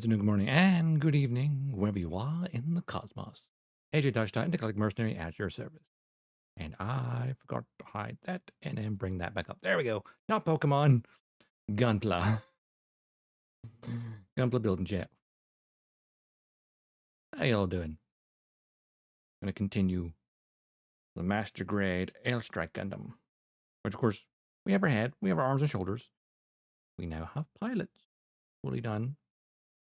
afternoon, good morning, and good evening, wherever you are in the cosmos. AJ Dodgestar, Intergalactic Mercenary at your service. And I forgot to hide that and then bring that back up. There we go. Not Pokemon. Gunpla. Gunpla building chat. How y'all doing? Gonna continue the Master Grade Aile Strike Gundam. Which, of course, we ever had. We have our arms and shoulders. We now have pilots. Fully done.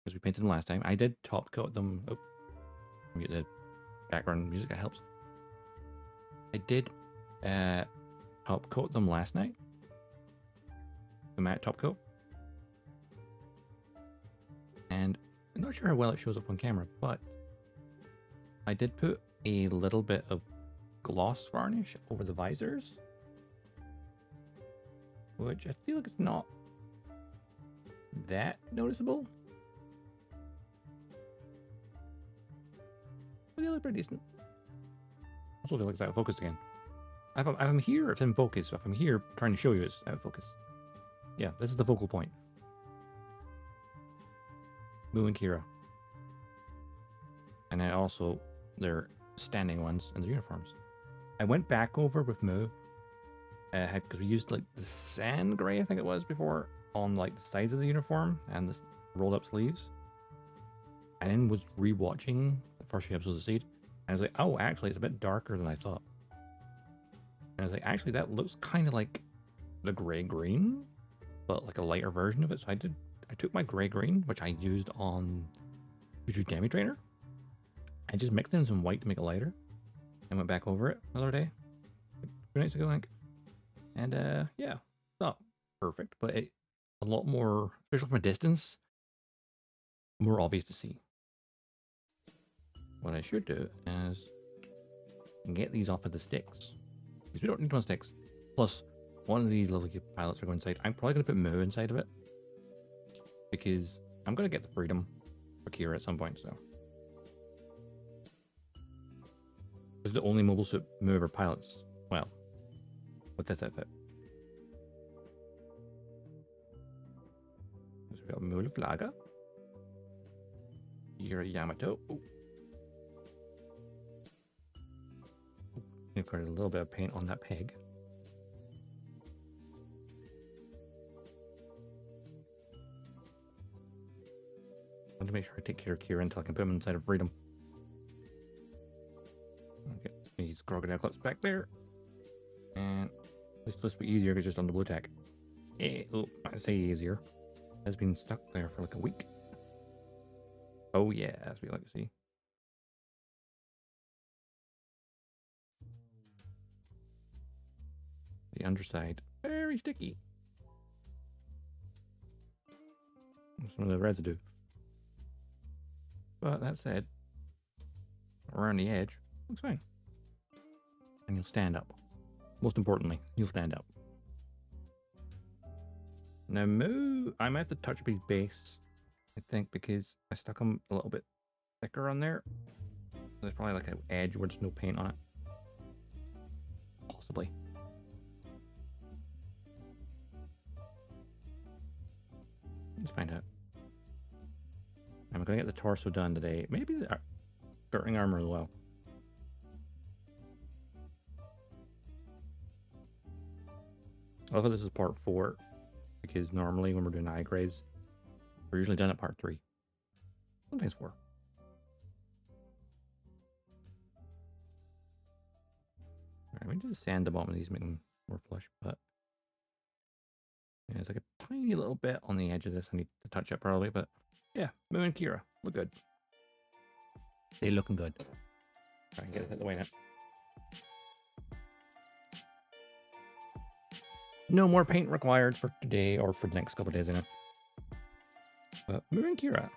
Because we painted them last time. I did top coat them. Oh, mute the background music, that helps. I did top coat them last night. The matte top coat. And I'm not sure how well it shows up on camera, but I did put a little bit of gloss varnish over the visors, which I feel like it's not that noticeable. But they look pretty decent. Also feel like it's out of focus again. If I'm here, it's in focus. If I'm here trying to show you, it's out of focus. Yeah, this is the focal point. Moo and Kira. And then also their standing ones in their uniforms. I went back over with Moo because we used like the sand gray, I think it was before, on like the sides of the uniform and the rolled up sleeves. And then was rewatching the first few episodes of Seed. And I was like, oh, actually, it's a bit darker than I thought. And I was like, actually, that looks kind of like the gray-green, but like a lighter version of it. So I took my gray-green, which I used on Future Demi Trainer. I just mixed in some white to make it lighter. And went back over it another day. 2 nights ago, I think. And yeah, not perfect, but a lot more, especially from a distance, more obvious to see. What I should do is get these off of the sticks. Because we don't need one sticks. Plus, one of these little pilots are going inside. I'm probably going to put Moo inside of it. Because I'm going to get the freedom for Kira at some point, so. This is the only mobile suit mover pilots. Well, with this outfit. So we got Moo Flaga. Kira Yamato. Ooh. I've got a little bit of paint on that peg. I want to make sure I take care of Kira until I can put him inside of Freedom. Okay, these crocodile clips back there. And it's supposed to be easier because just on the blue tack. Oh, I say easier. Has been stuck there for like a week. Oh yeah, as we like to see. The underside, very sticky. Some of the residue. But that said, around the edge, looks fine. And you'll stand up. Most importantly, you'll stand up. Now Moo, I might have to touch up his base, I think, because I stuck him a little bit thicker on there. There's probably like an edge where there's no paint on it. Possibly. Let's find out. I'm gonna get the torso done today. Maybe the skirting armor as well. I thought this is part 4 because normally when we're doing high grades, we're usually done at part 3. Sometimes 4. Alright, we can just sand the bottom of these, make them more flush, but yeah, there's like a tiny little bit on the edge of this I need to touch up probably, but yeah, Moo and Kira look good. They looking good. Try and get it out of the way now. No more paint required for today or for the next couple of days, I know. But Moo and Kira,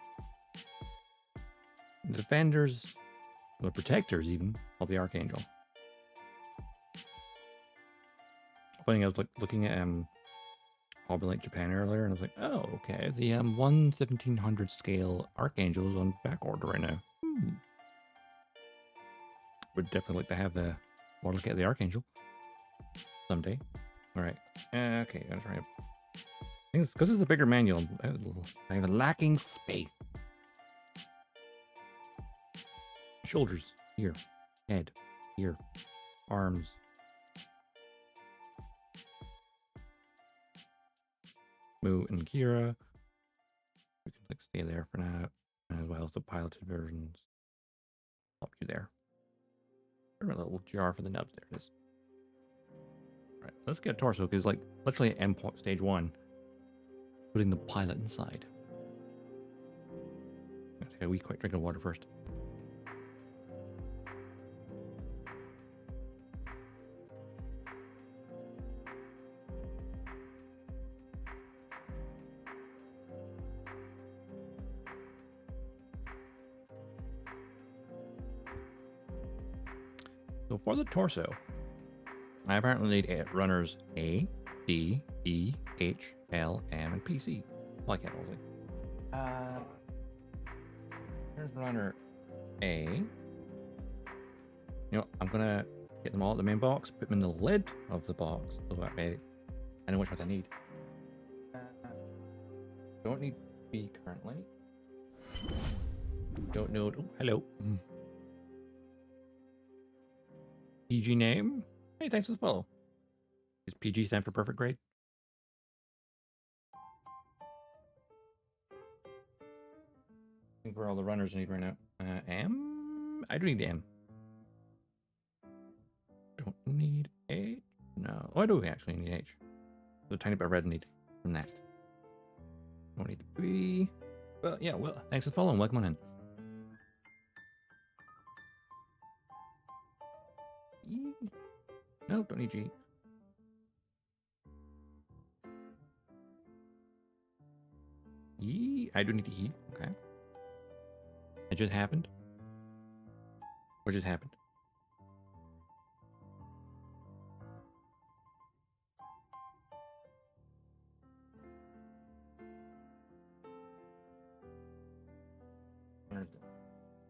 the defenders, the protectors even, of the Archangel. Funny, I was looking at Hobby Link Japan earlier, and I was like, oh, okay, the 1/1700 scale Archangel is on back order right now. Would definitely like to have the model kit of the Archangel someday. All right. Okay, I'm gonna try to. Because it's a bigger manual, I have a lacking space. Shoulders. Here. Head. Here. Arms. Mu and Kira. We can like stay there for now. As well as the piloted versions. Pop you there. A little jar for the nubs. There it is. Alright, let's get a torso, because like literally at endpoint stage 1. Putting the pilot inside. I'm gonna take a wee quick drink of water first. So for the torso, I apparently need runners A, D, E, H, L, M, and PC. Well, I can't hold it. Here's runner A. You know, I'm gonna get them all at the main box, put them in the lid of the box, so that way I know which ones I need. Don't need B currently. Don't know. Oh, hello. PG name? Hey, thanks for the follow. Does PG stand for perfect grade? I think for all the runners I need right now. M? I do need M. Don't need H? No. Oh, I do actually need H. There's a tiny bit of red I need from that. Don't need B. Well, yeah, well, thanks for following. Welcome on in. E? No, don't need G. E? I do need E. Okay. It just happened. What just happened?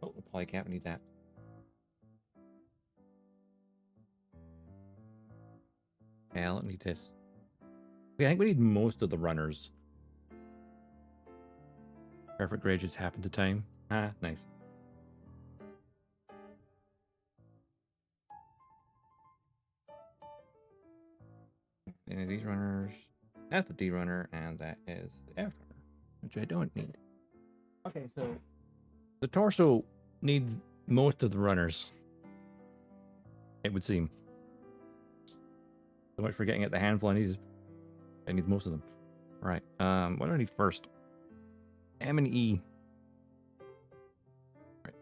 Oh, the polycap, need that. Yeah, I need this. Okay, I think we need most of the runners. Perfect grade just happened to time. Ah, nice. And these runners, that's the D runner, and that is the F runner, which I don't need. Okay, so the torso needs most of the runners, it would seem. So much for getting at the handful I needed. I need most of them. All right, what do I need first? M and E. Right.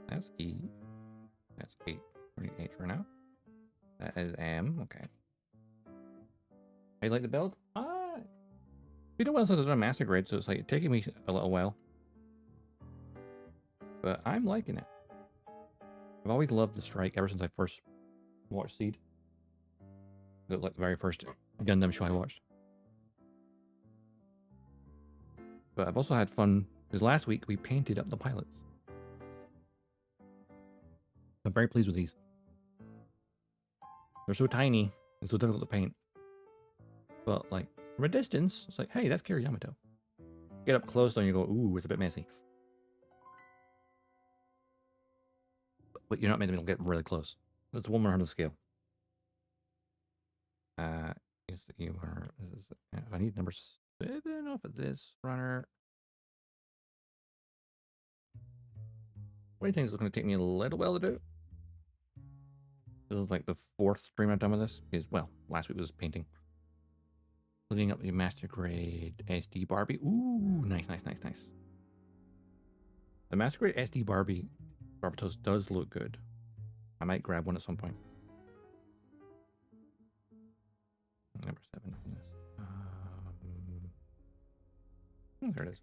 That's E. That's 8. We need H right now. That is M. Okay. How you like the build? You know what else is on master grade, so it's like taking me a little while. But I'm liking it. I've always loved the strike ever since I first watched Seed. Like the very first Gundam show I watched. But I've also had fun, because last week we painted up the pilots. I'm very pleased with these. They're so tiny and so difficult to paint. But like, from a distance, it's like, hey, that's Kira Yamato. Get up close and you go, ooh, it's a bit messy. But you're not meant to get really close. That's 1/100 of the scale. Is the E runner? If I need number 7 off of this runner. What do you think is going to take me a little while to do? This is like the 4th stream I've done with this. Because, well, last week was painting. Cleaning up the master grade SD Barbie. Ooh, nice, nice, nice, nice. The master grade SD Barbie Barbatos does look good. I might grab one at some point. Number 7 on this. Oh, there it is.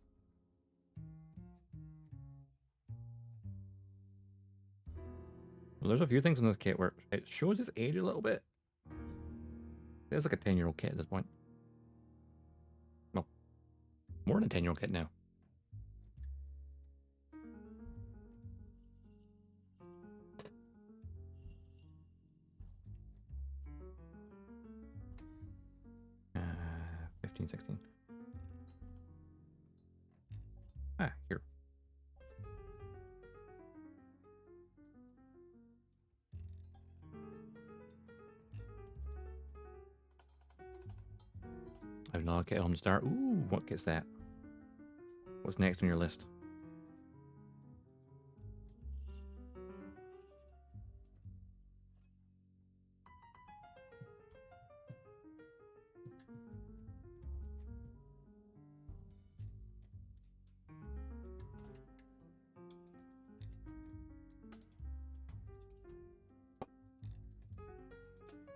Well, there's a few things in this kit where it shows its age a little bit. It's like a 10-year-old kit at this point. Well, more than a 10-year-old kit now. 15, 16. Ah, here. I have not get home to start. Ooh, what gets that? What's next on your list?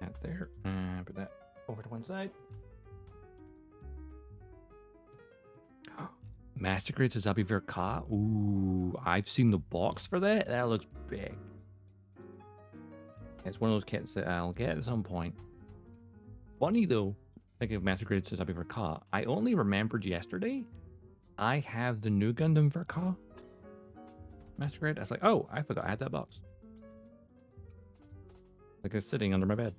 That there. Put that over to one side. Massacre to Zabi Verka. Ooh, I've seen the box for that. That looks big. It's one of those kits that I'll get at some point. Funny though, thinking of Massacre to Zabi Verka, I only remembered yesterday I have the new Gundam Verka. Massacre. I was like, oh, I forgot I had that box. Like it's sitting under my bed.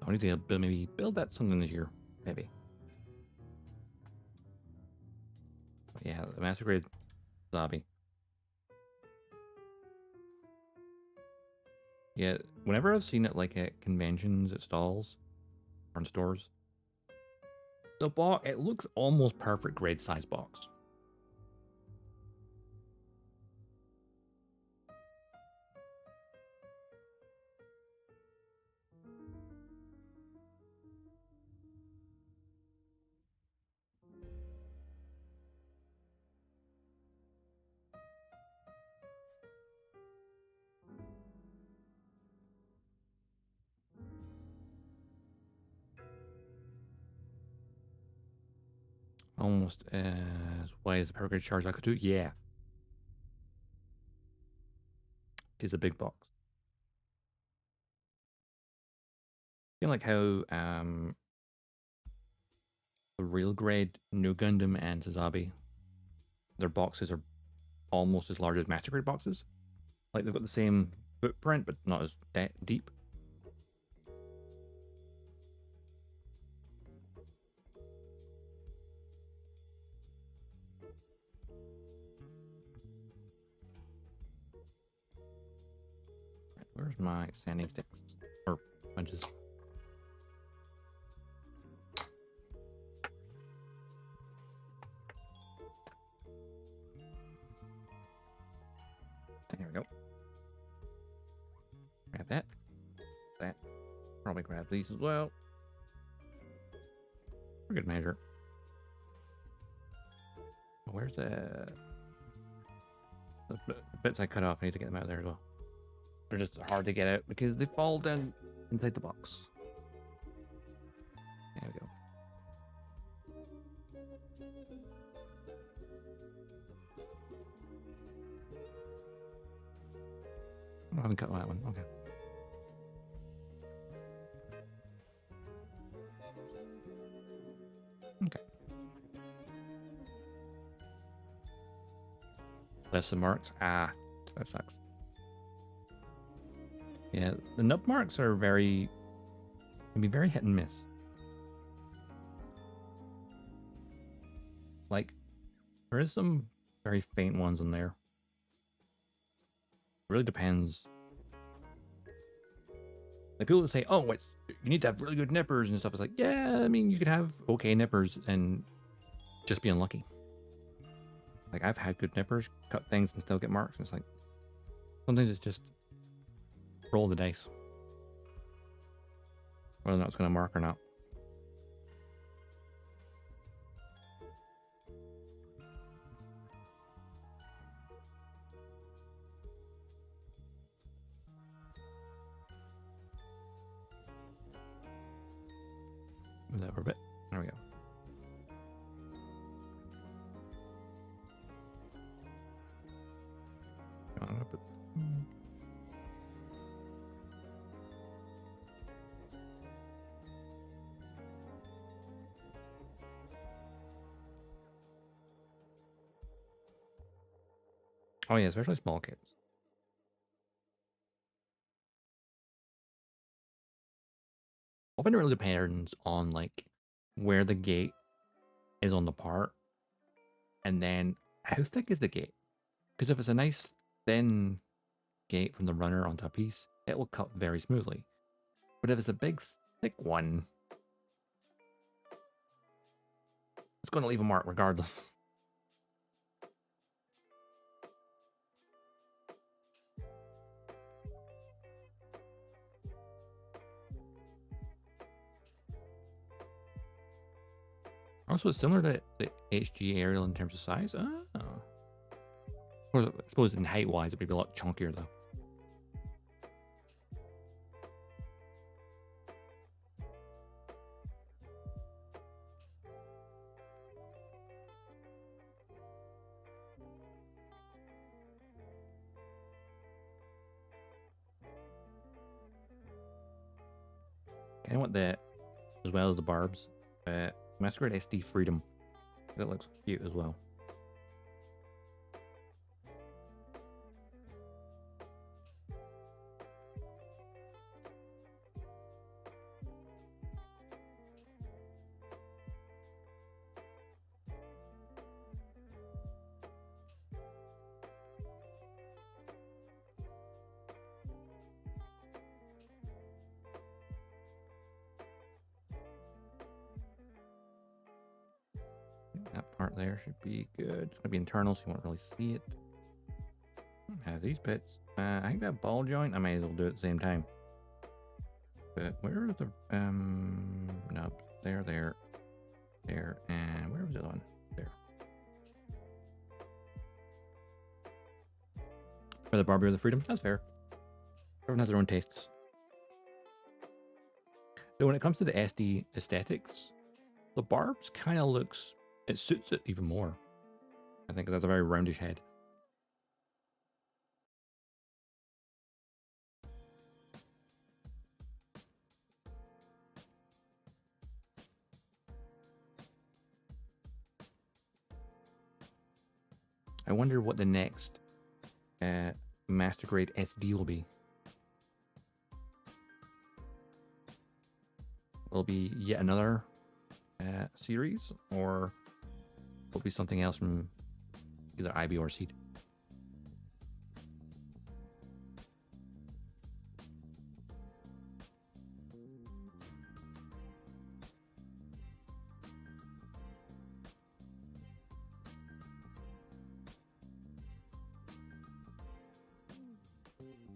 I need to maybe build that something this year, maybe. But yeah, the Master Grade Zombie. Yeah, whenever I've seen it like at conventions, at stalls, or in stores, the box, it looks almost perfect grade size box. Almost as wide as the perfect grade charge I could do. Yeah. It is a big box. I feel like how the real grade New Gundam and Sazabi, their boxes are almost as large as Master Grade boxes. Like they've got the same footprint, but not as deep. Where's my sanding sticks? Or punches? There we go. Grab that. That. Probably grab these as well. For good measure. Where's the bits I cut off? I need to get them out of there as well. They're just hard to get out because they fall down inside the box. There we go. I haven't cut that one. Okay. Okay. Less the marks. Ah, that sucks. Yeah, the nub marks are can be very hit and miss. Like, there is some very faint ones in there. It really depends. Like people would say, oh, you need to have really good nippers and stuff. It's like, yeah, I mean, you could have okay nippers and just be unlucky. Like I've had good nippers, cut things and still get marks. And it's like, sometimes it's just roll the dice. Whether or not it's going to mark or not. Move that for a bit. There we go. Oh yeah, especially small kids. Often it really depends on like where the gate is on the part, and then how thick is the gate? Because if it's a nice thin gate from the runner onto a piece, it will cut very smoothly. But if it's a big thick one, it's going to leave a mark regardless. Also, it's similar to the HG aerial in terms of size. Oh. I suppose in height-wise, it'd be a lot chunkier, though. I want that, as well as the barbs. Masquerade SD Freedom. That looks cute as well. That part there should be good. It's going to be internal, so you won't really see it. Have these bits. I think that ball joint, I may as well do it at the same time. But where is the... no, there, and where was the other one? There. For the Barbie of the Freedom, that's fair. Everyone has their own tastes. So when it comes to the SD aesthetics, the barbs kind of looks... It suits it even more. I think that's a very roundish head. I wonder what the next Master Grade SD will be. Will it be yet another series, or will it be something else from either IB or Seed?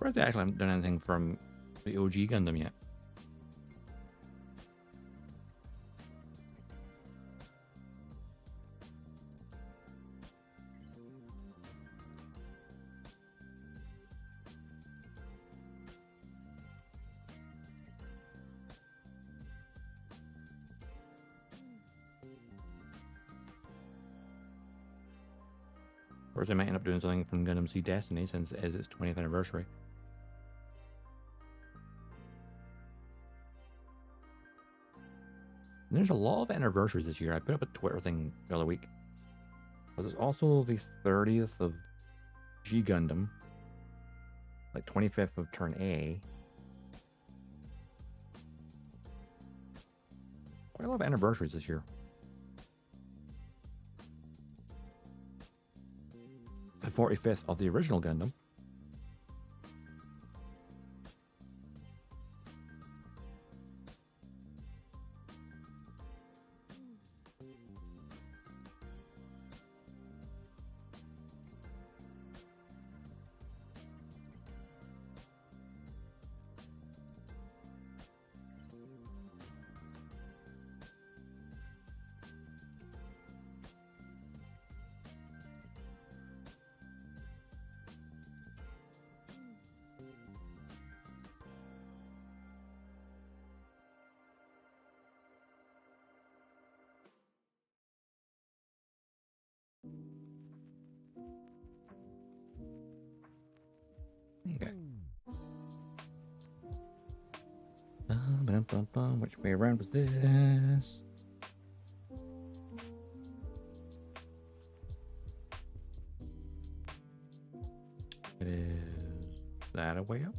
I actually haven't done anything from the OG Gundam yet. Of course, I might end up doing something from Gundam Seed Destiny since it is its 20th anniversary. And there's a lot of anniversaries this year. I put up a Twitter thing the other week. But there's also the 30th of G Gundam, like 25th of Turn A. Quite a lot of anniversaries this year. The 45th of the original Gundam. Okay. Which way around was this? It is that a way up?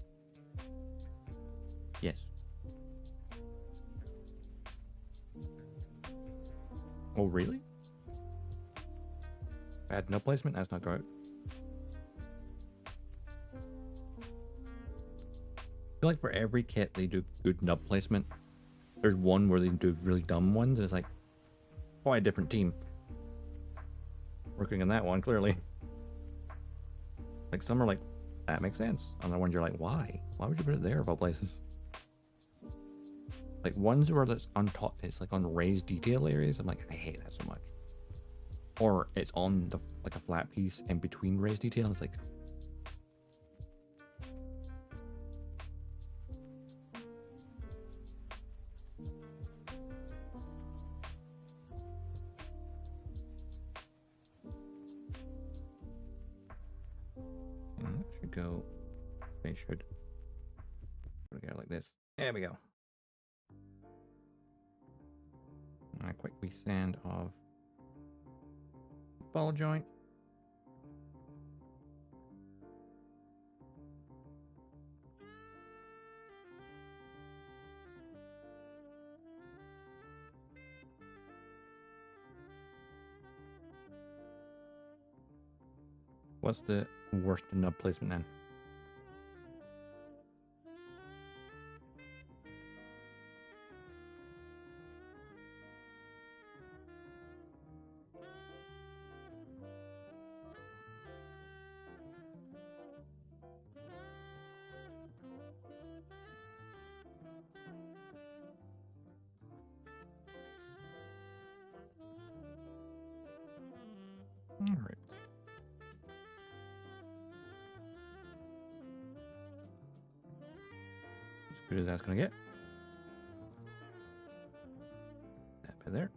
Yes. Oh, really? Bad nub placement? That's not great. I feel like for every kit they do good nub placement, there's one where they do really dumb ones, and it's like, quite a different team working on that one, clearly. Like, some are like, that makes sense. Other ones you're like, why? Why would you put it there of all places? Like, ones where that's on top, it's like on raised detail areas, I'm like, I hate that so much. Or it's on the like a flat piece in between raised detail, and it's like, should go. They should. Put it like this. There we go. And I quickly sand off ball joint. What's the worst nub placement then? All right. As good as that's gonna get. That bit there.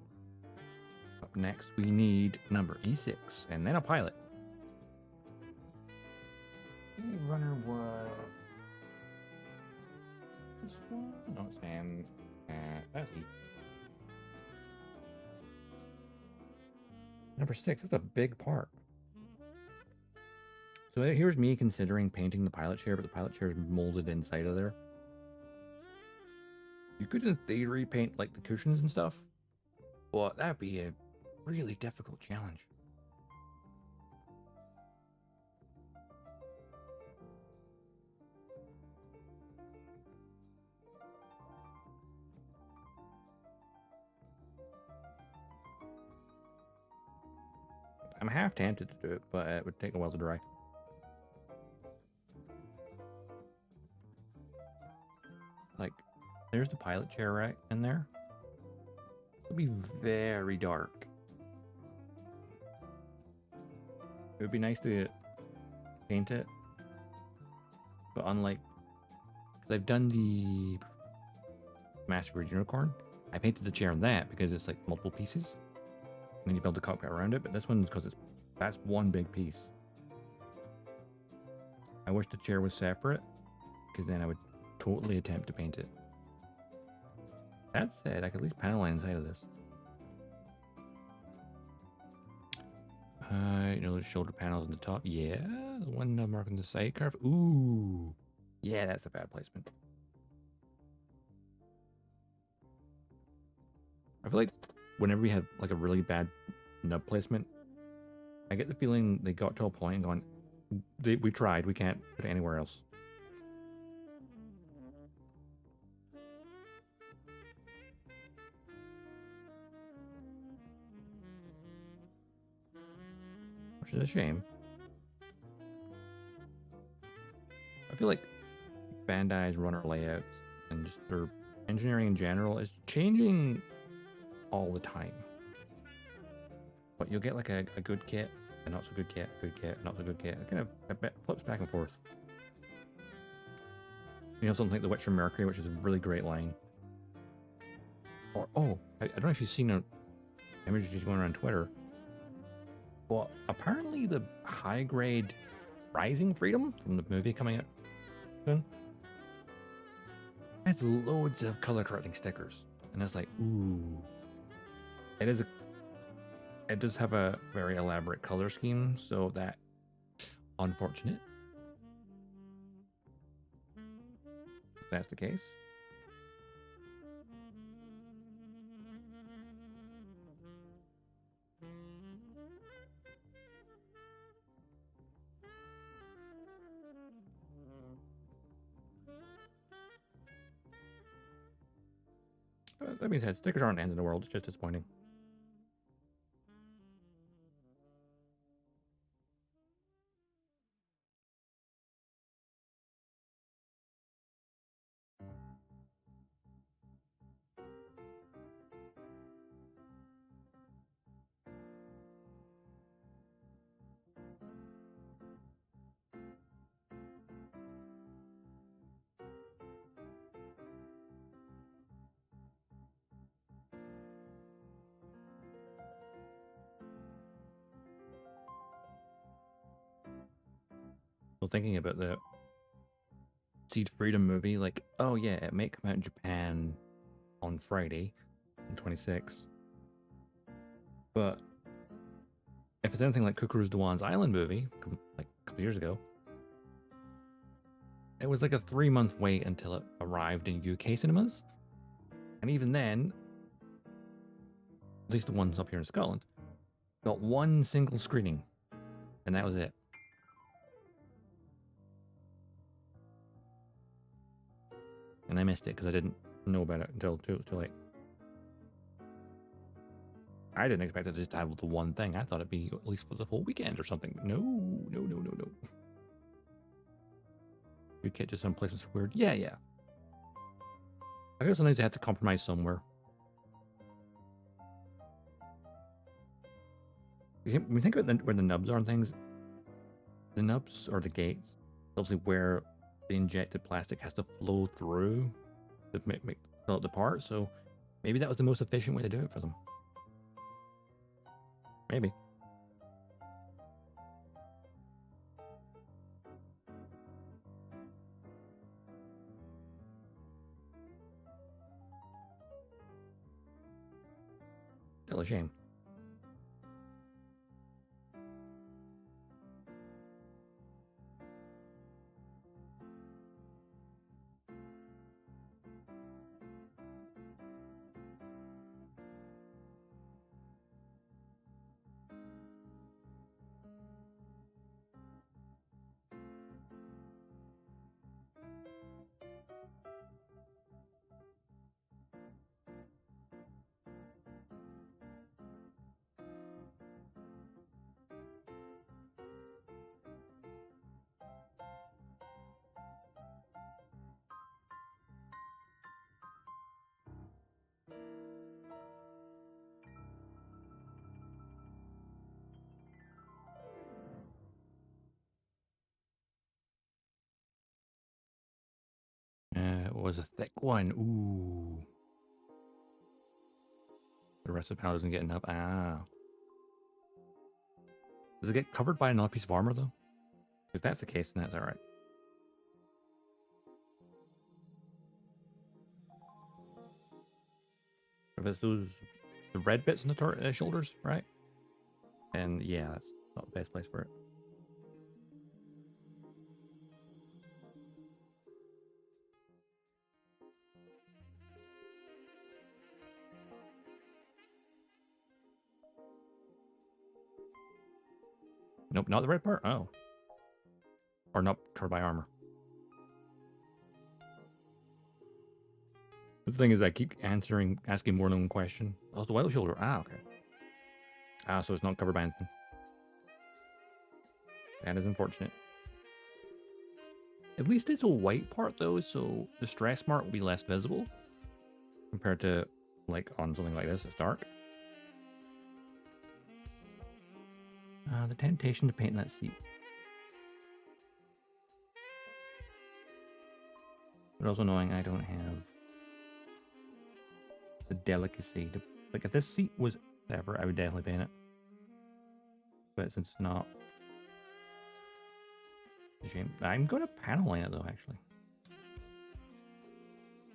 Up next, we need number E6, and then a pilot. Runner was this one? No, it's him. That's E. Number 6. That's a big part. So here's me considering painting the pilot chair, but the pilot chair is molded inside of there. You could, in theory, paint like the cushions and stuff, but that'd be a really difficult challenge. I'm half tempted to do it, but it would take a while to dry. Like, there's the pilot chair right in there. It'll be very dark. It would be nice to paint it, but unlike, because I've done the Master Unicorn, I painted the chair on that because it's like multiple pieces. And then you build the cockpit around it, but this one's because that's one big piece. I wish the chair was separate, because then I would totally attempt to paint it. That said, I could at least panel line inside of this. You know, the shoulder panels on the top. Yeah, the one mark on the side curve. Ooh, yeah, that's a bad placement. I feel like whenever we had like a really bad nub placement, I get the feeling they got to a point and gone, we tried, we can't put it anywhere else. Which is a shame. I feel like Bandai's runner layouts and just their engineering in general is changing all the time. But you'll get like a good kit, a not so good kit, good kit, not so good kit. It kind of a bit flips back and forth. You know, something like the Witcher Mercury, which is a really great line. Or, oh, I don't know if you've seen images going around Twitter. But apparently the high grade Rising Freedom from the movie coming out soon has loads of color correcting stickers. And it's like, ooh. It does have a very elaborate color scheme, so that unfortunate. If that's the case. that being said, stickers aren't the end of the world. It's just disappointing. So thinking about the Seed Freedom movie, like, oh yeah, it may come out in Japan on Friday, on 26th. But if it's anything like Kukuru's Dewan's Island movie, like a couple years ago, it was like a 3-month wait until it arrived in UK cinemas. And even then, at least the ones up here in Scotland, got one single screening. And that was it. And I missed it because I didn't know about it until it was too late. I didn't expect it to just have the one thing. I thought it'd be at least for the full weekend or something. No. You can't just some place that's weird. Yeah. I guess sometimes you have to compromise somewhere. When you think about where the nubs are and things, the nubs or the gates, obviously where the injected plastic has to flow through to fill up the part. So maybe that was the most efficient way to do it for them. Maybe. Still a shame. It was a thick one. Ooh. The rest of the panel doesn't get enough. Ah. Does it get covered by another piece of armor, though? If that's the case, then that's alright. If it's the red bits in the shoulders, right? And yeah, that's not the best place for it. Nope, not the red part. Oh. Or not covered by armor. The thing is, I keep asking more than one question. Oh, the white shoulder. Ah, okay. Ah, so it's not covered by anything. That is unfortunate. At least it's a white part, though, so the stress mark will be less visible compared to, like, on something like this, it's dark. The temptation to paint that seat. But also knowing I don't have the delicacy to, like, if this seat was separate, I would definitely paint it. But since it's not, it's a shame. I'm going to panel line it though, actually.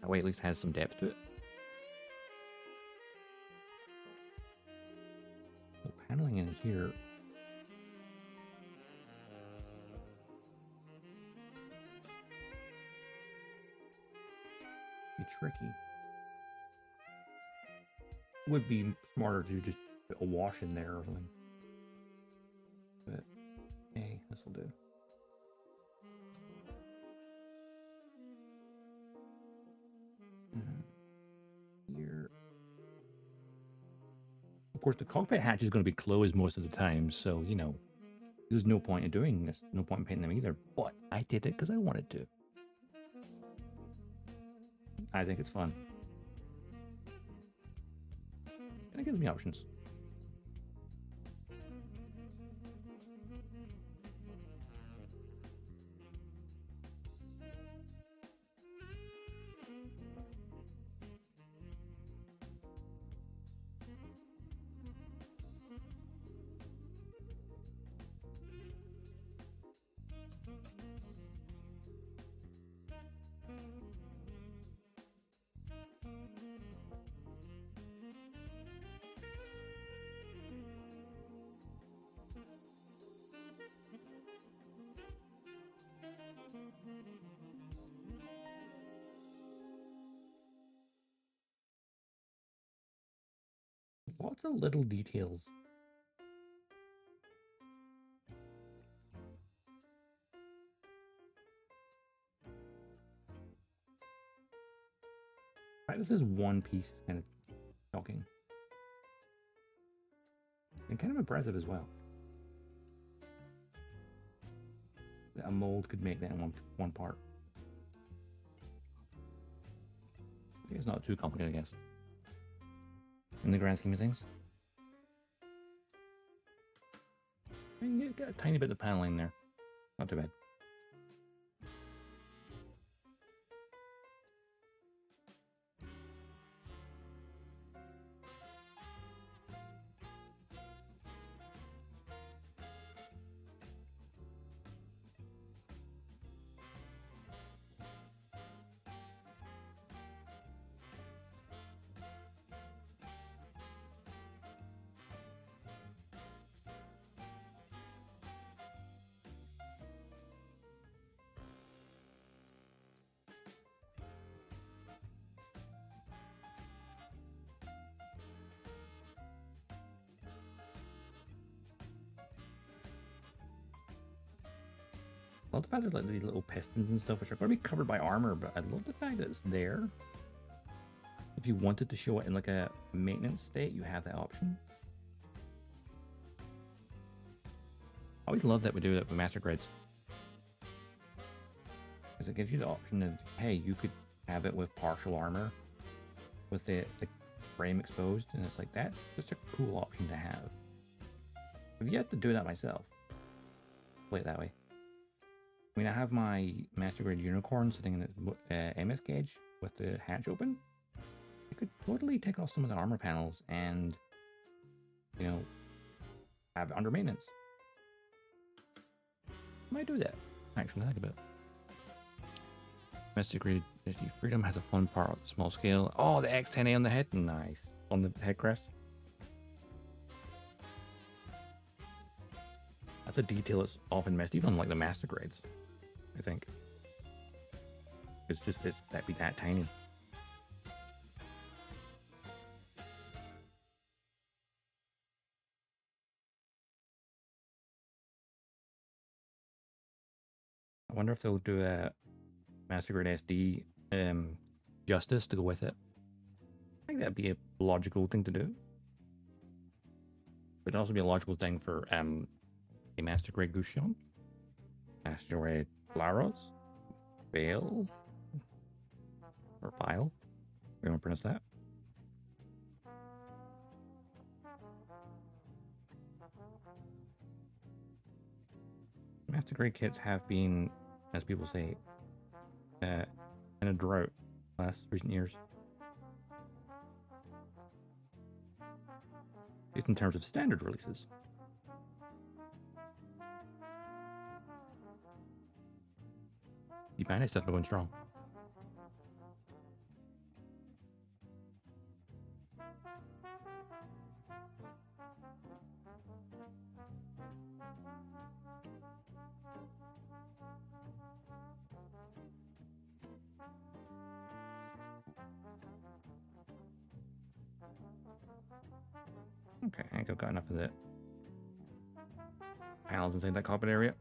That way at least has some depth to it. So paneling in here. Be tricky. It would be smarter to just put a wash in there or something. But hey, this will do. Here. course, the cockpit hatch is going to be closed most of the time, so, you know, there's no point in doing this. No point in painting them either. But I did it because I wanted to. I think it's fun. And it gives me options. Lots of little details. Right, this is one piece is kind of shocking. And kind of impressive as well. That a mold could make that in one part. It's not too complicated, I guess. In the grand scheme of things. I mean, you got a tiny bit of paneling there. Not too bad. I love the fact that like these little pistons and stuff, which are going to be covered by armor, but I love the fact that it's there. If you wanted to show it in like a maintenance state, you have that option. I always love that we do that with master grids, because it gives you the option of, hey, you could have it with partial armor, with the frame exposed, and it's like that's just a cool option to have. I've yet to do that myself. Play it that way. I mean, I have my Master Grade Unicorn sitting in its MS gauge with the hatch open. I could totally take off some of the armor panels and, you know, have it under maintenance. I might do that, actually, think about it. Master Grade SD Freedom has a fun part of the small scale. Oh, the X10A on the head? Nice. On the head crest. That's a detail that's often missed, even on like the Master Grades. I think it's just that'd be that tiny. I wonder if they'll do a Master Grade SD justice to go with it. I think that'd be a logical thing to do. But it'd also be a logical thing for a Master Grade Gusion, Master Grade Laros, Bale, or Bile. We want to pronounce that. Master Grade kits have been, as people say, in a drought last recent years. At least in terms of standard releases. The bandit's definitely going strong. Okay, I think I've got enough of the panels inside that cockpit area.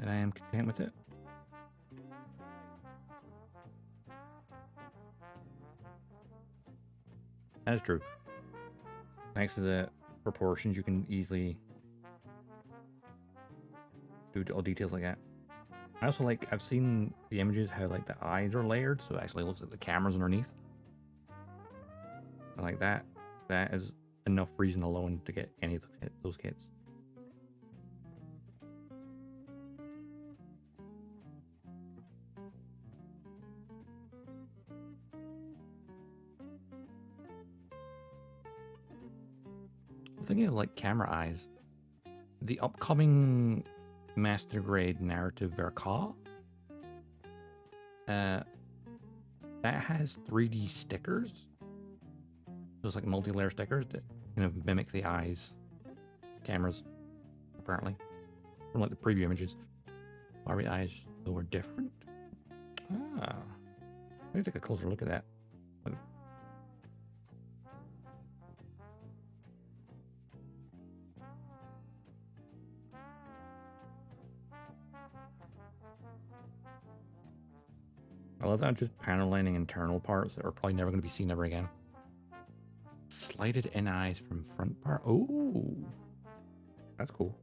And I am content with it. That is true. thanks to the proportions, you can easily do all details like that. I also like, I've seen the images how like the eyes are layered, so it actually looks like the camera's underneath. I like that. That is enough reason alone to get any of those kits. Thinking of like camera eyes, the upcoming Master Grade Narrative Verka, that has 3D stickers. So it's like multi-layer stickers that kind of mimic the eyes, cameras, apparently, from like the preview images. Are the eyes though were different? Ah, let me take a closer look at that. I love that I'm just panel lining internal parts that are probably never going to be seen ever again. Slighted in eyes from front part. Oh, that's cool.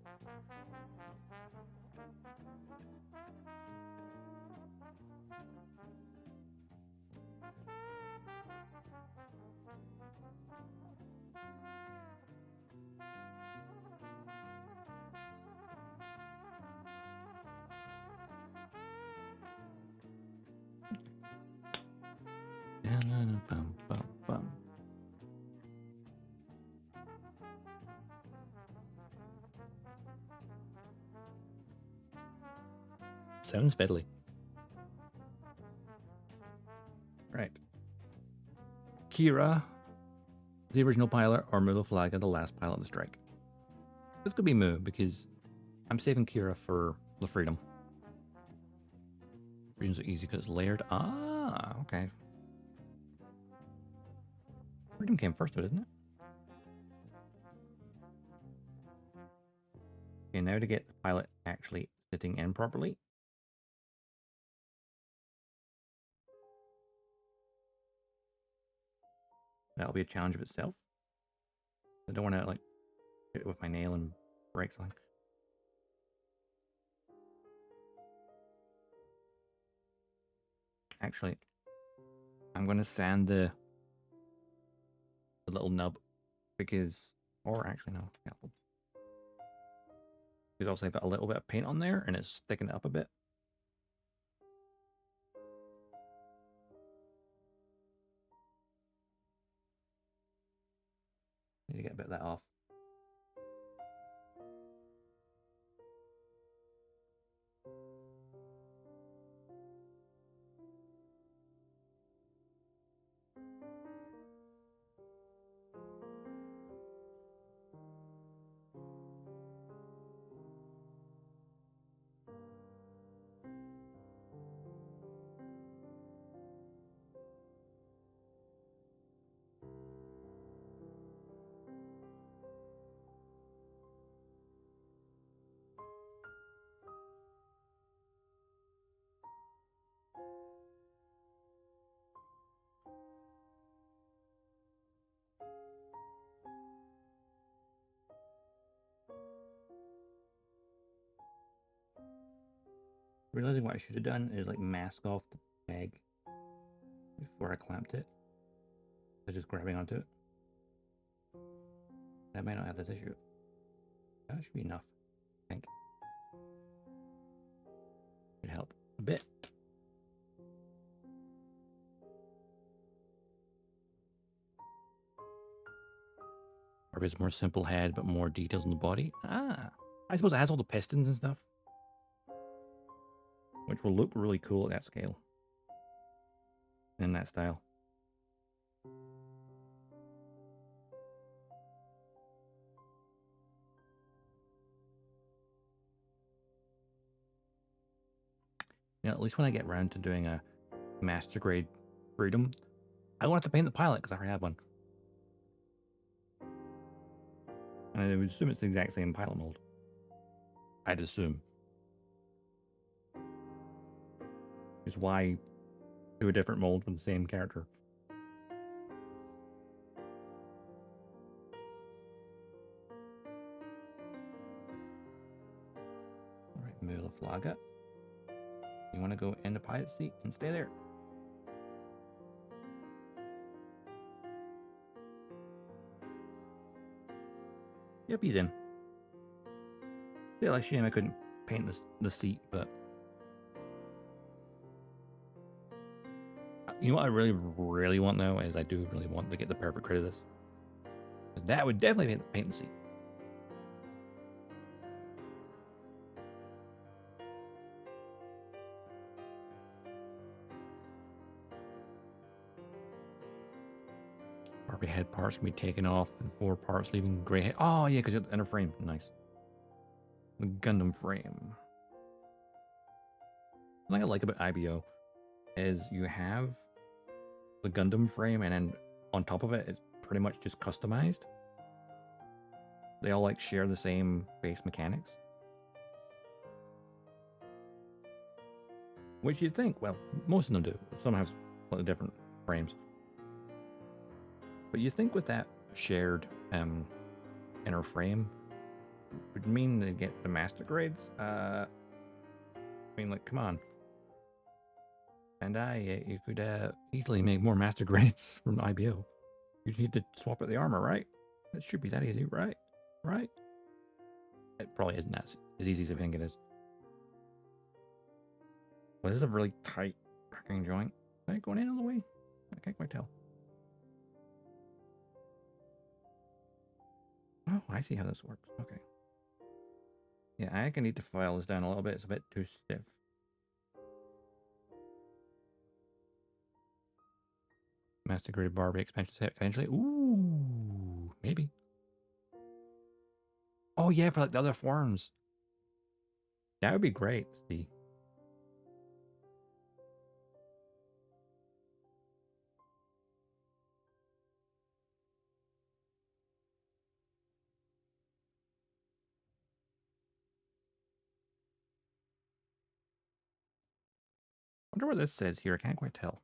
Sounds fiddly. Right. Kira, the original pilot, or Mu Flaga, the last pilot of the strike. This could be Mu, because I'm saving Kira for the Freedom. Freedom's easy because it's layered. Ah, okay. Freedom came first, didn't it? Okay, now to get the pilot actually sitting in properly. That'll be a challenge of itself. I don't want to like hit it with my nail and break something. Actually, I'm going to sand the little nub because, or actually no, yeah. Because also I've got a little bit of paint on there and it's thickened up a bit. Need to get a bit of that off. Realizing what I should have done is like mask off the bag before I clamped it. I was just grabbing onto it. That might not have this issue. That should be enough, I think. Should help a bit. Or it's more simple head, but more details in the body. Ah, I suppose it has all the pistons and stuff, which will look really cool at that scale. In that style. You know, at least when I get around to doing a Master Grade Freedom, I won't have to paint the pilot because I already have one. And I would assume it's the exact same pilot mold. I'd assume. Is why do a different mold for the same character? Flaga. You want to go in the pilot seat and stay there. Yep, he's in. Yeah, like shame I couldn't paint the seat, but you know what I really want though is I do really want to get the perfect crit of this, because that would definitely paint the seat. Barbie head parts can be taken off and 4 parts, leaving gray head. Oh yeah, because you have the inner frame. Nice. The Gundam frame. Something I like about IBO is you have the Gundam frame, and then on top of it, it's pretty much just customized. They all like share the same base mechanics. Which you'd think, well, most of them do. Some have slightly different frames. But you think with that shared inner frame, would mean they get the master grades? I mean, like, come on. And you could easily make more master grades from IBO. You just need to swap out the armor, right? It should be that easy, right? Right? It probably isn't as easy as I think it is. Well, this is a really tight packing joint. Is it going in all the way? I can't quite tell. Oh, I see how this works. Okay. Yeah, I can need to file this down a little bit. It's a bit too stiff. Master grade Barbie expansion set eventually. Ooh, maybe. Oh yeah, for like the other forms. That would be great. See. I wonder what this says here. I can't quite tell.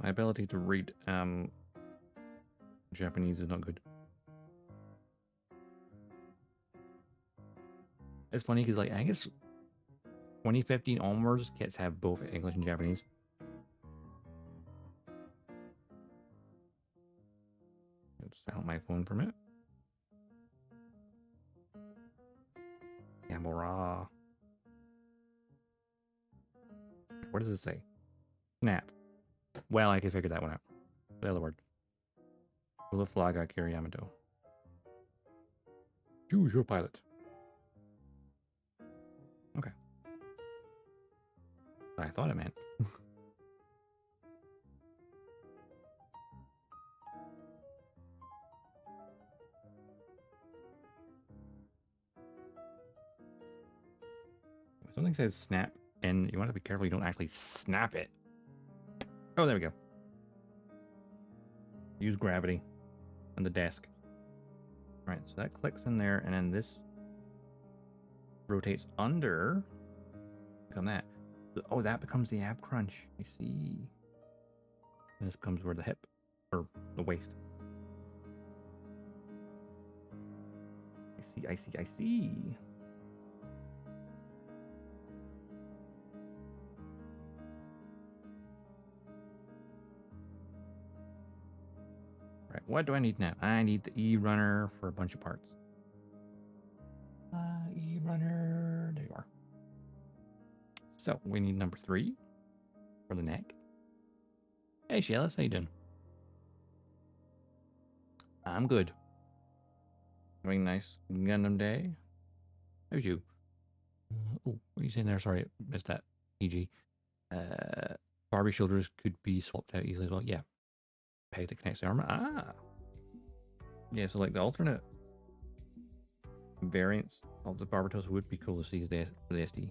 My ability to read Japanese is not good. It's funny because, like, I guess 2015 onwards, kits have both English and Japanese. Let's help my phone for a minute. Camera. What does it say? Snap. Well, I can figure that one out. The other word. Flaga Kiri Yamato. Choose your pilot. Okay. I thought it meant. Something says snap, and you want to be careful you don't actually snap it. Oh, there we go. Use gravity on the desk. All right, so that clicks in there, and then this rotates under. Click on that. Oh, that becomes the ab crunch. I see. And this becomes where the hip, or the waist. I see. Right, what do I need now? I need the E-runner for a bunch of parts. E-runner, there you are. So we need number 3 for the neck. Hey, Shellis, how you doing? I'm good. Having a nice Gundam day. How's you? Oh, what are you saying there? Sorry, missed that. EG. Barbie shoulders could be swapped out easily as well. Yeah. Peg that connects the armor. Ah. Yeah, so like the alternate variants of the Barbatos would be cool to see for the SD.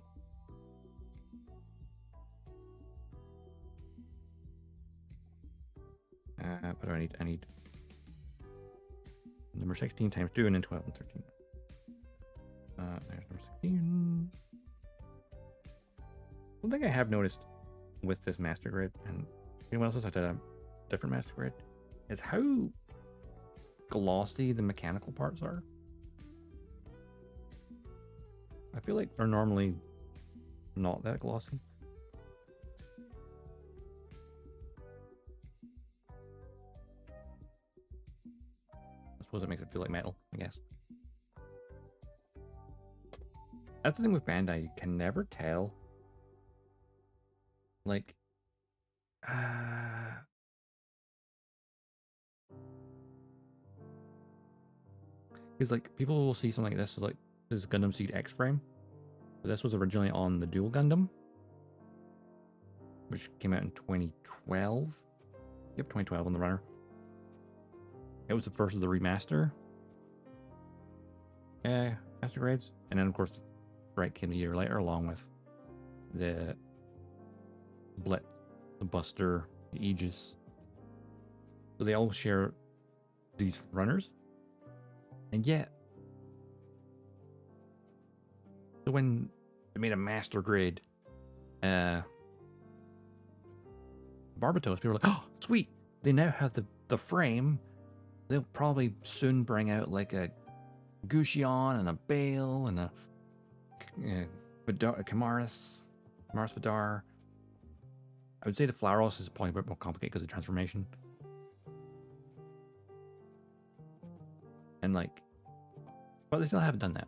What do I need? I need number 16 times 2 and then 12 and 13. There's number 16. One thing I have noticed with this master grid, and anyone else has had a different master grid, is how glossy the mechanical parts are. I feel like they're normally not that glossy. I suppose it makes it feel like metal, I guess. That's the thing with Bandai, you can never tell. Like, because like people will see something like this, so like this Gundam Seed X frame. So this was originally on the Dual Gundam, which came out in 2012. Yep, 2012 on the runner. It was the first of the remaster. Master grades, and then of course the Strike came a year later, along with the Blitz, the Buster, the Aegis. So they all share these runners, and yet, so when they made a master grade Barbatos, people were like, "Oh, sweet! They now have the frame. They'll probably soon bring out like a Guxion and a Bale and a Kamaris Vidar." I would say the Flauros is probably a bit more complicated because of transformation. And like, but they still haven't done that.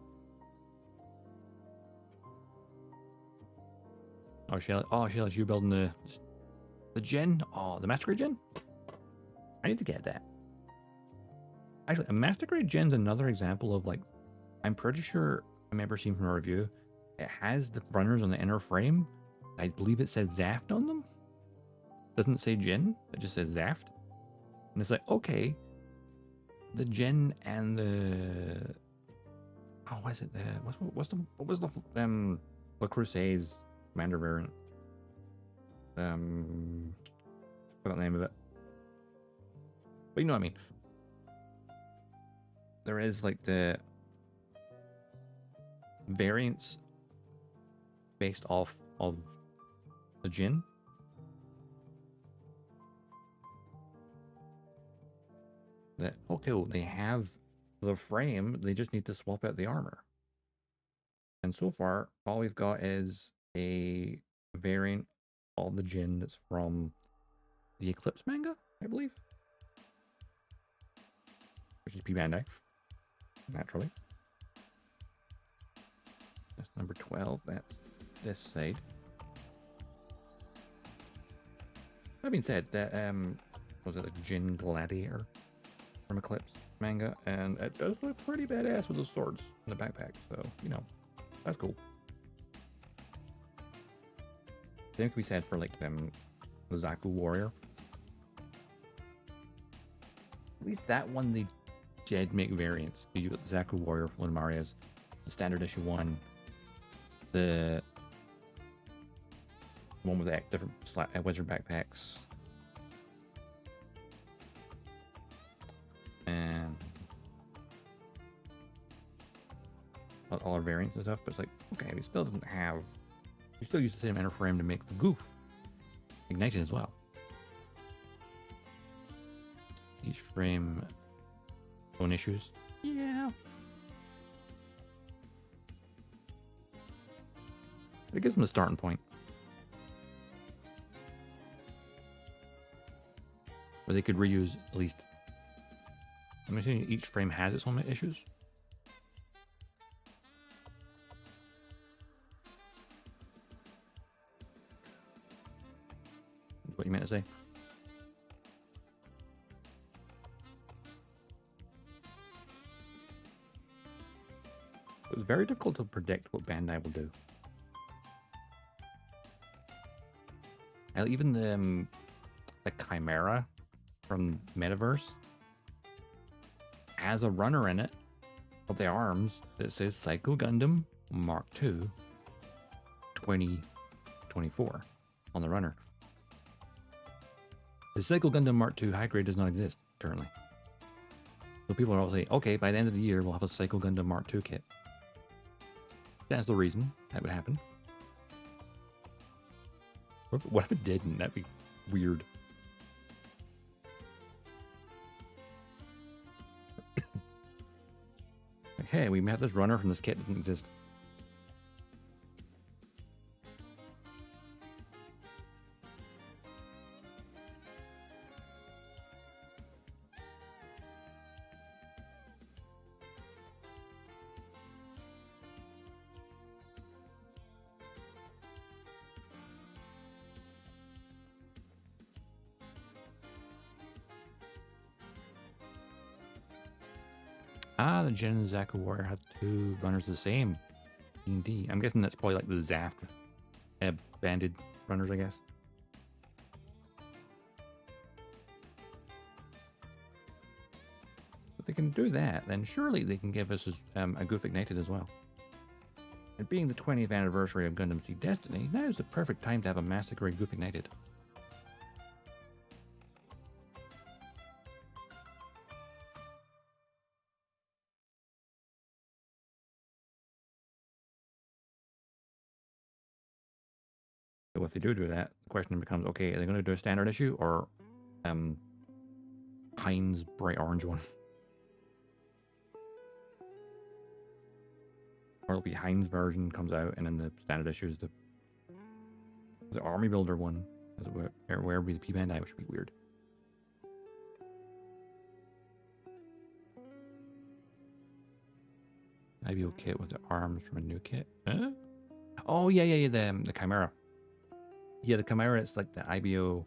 Oh, Sheila, you building the gen? Oh, the Master Grade gen? I need to get that. Actually, a Master Grade gen's another example of like, I'm pretty sure I remember seeing from a review, it has the runners on the inner frame. I believe it says Zaft on them. Doesn't say Gen, it just says Zaft. And it's like, okay, the Gen and the, oh, what is it? What was the Le Crusade's commander variant? Forgot the name of it. But you know what I mean. There is like the variants based off of the Jin. That, okay, well, they have the frame, they just need to swap out the armor. And so far, all we've got is a variant of the Jin that's from the Eclipse manga, I believe. Which is P Bandai, naturally. That's number 12, that's this side. That being said, that was it a Jin Gladiator from Eclipse manga, and it does look pretty badass with those swords in the backpack, so you know, that's cool. Same can be said for like the Zaku Warrior. At least that one they did make variants. You got the Zaku Warrior from Maria's, the standard issue one, the one with the different wizard backpacks, and all our variants and stuff. But it's like, okay, it still doesn't have. You still use the same inner frame to make the goof ignition as well. Each frame own issues. Yeah. It gives them a starting point. Where they could reuse at least. I'm assuming each frame has its own issues. That's what you meant to say. It was very difficult to predict what Bandai will do. And even the Chimera from Metaverse has a runner in it of the arms that says Psycho Gundam Mark II 2024 on the runner. The Psycho Gundam Mark II high grade does not exist currently. So people are all saying, okay, by the end of the year, we'll have a Psycho Gundam Mark II kit. That's the reason that would happen. What if it didn't? That'd be weird. Like, hey, we have this runner from this kit that didn't exist. Ah, the Jin and Zaku Warrior had two runners the same. D&D. I'm guessing that's probably like the Zaft banded runners, I guess. If they can do that, then surely they can give us a Goof Ignited as well. And being the 20th anniversary of Gundam Seed Destiny, now is the perfect time to have a Massacre Goof Ignited. So if they do that, the question becomes, okay, are they going to do a standard issue or Heinz bright orange one? Or it'll be Heinz version comes out and then the standard issue is the Army Builder one. As it where would be the P Bandai, which would be weird. IBO kit with the arms from a new kit. Huh? Oh yeah, the Chimera. Yeah, the Chimera, it's like the IBO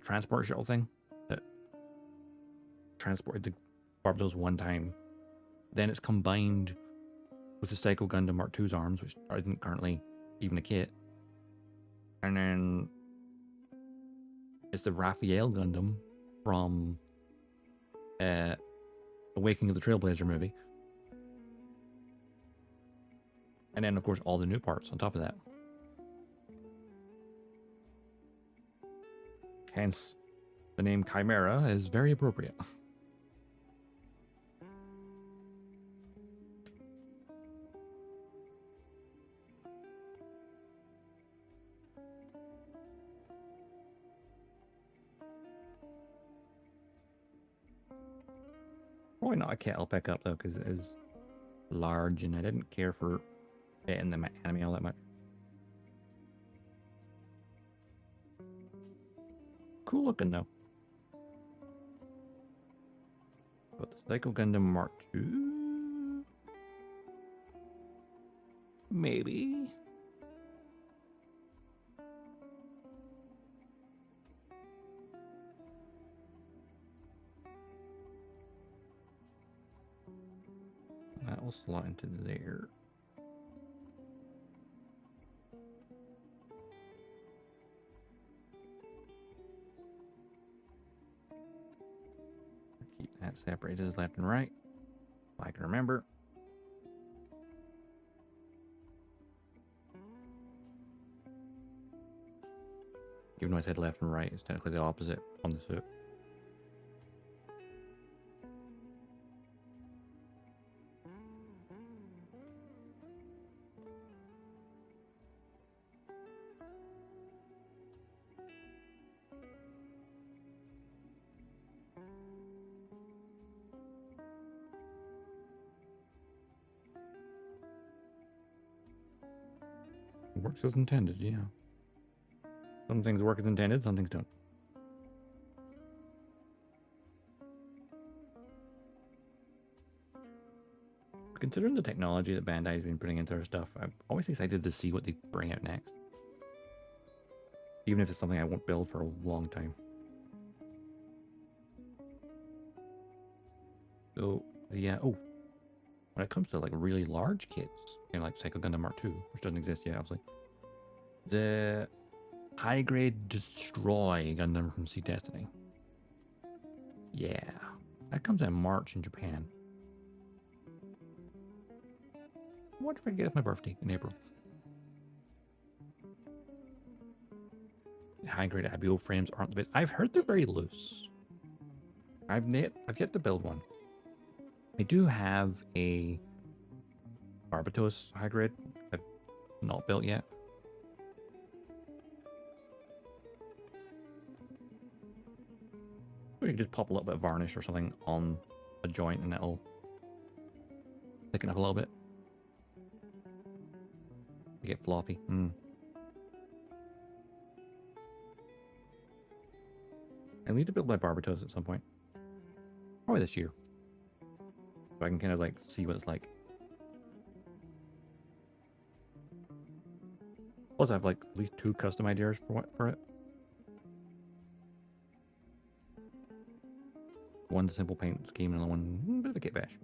transport shuttle thing that transported the Barbados one time. Then it's combined with the Psycho Gundam Mark II's arms, which isn't currently even a kit. And then it's the Raphael Gundam from Awakening of the Trailblazer movie. And then, of course, all the new parts on top of that. Hence, the name Chimera is very appropriate. Probably not a kit I'll pick up, though, because it is large, and I didn't care for it in the anime all that much. Cool looking, though. But the Psycho Gundam Mark II? Maybe. That will slot into there. Keep that separated as left and right, if I can remember. Even though I said left and right, it's technically the opposite on the suit. Works as intended, yeah. Some things work as intended, some things don't. Considering the technology that Bandai's been putting into their stuff, I'm always excited to see what they bring out next. Even if it's something I won't build for a long time. So, yeah, oh. When it comes to like really large kits, you know, like Psycho Gundam Mark II, which doesn't exist yet, obviously. The High Grade Destroy Gundam from Seed Destiny. Yeah. That comes out in March in Japan. What if I get it for my birthday in April? The High Grade IBO frames aren't the best. I've heard they're very loose. I've yet to build one. I do have a Barbatos High Grade I've not built yet. Or you can just pop a little bit of varnish or something on a joint and it'll thicken up a little bit. You get floppy. I need to build my Barbatos at some point. Probably this year. So I can kind of like see what it's like. Plus I have like at least 2 custom ideas for it. One's a simple paint scheme, and the one a bit of a kit bash.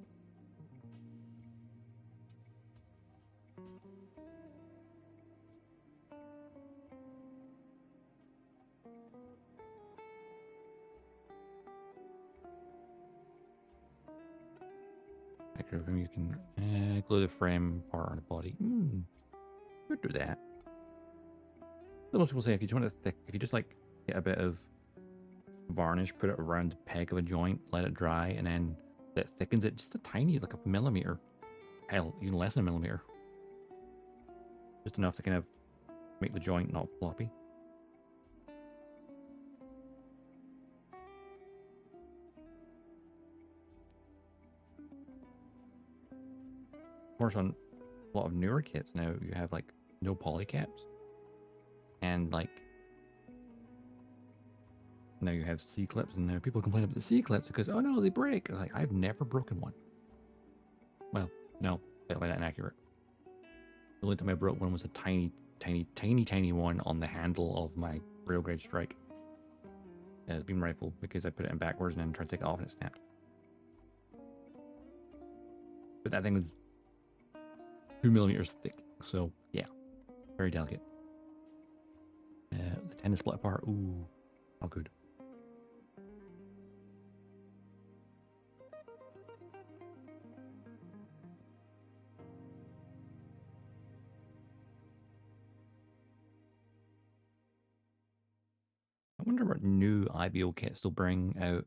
Active room, you can glue the frame part on the body. Could do that. Most people say if you just want it thick, if you just like get a bit of varnish, put it around the peg of a joint, let it dry, and then that thickens it just a tiny, like a millimeter. Hell, even less than a millimeter. Just enough to kind of make the joint not floppy. Of course, on a lot of newer kits now, you have like no poly caps. And like, now you have C-clips, and now people complain about the C-clips because, oh no, they break. It's like, I've never broken one. Well, no, that's that inaccurate. The only time I broke one was a tiny one on the handle of my Railgrade Strike beam rifle because I put it in backwards and then tried to take it off and it snapped. But that thing was 2 millimeters thick, so yeah, very delicate. The tennis split apart. Ooh, how good. I wonder what new IBO kits they'll bring out.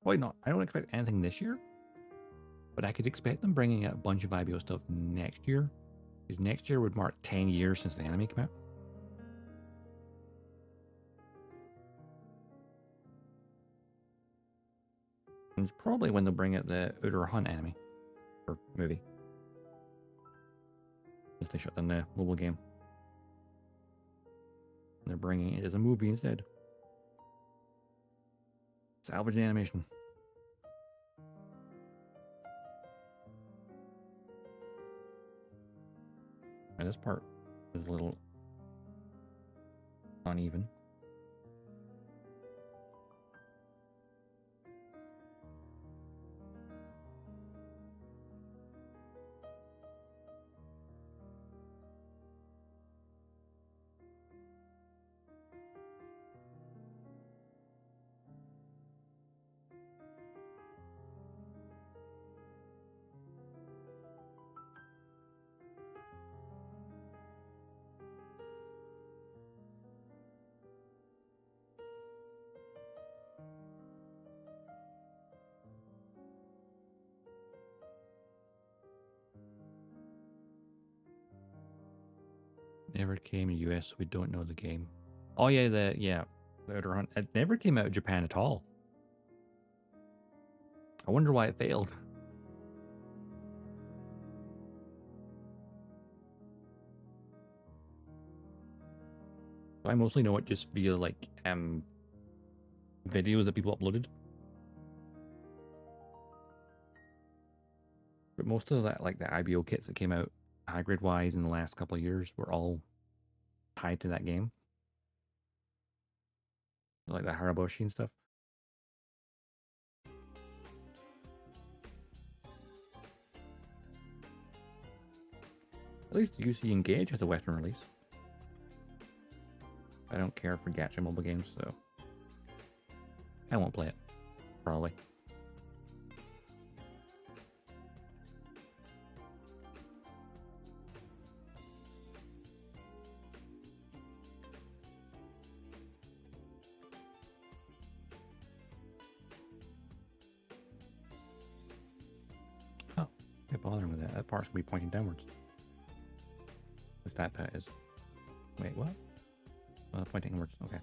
Probably not. I don't expect anything this year, but I could expect them bringing out a bunch of IBO stuff next year, because next year would mark 10 years since the anime came out. And it's probably when they'll bring out the Outer Hunt anime or movie, if they shut down the mobile game. They're bringing it as a movie instead. Salvage the animation. And this part is a little uneven. Never came in the US, so we don't know the game. Oh yeah, the Outer Hunt. It never came out in Japan at all. I wonder why it failed. I mostly know it just via like videos that people uploaded. But most of that, like the IBO kits that came out high grade wise in the last couple of years, were all tied to that game. Like the Haraboshi and stuff. At least UC Engage has a Western release. I don't care for gacha mobile games, so I won't play it. Probably. Oh, quit bothering with that. That part's gonna be pointing downwards. If that part is. Wait, what? Pointing inwards. Okay.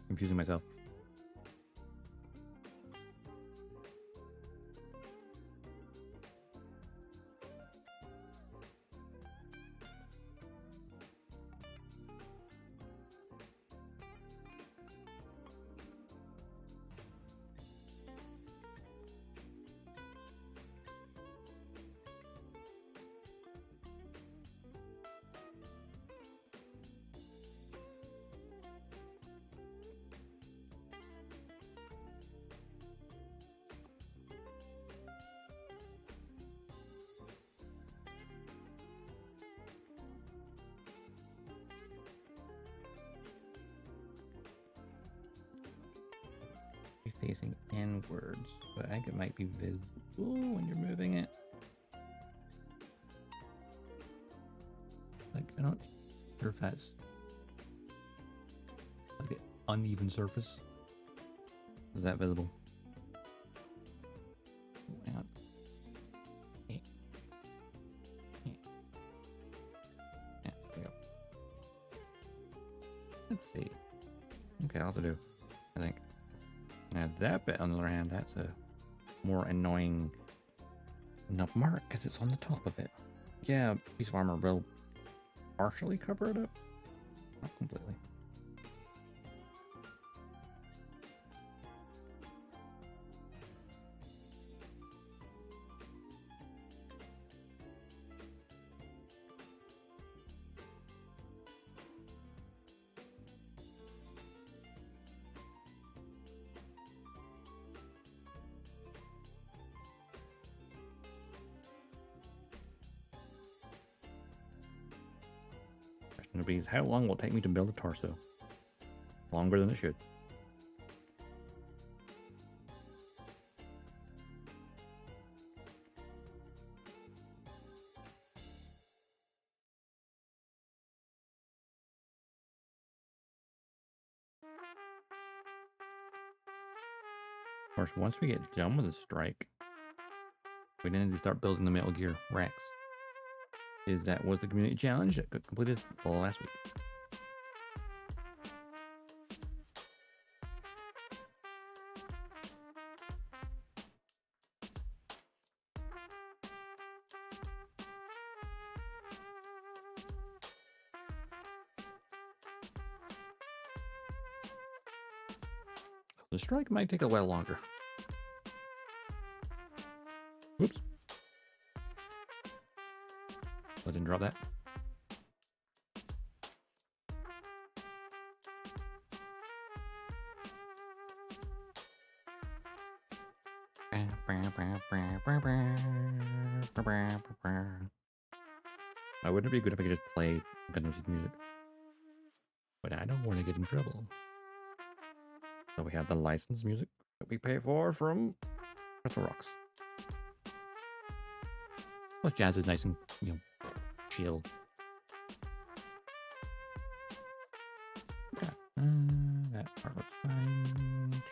Confusing myself. be facing inwards, but I think it might be visible when you're moving it. Like, I don't sure if that's like an uneven surface. Is that visible? Hang on. Yeah, there we go. Let's see. Okay, I'll have to do, I think. Now that bit, on the other hand, that's a more annoying nub mark because it's on the top of it. Yeah, a piece of armor will partially cover it up. Not completely. Question is, how long will it take me to build a torso? Longer than it should. Of course, once we get done with the strike, we then need to start building the Metal Gear Rex. That was the community challenge that got completed last week. The strike might take a while longer. Oops. I didn't drop that. Wouldn't it be good if I could just play Gundam music? But I don't want to get in trouble. So we have the licensed music that we pay for from Pretzel Rocks. Plus jazz is nice and, you know, chill. Okay. That part looks fine.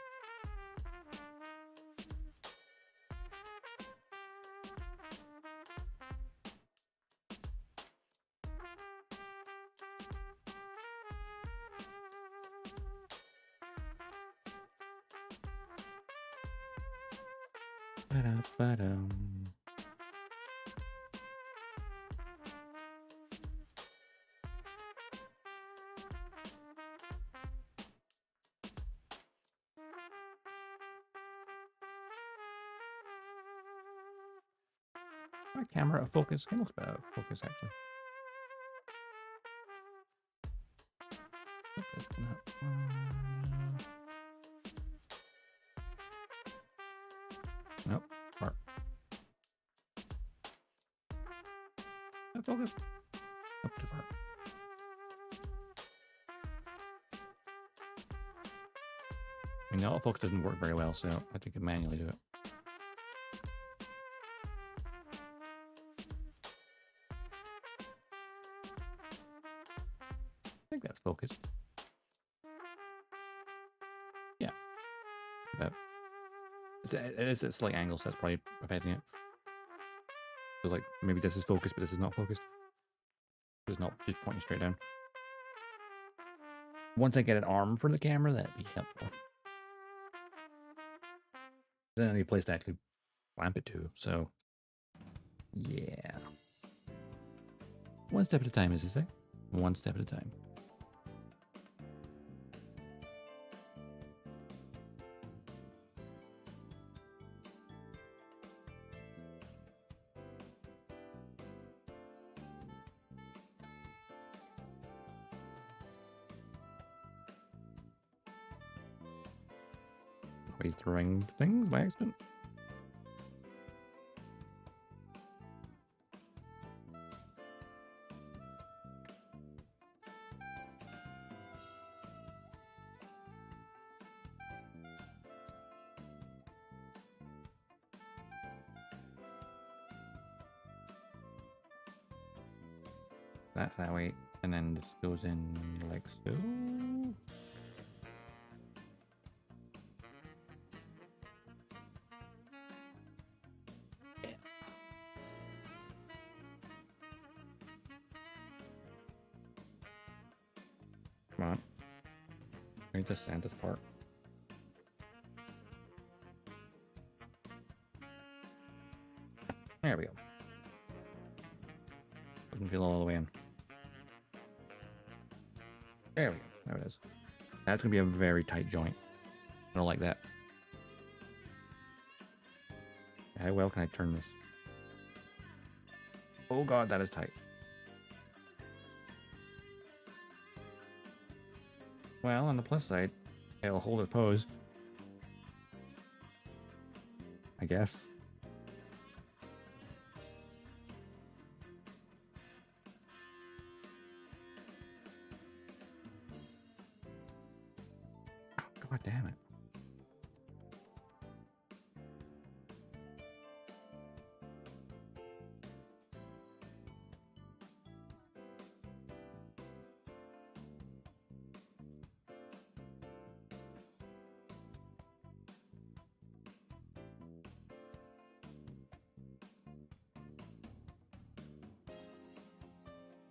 Ba-da-ba-dum. My camera focus. It looks better focus actually. Nope. Far. Not focus. Up too far. I mean, the autofocus doesn't work very well, so I think I can manually do it. I think that's focused. Yeah. But it's a slight angle, so that's probably affecting it. So like, maybe this is focused, but this is not focused. It's not just pointing straight down. Once I get an arm for the camera, that'd be helpful. Then I need a place to actually clamp it to, so yeah. One step at a time, as they say. One step at a time. Are you throwing things by accident? that's that way, and then this goes in like so. Come on. I need to sand this part. There we go. Doesn't feel all the way in. There we go. There it is. That's gonna be a very tight joint. I don't like that. How well can I turn this? Oh god, that is tight. Well, on the plus side, it'll hold its pose. I guess. Oh, god damn it.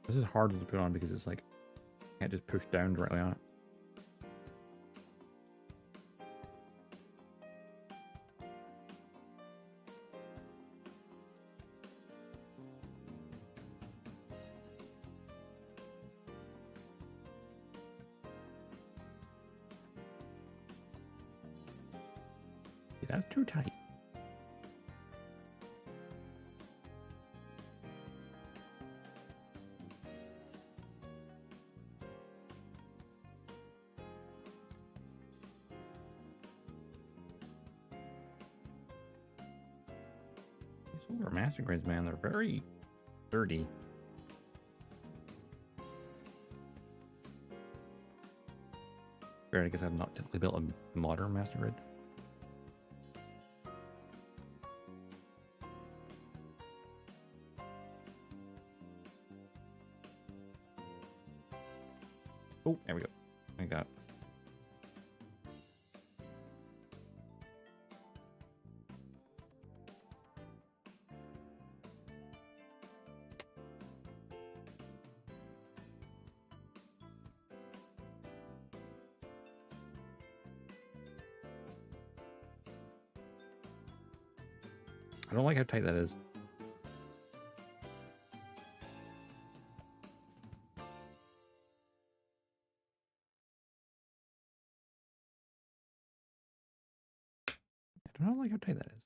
This is hard to put on because it's like, I can't just push down directly on it. Yeah, that's too tight. These older master grids, man, they're very dirty. I guess I've not typically built a modern master grid. Oh, there we go. I got it. I don't like how tight that is. I don't like how tight that is.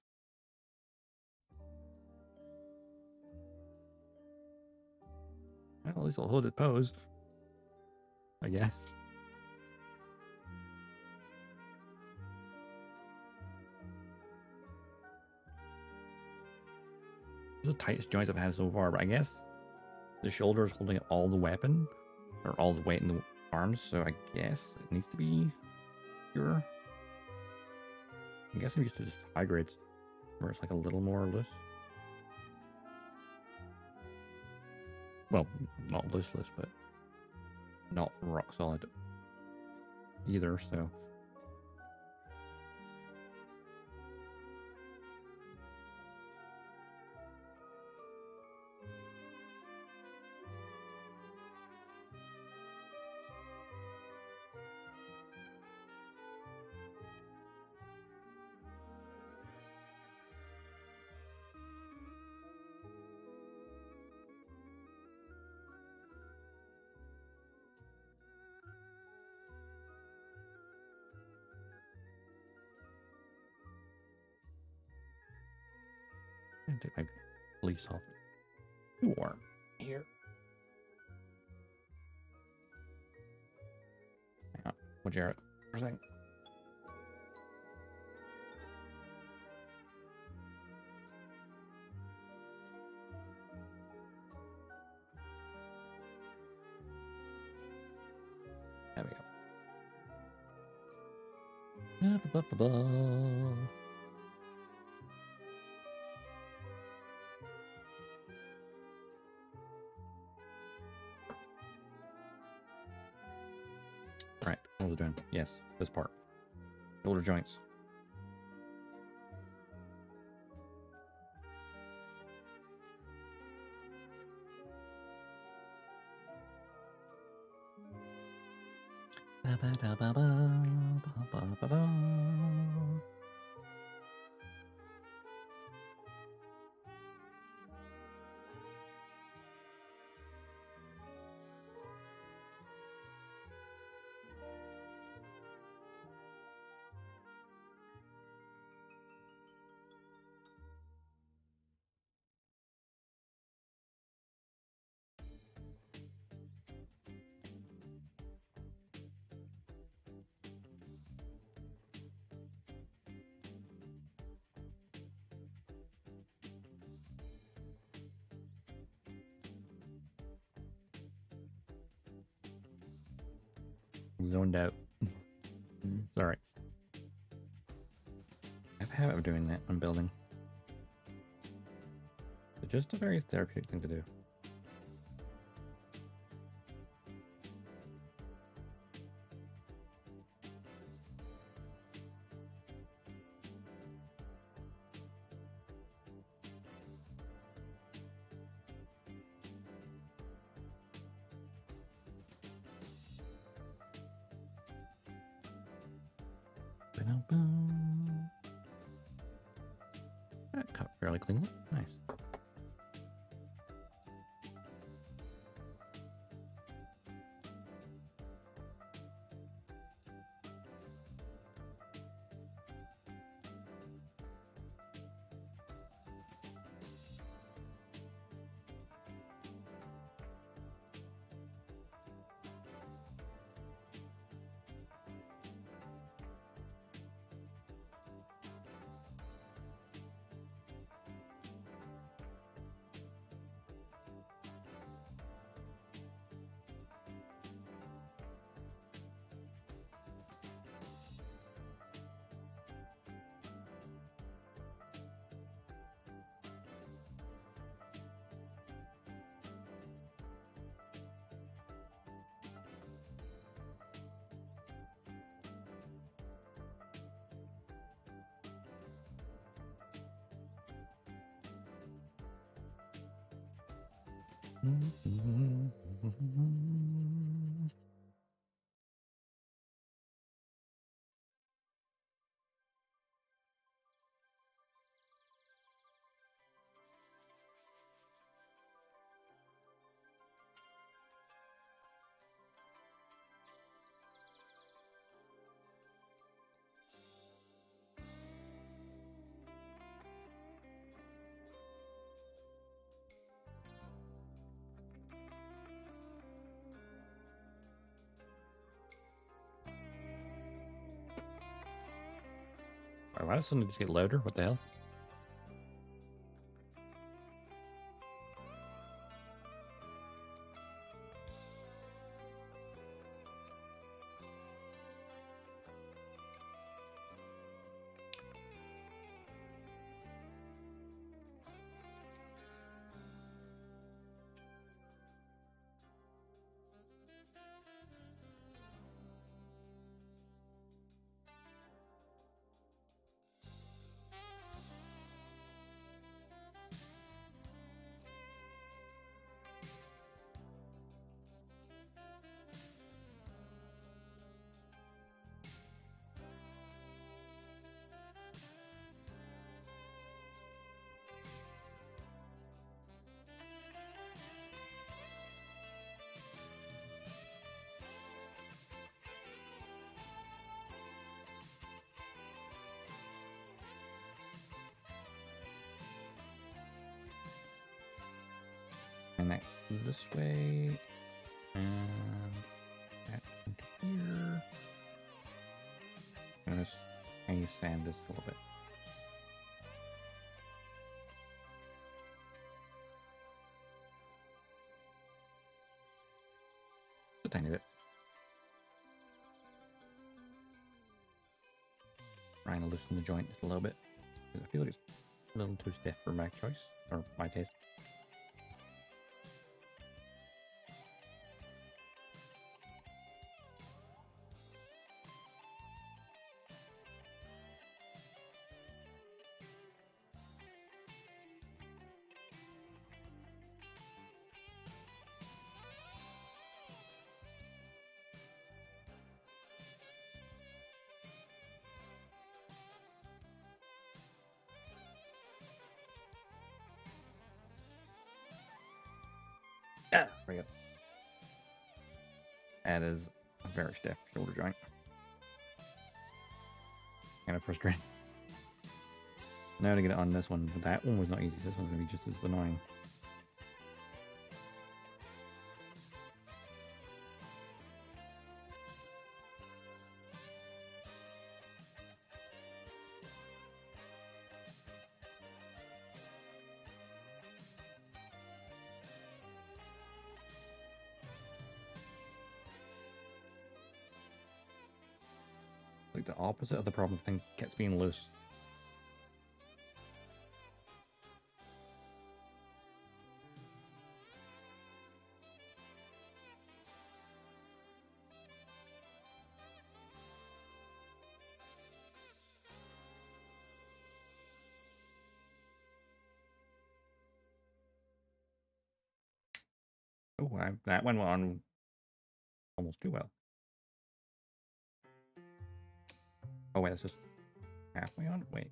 Well, at least I'll hold it pose, I guess. The tightest joints I've had so far, but I guess the shoulder is holding all the weapon, or all the weight in the arms, so I guess it needs to be pure. I guess I'm used to just high grades, where it's like a little more loose. Well, not loose, but not rock solid either, so. I'm gonna take my fleece off. Too warm here. Hang on, we'll Jarrett for a second. There we go. was doing. Yes, this part. Shoulder joints. Ba ba da ba ba ba ba ba ba. Zoned out. Sorry. I have a habit of doing that when building. It's just a very therapeutic thing to do. That cut fairly cleanly. Nice. Why does something just get louder? What the hell? Connect this way and back into here. I'm gonna sand this a little bit. A tiny bit. Trying to loosen the joint just a little bit. I feel like it's a little too stiff for my choice, or my taste. Ah, there you go. That is a very stiff shoulder joint. Kind of frustrating. Now to get it on this one, but that one was not easy. This one's gonna be just as annoying. Like the opposite of the problem thing keeps being loose. Oh, that went on almost too well. Oh wait, that's just halfway on? Wait.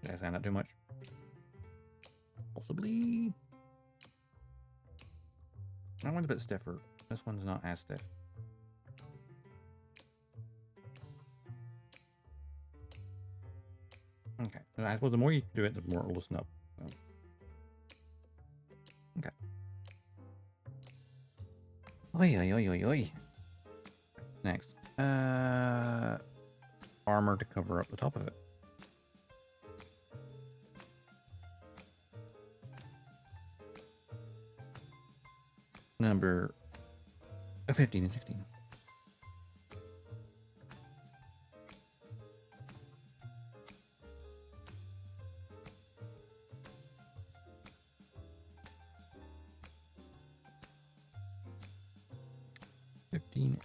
Did I sound out too much? Possibly. That one's a bit stiffer. This one's not as stiff. Okay. I suppose the more you do it, the more it'll loosen up. So. Okay. Oi, oi, oi, oi, oi. Next. Armor to cover up the top of it. Number 15 and 16.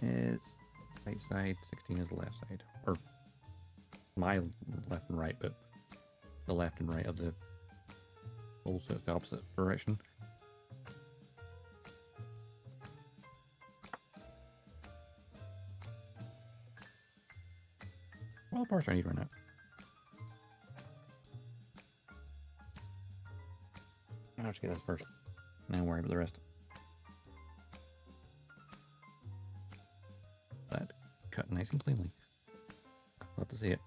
Is right side, 16 is the left side. Or my left and right, but the left and right of the hole, so it's the opposite direction. Well, the parts I need right now. I'll just get this first. And then worry about the rest. That cut nice and cleanly. Love to see it.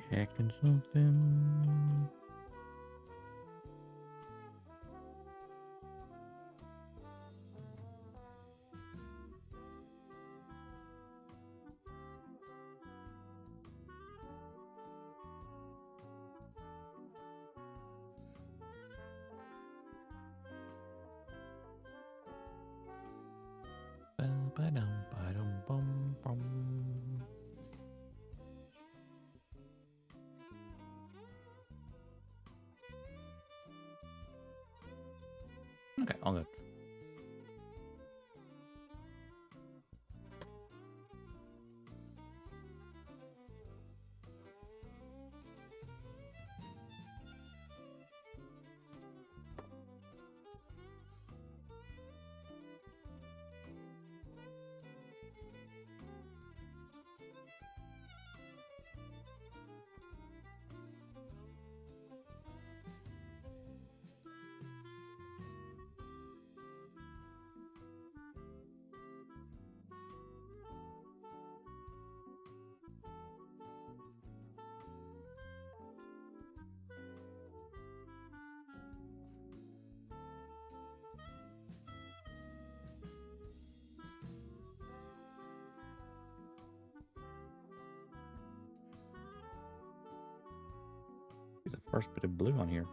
Checking something. Okay, all good. first bit of blue on here.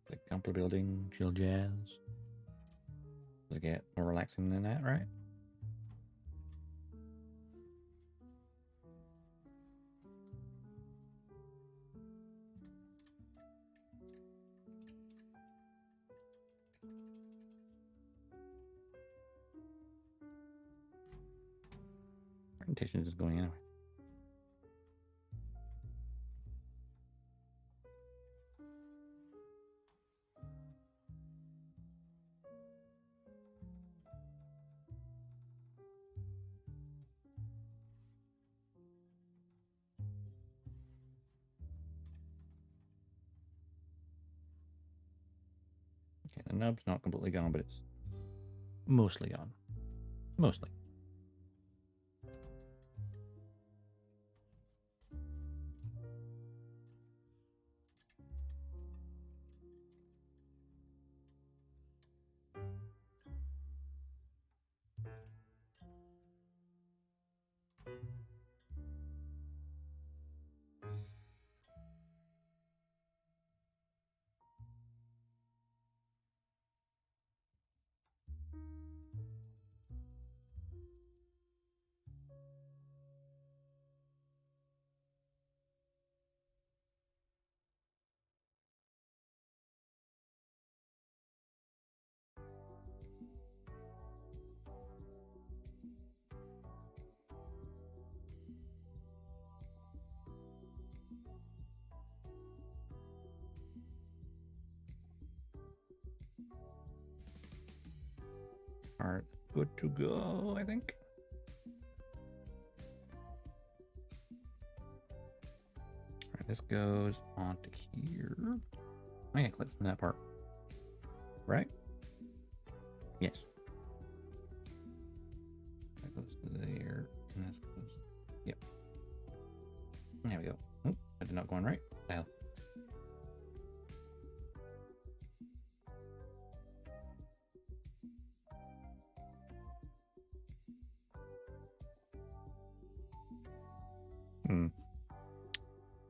The comfort building, chill jazz. Does it get more relaxing than that, right? Orientation is going anyway. Okay, the nub's not completely gone, but it's mostly gone. Mostly. Alright, good to go, I think. Alright, this goes onto here. I got clips from that part. Right? Yes. That goes to there, and this goes. Yep. There we go. Oh, I did not go on right. Hell.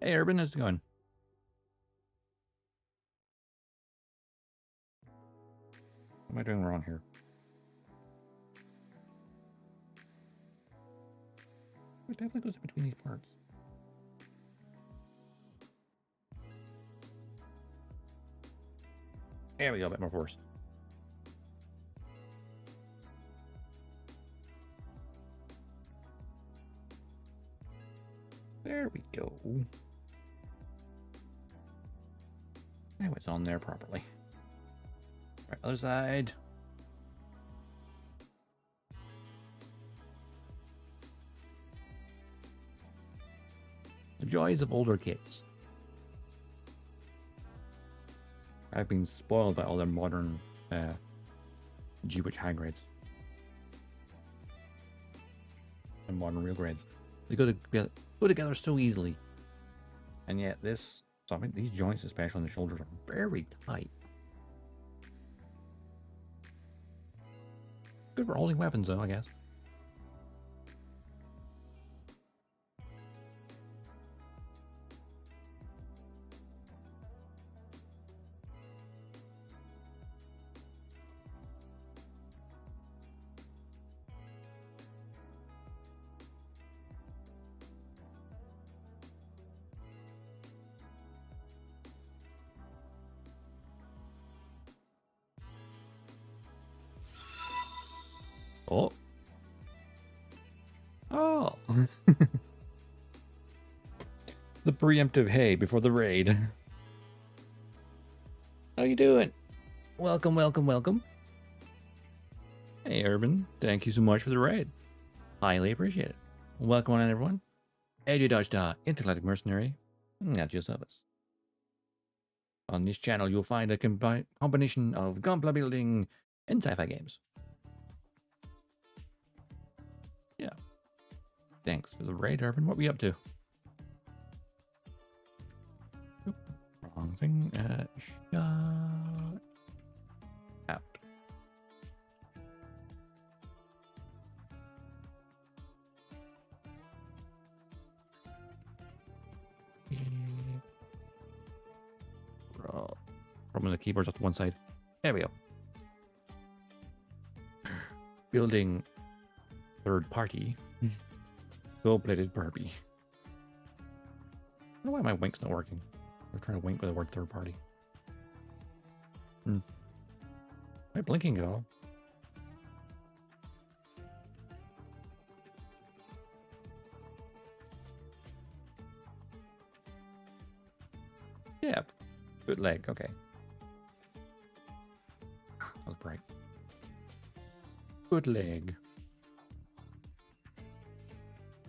Hey, Urban, how's it going? What am I doing wrong here? It definitely goes in between these parts. There we go, a bit more force. There we go. Now it's on there properly. Right, other side. The joys of older kits. I've been spoiled by all their modern G-Witch high grades. And modern real grades. They go together so easily. And yet this, so I mean, these joints, especially on the shoulders, are very tight. Good for holding weapons though, I guess. Oh. Oh. The preemptive hay before the raid. How you doing? Welcome, welcome, welcome. Hey, Urban. Thank you so much for the raid. Highly appreciate it. Welcome on in, everyone. AJ Dodgestar, Intergalactic Mercenary, at your service. On this channel, you'll find a combination of gunpla building and sci-fi games. Yeah. Thanks for the raid, Urban. What were you up to? Oop, wrong thing. Shut out. From the keyboards off to one side. There we go. Building third party. Gold-plated Barbie. I don't know why my wink's not working. We're trying to wink with the word third party. Am I blinking at all? Yeah. Bootleg, okay. That was bright. Bootleg.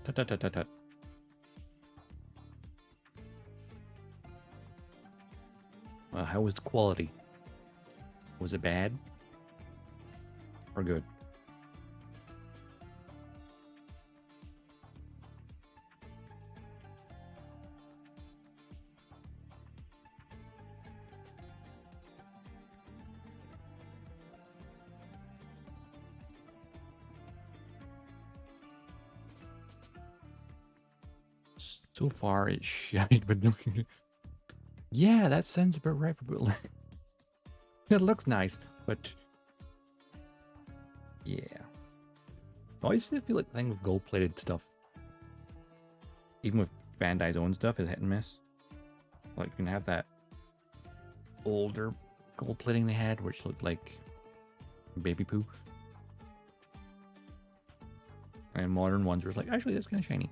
Tut tut tut tut tut. How was the quality? Was it bad? Or good? So far, it's shite, but yeah, that sounds about right for bootleg. It looks nice, but yeah. I always feel like the thing with gold-plated stuff, even with Bandai's own stuff, is hit and miss. Like, you can have that older gold plating they had, which looked like baby poo, and modern ones were like, actually, that's kind of shiny.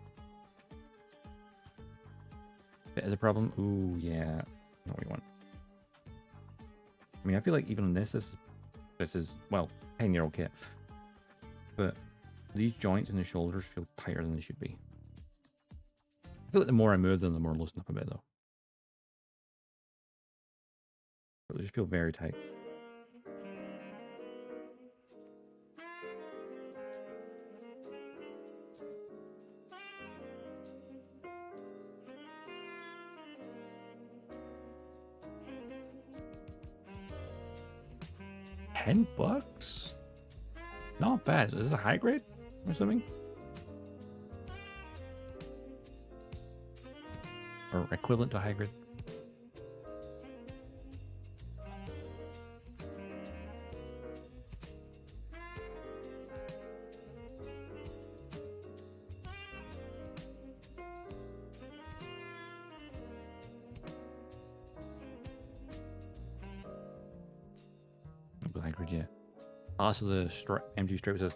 That is a problem. Ooh, yeah. Not what we want. I mean, I feel like even this is well, 10-year-old kit. But these joints in the shoulders feel tighter than they should be. I feel like the more I move them, the more loosen up a bit, though. But they just feel very tight. $10? Not bad. Is it a high grade? I'm assuming? Or equivalent to high grade? High grade, yeah. Also, the MG Strike was a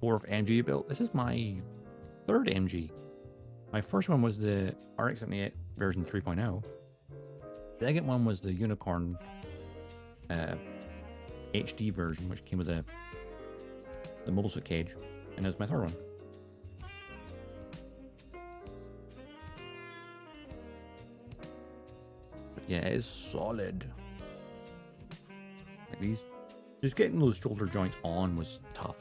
4th MG built. This is my 3rd MG. My first one was the RX-78 version 3.0. The second one was the Unicorn HD version, which came with the mobile suit cage, and it was my 3rd one. But yeah, it is solid. Like these, just getting those shoulder joints on was tough.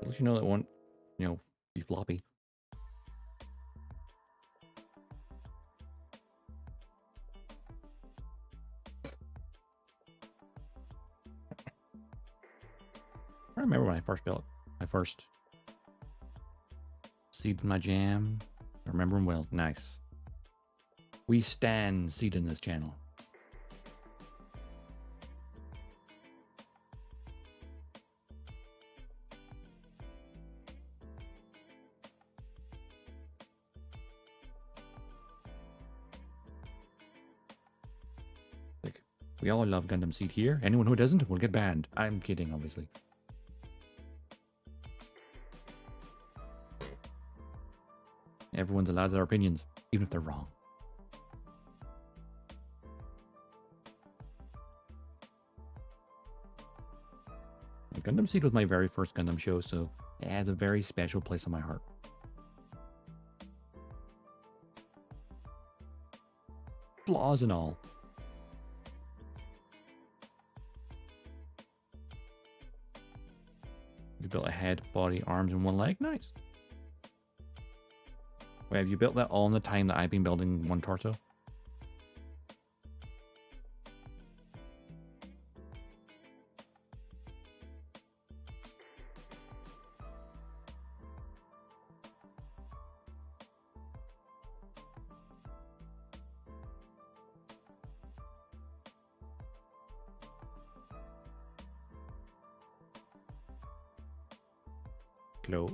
At least you know that won't, be floppy. I remember when I first built my first seed in my jam. I remember them well. Nice. We stand seed in this channel. We all love Gundam Seed here. Anyone who doesn't will get banned. I'm kidding, obviously. Everyone's allowed their opinions, even if they're wrong. Gundam Seed was my very first Gundam show, so it has a very special place in my heart. Flaws and all. You built a head, body, arms, and one leg? Nice. Wait, have you built that all in the time that I've been building one torso? Close.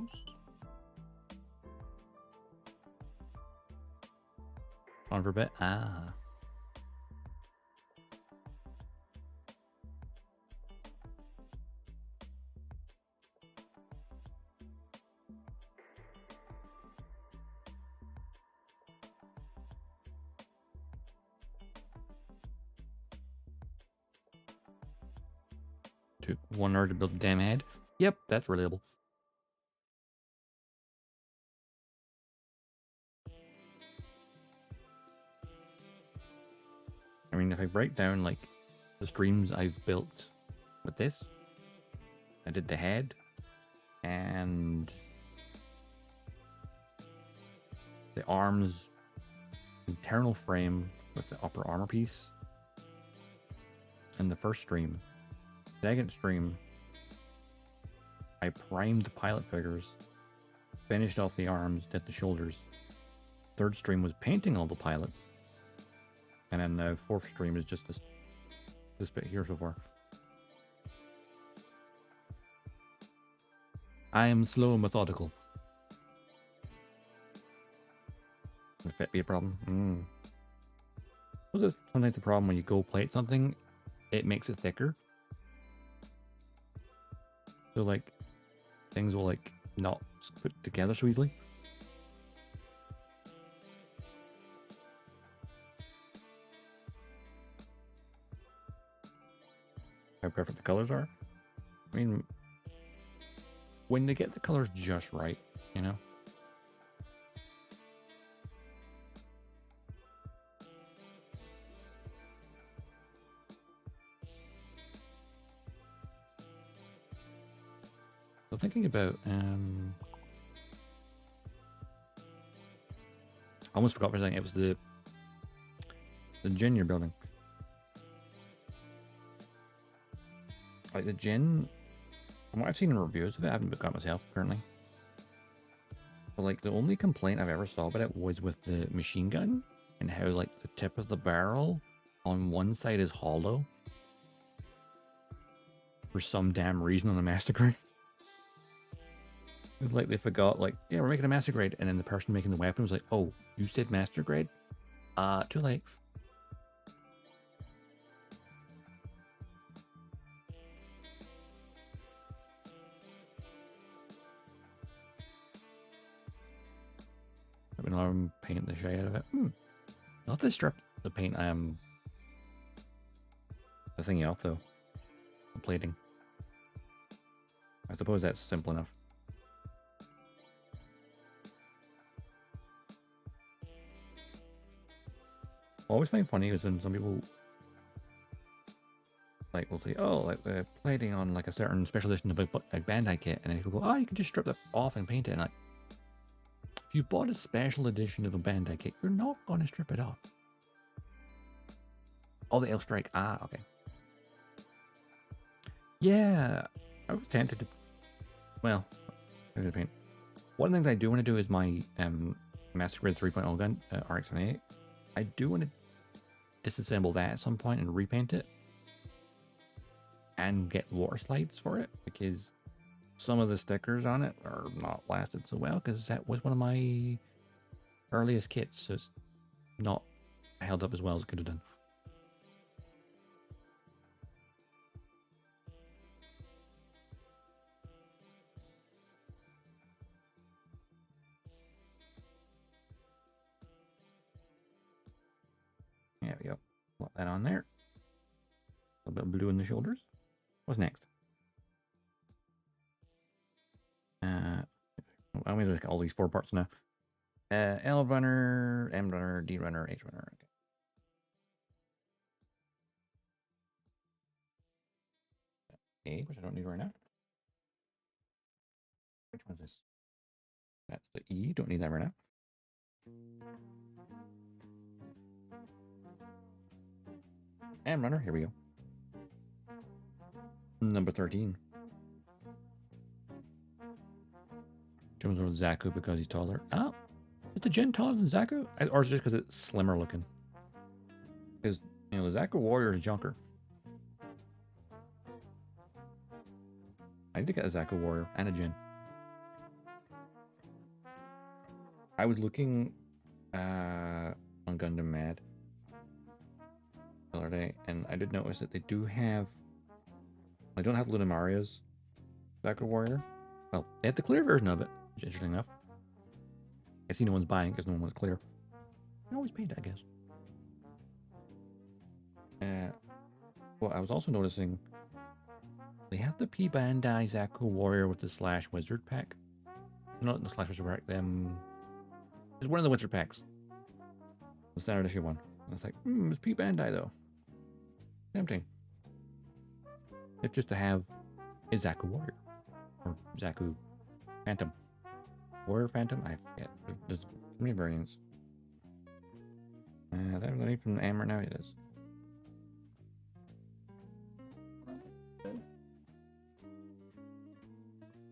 On for a bit. Ah. Took 1 hour to build the damn head. Yep, that's relatable. I mean, if I break down like the streams I've built with this, I did the head and the arms, internal frame with the upper armor piece in the first stream. Second stream, I primed the pilot figures, finished off the arms, did the shoulders. Third stream was painting all the pilots. And then the fourth stream is just this bit here so far. I am slow and methodical. Would fit be a problem? Was it sometimes the problem when you go plate something, it makes it thicker? So like things will like not put together so easily. How perfect the colors are. I mean, when they get the colors just right, you know? So thinking about, I almost forgot for a second, it was the gin you're building. Like the gin, from what I've seen in reviews of it, I haven't got myself currently. But like the only complaint I've ever saw about it was with the machine gun and how like the tip of the barrel on one side is hollow. For some damn reason on the master grade. It's like they forgot like, yeah, we're making a master grade, and then the person making the weapon was like, oh, you said master grade? Too late. I'm painting the shade out of it. Not to strip the paint, the thingy off though. The plating. I suppose that's simple enough. What I always find funny is when some people like will say, oh, like the plating on like a certain special edition of a Bandai kit, and then people go, oh, you can just strip that off and paint it, and like, if you bought a special edition of a Bandai kit, you're not going to strip it off. Oh, the Aile Strike. Ah, okay. Yeah, I was tempted to. Well, I'm gonna paint. One of the things I do want to do is my Master Grade 3.0 gun, RX-78. I do want to disassemble that at some point and repaint it, and get water slides for it, because some of the stickers on it are not lasted so well, because that was one of my earliest kits, so it's not held up as well as it could have done. we go. Put that on there. A little bit of blue in the shoulders. What's next? I'm going to look at all these 4 parts now. L runner, M runner, D runner, H runner. Okay. A, which I don't need right now. Which one's this? That's the E. Don't need that right now. M runner. Here we go. Number 13. Jumps over Zaku because he's taller. Oh, is the Jin taller than Zaku? Or is it just because it's slimmer looking? Because, you know, the Zaku warrior is junker. I need to get a Zaku warrior and a Jin. I was looking on Gundam Mad the other day, and I did notice that they do have... I don't have Lunamaria's Zaku warrior. Well, they have the clear version of it, which is interesting enough. I see no one's buying because no one was clear. You can always paint it, I guess. Well, I was also noticing they have the P Bandai Zaku warrior with the Slash Wizard pack. Not the Slash Wizard pack, it's one of the Wizard packs. The standard issue one. And it's like, it's P Bandai though. Tempting. It's just to have a Zaku warrior. Or Zaku Phantom. Warrior Phantom? I forget. There's many variants. That was from the M right now. It is.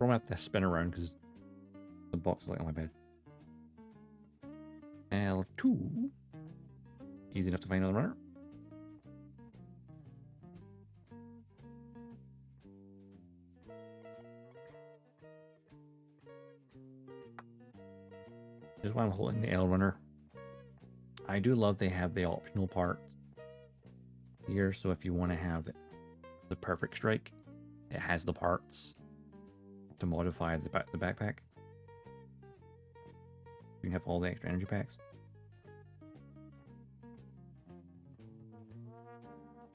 I'm gonna have to spin around because the box is like on my bed. L2. Easy enough to find another runner. Just while I'm holding the L runner, I do love they have the optional parts here. So if you want to have the perfect strike, it has the parts to modify the backpack. You can have all the extra energy packs.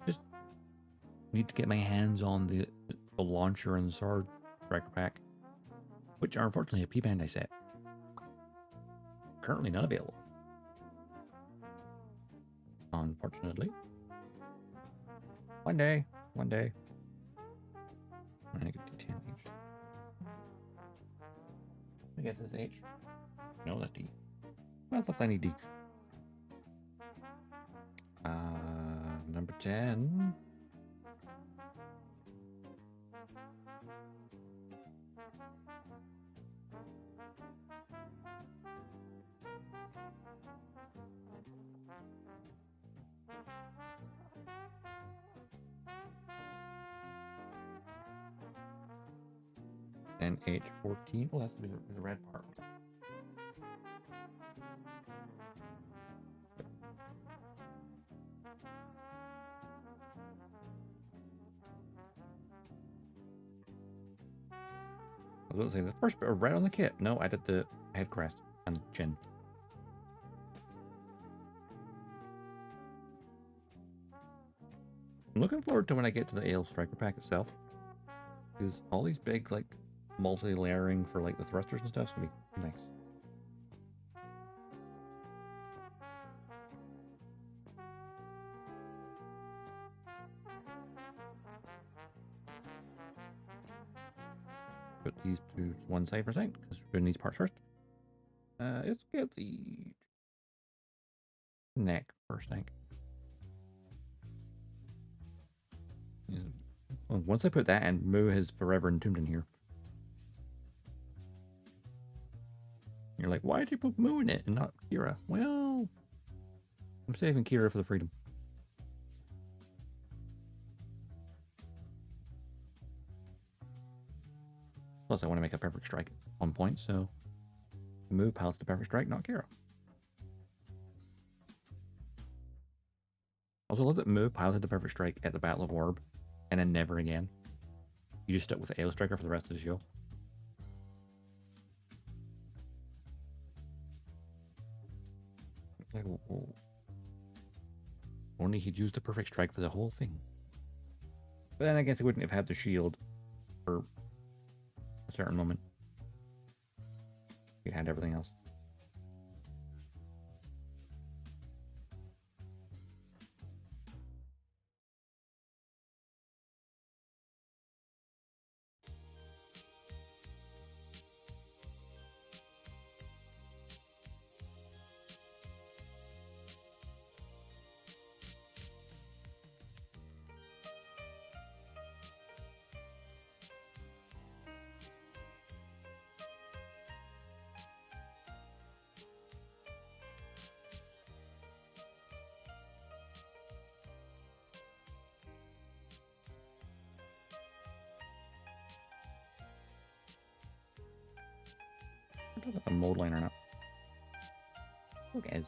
Just need to get my hands on the launcher and the sword striker pack, which are unfortunately a P Bandai set. Currently not available. Unfortunately. One day. I get D10 H. I guess it's H. No, that's D. Well, look, I need D. Number 10. And H14. Well, that's the red part. I was going to say the first bit of red on the kit. No, I did the head crest and chin. I'm looking forward to when I get to the Aile Striker pack itself, because all these big like multi-layering for like the thrusters and stuff is gonna be nice. Put these to one side for a second because we're doing these parts first. Let's get the neck first, I think. Well, once I put that in, Mu is forever entombed in here. You're like, why did you put Mu in it and not Kira? Well, I'm saving Kira for the freedom. Plus, I want to make a perfect strike on point, so Mu pilots the perfect strike, not Kira. Also, love that Mu piloted the perfect strike at the Battle of Orb, and then never again. You just stuck with the Aile Striker for the rest of the show. only he'd used the perfect strike for the whole thing. But then I guess he wouldn't have had the shield for a certain moment. He had everything else. I don't know if it's a mold line or not. Who cares?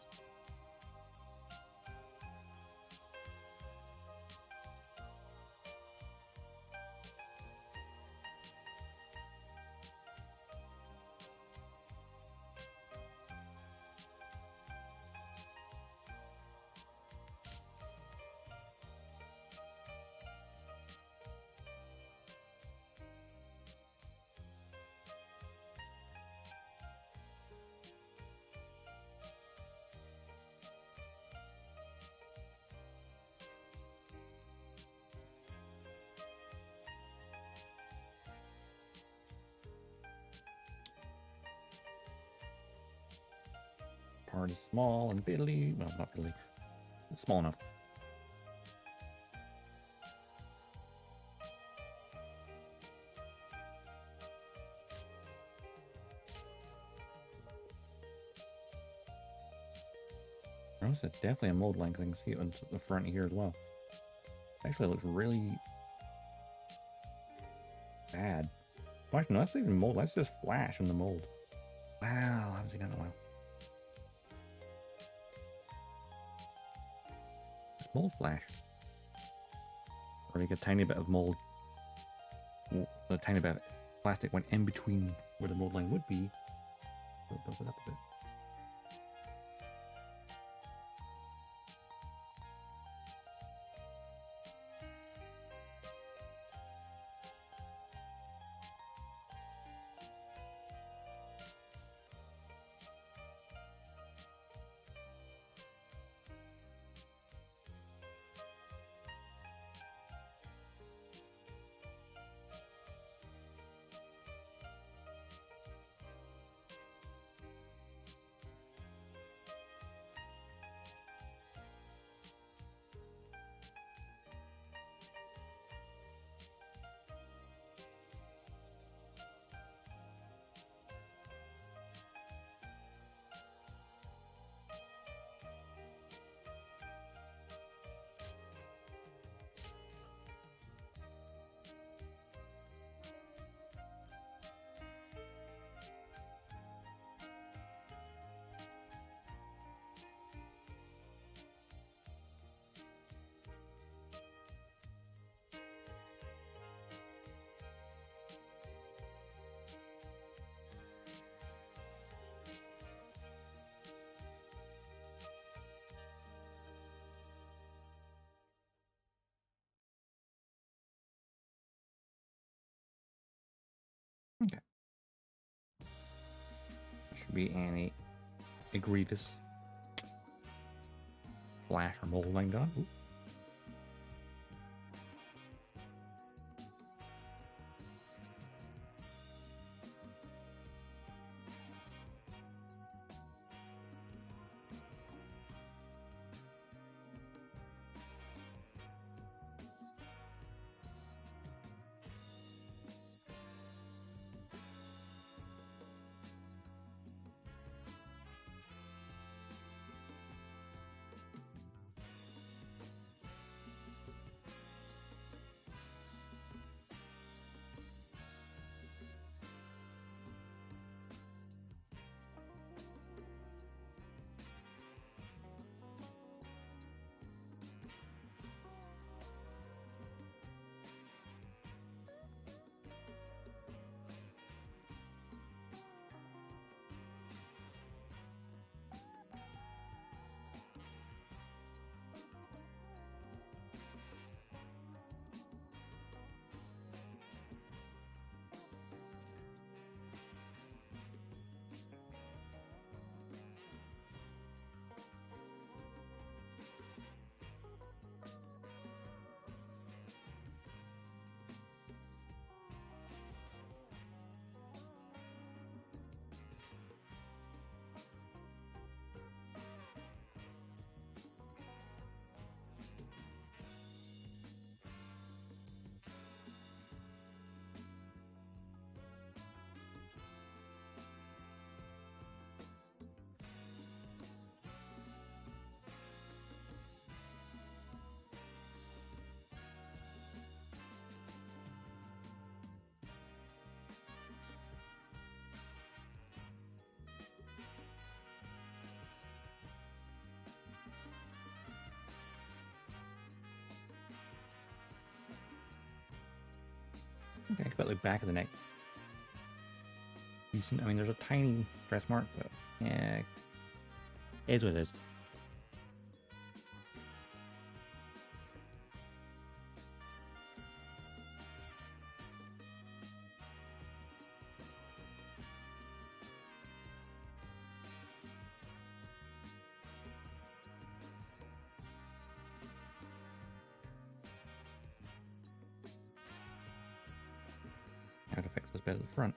Part is small and piddly. Well, not piddly. It's small enough. Notice it's definitely a mold line because I can see it on the front here as well. Actually, it looks really bad. Well, actually, no, that's not even mold. That's just flash in the mold. Wow, I haven't seen that in a while. It's mold flash. Or like a tiny bit of mold. A tiny bit of plastic went in between where the mold line would be. So build it up a bit. Okay. Should be a Grievous flash or mold line gun. Ooh. Okay, about the back of the neck. Decent. I mean, there's a tiny stress mark, but yeah, it is what it is. How to fix this bit at the front.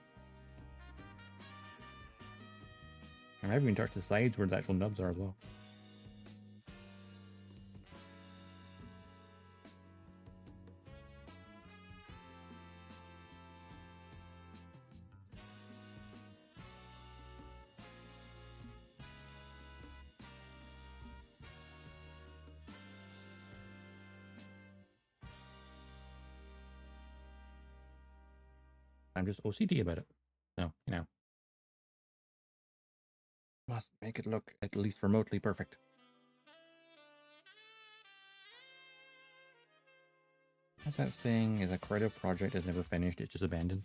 I might even touch the sides where the actual nubs are as well. I'm just OCD about it. So, you know. Must make it look at least remotely perfect. What's that saying? Is a creative project is never finished, it's just abandoned.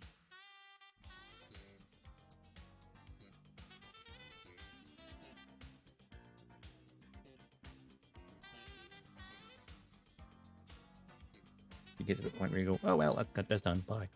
You get to the point where you go, oh well, that's done, bye.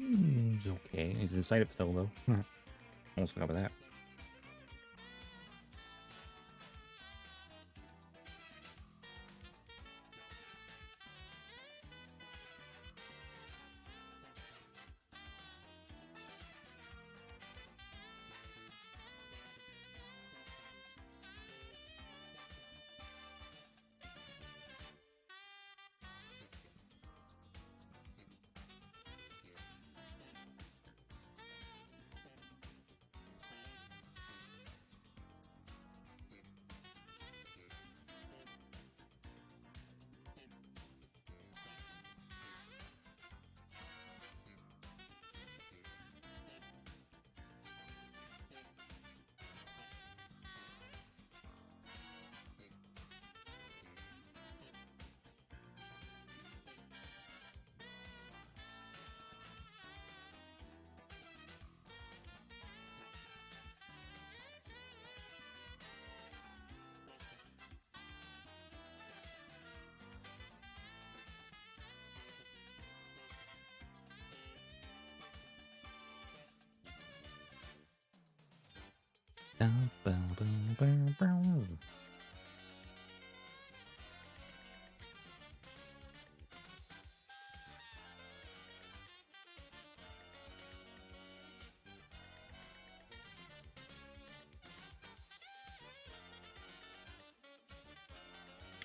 It's okay. Need to decide it still, though. Almost forgot about that.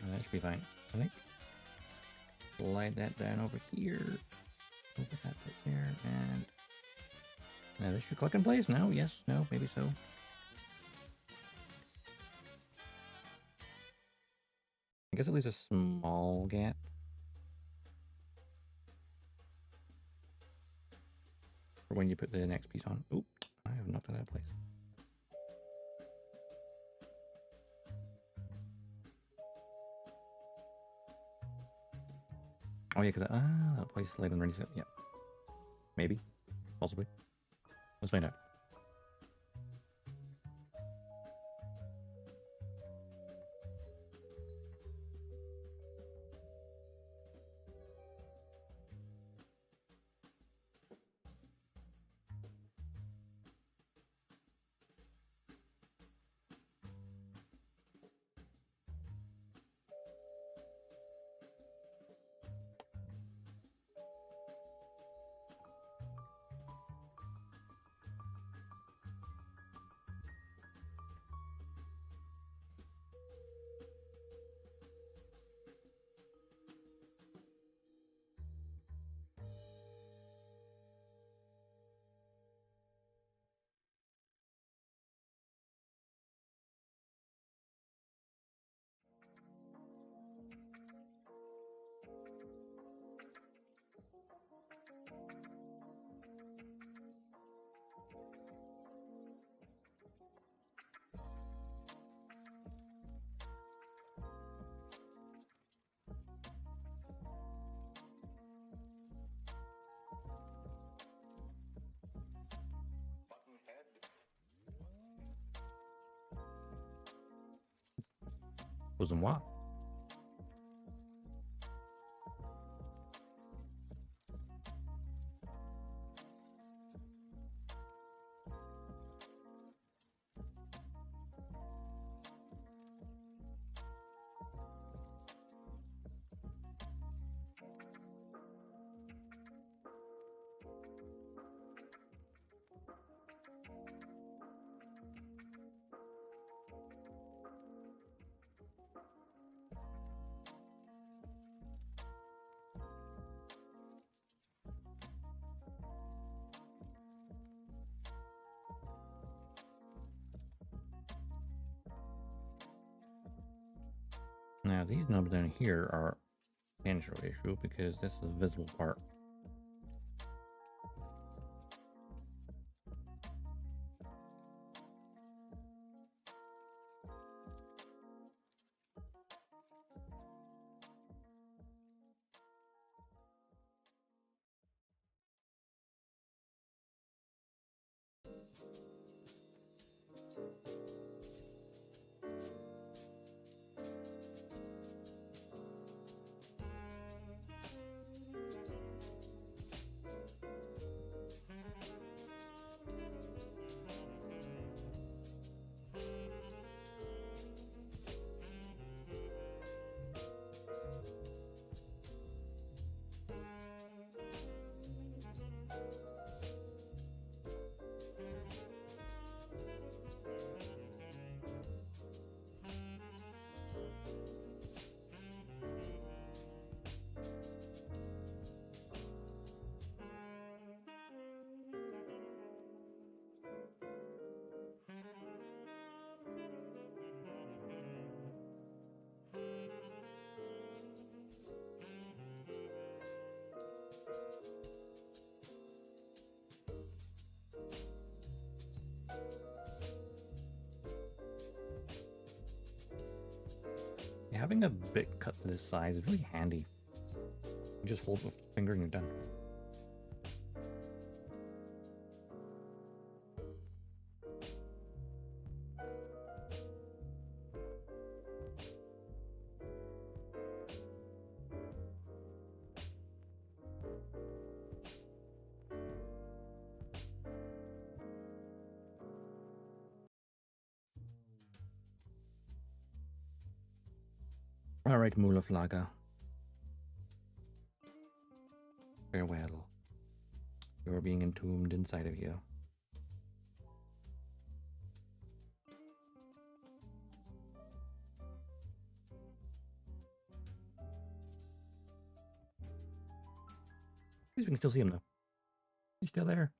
That should be fine, I think. Slide that down over here. Put that right there, and now this should click in place now. Yes, no, maybe so. I guess at least a small gap. For when you put the next piece on. Oop, I have knocked it out of place. Oh yeah, because that place is later ready to. Yeah, maybe, possibly. Let's find out. Wasn't what? Now these numbers down here are a potential issue because this is a visible part. Having a bit cut to this size is really handy. You just hold with a finger and you're done. All right, Mula Flaga. Farewell. You are being entombed inside of you. At least we can still see him though. He's still there.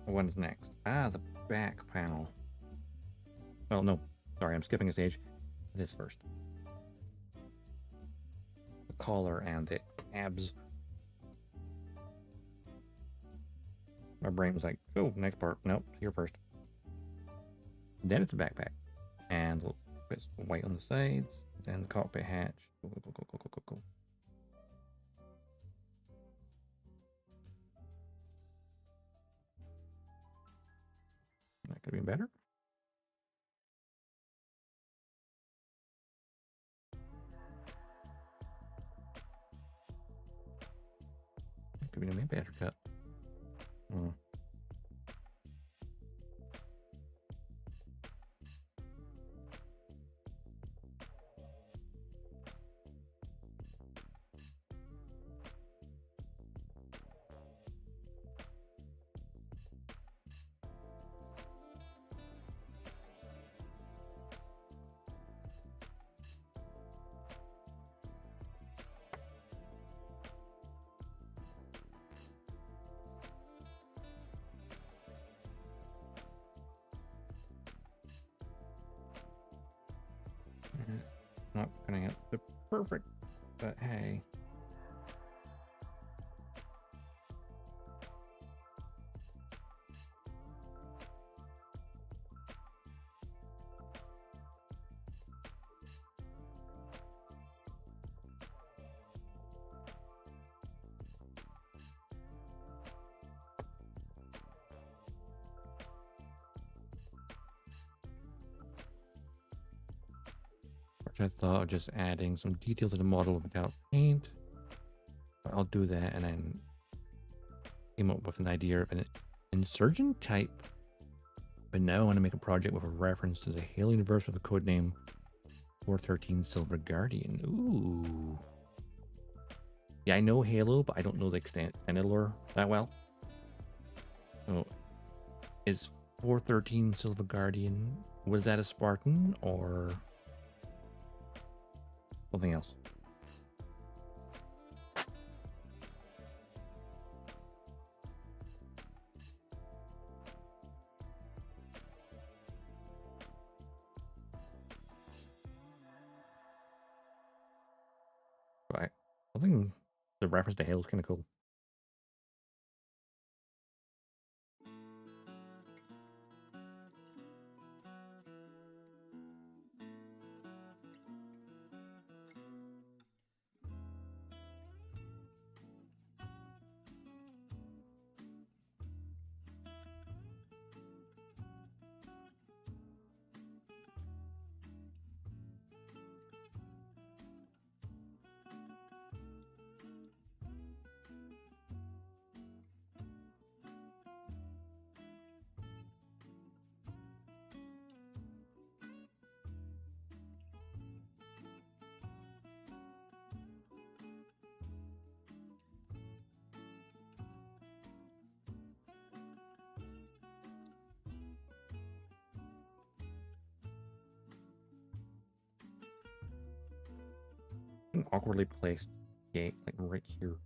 What's next? Ah, the back panel. Well, no. Sorry, I'm skipping a stage. This first. The collar and the abs. My brain was like, oh, next part. Nope, here first. Then it's a backpack. And it's white on the sides. Then the cockpit hatch. Go. That could be better. Could be a better cut. Not gonna get the perfect, but hey. which I thought of just adding some detail to the model without paint. But I'll do that, and then came up with an idea of an insurgent type. But now I want to make a project with a reference to the Halo universe with a codename 413 Silver Guardian. Ooh. Yeah, I know Halo, but I don't know the extended lore that well. So, is 413 Silver Guardian, was that a Spartan or something else? Right. I think the reference to Halo is kind of cool. An awkwardly placed gate, like right here.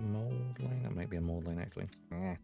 Mold line? That might be a mold line, actually. Ah.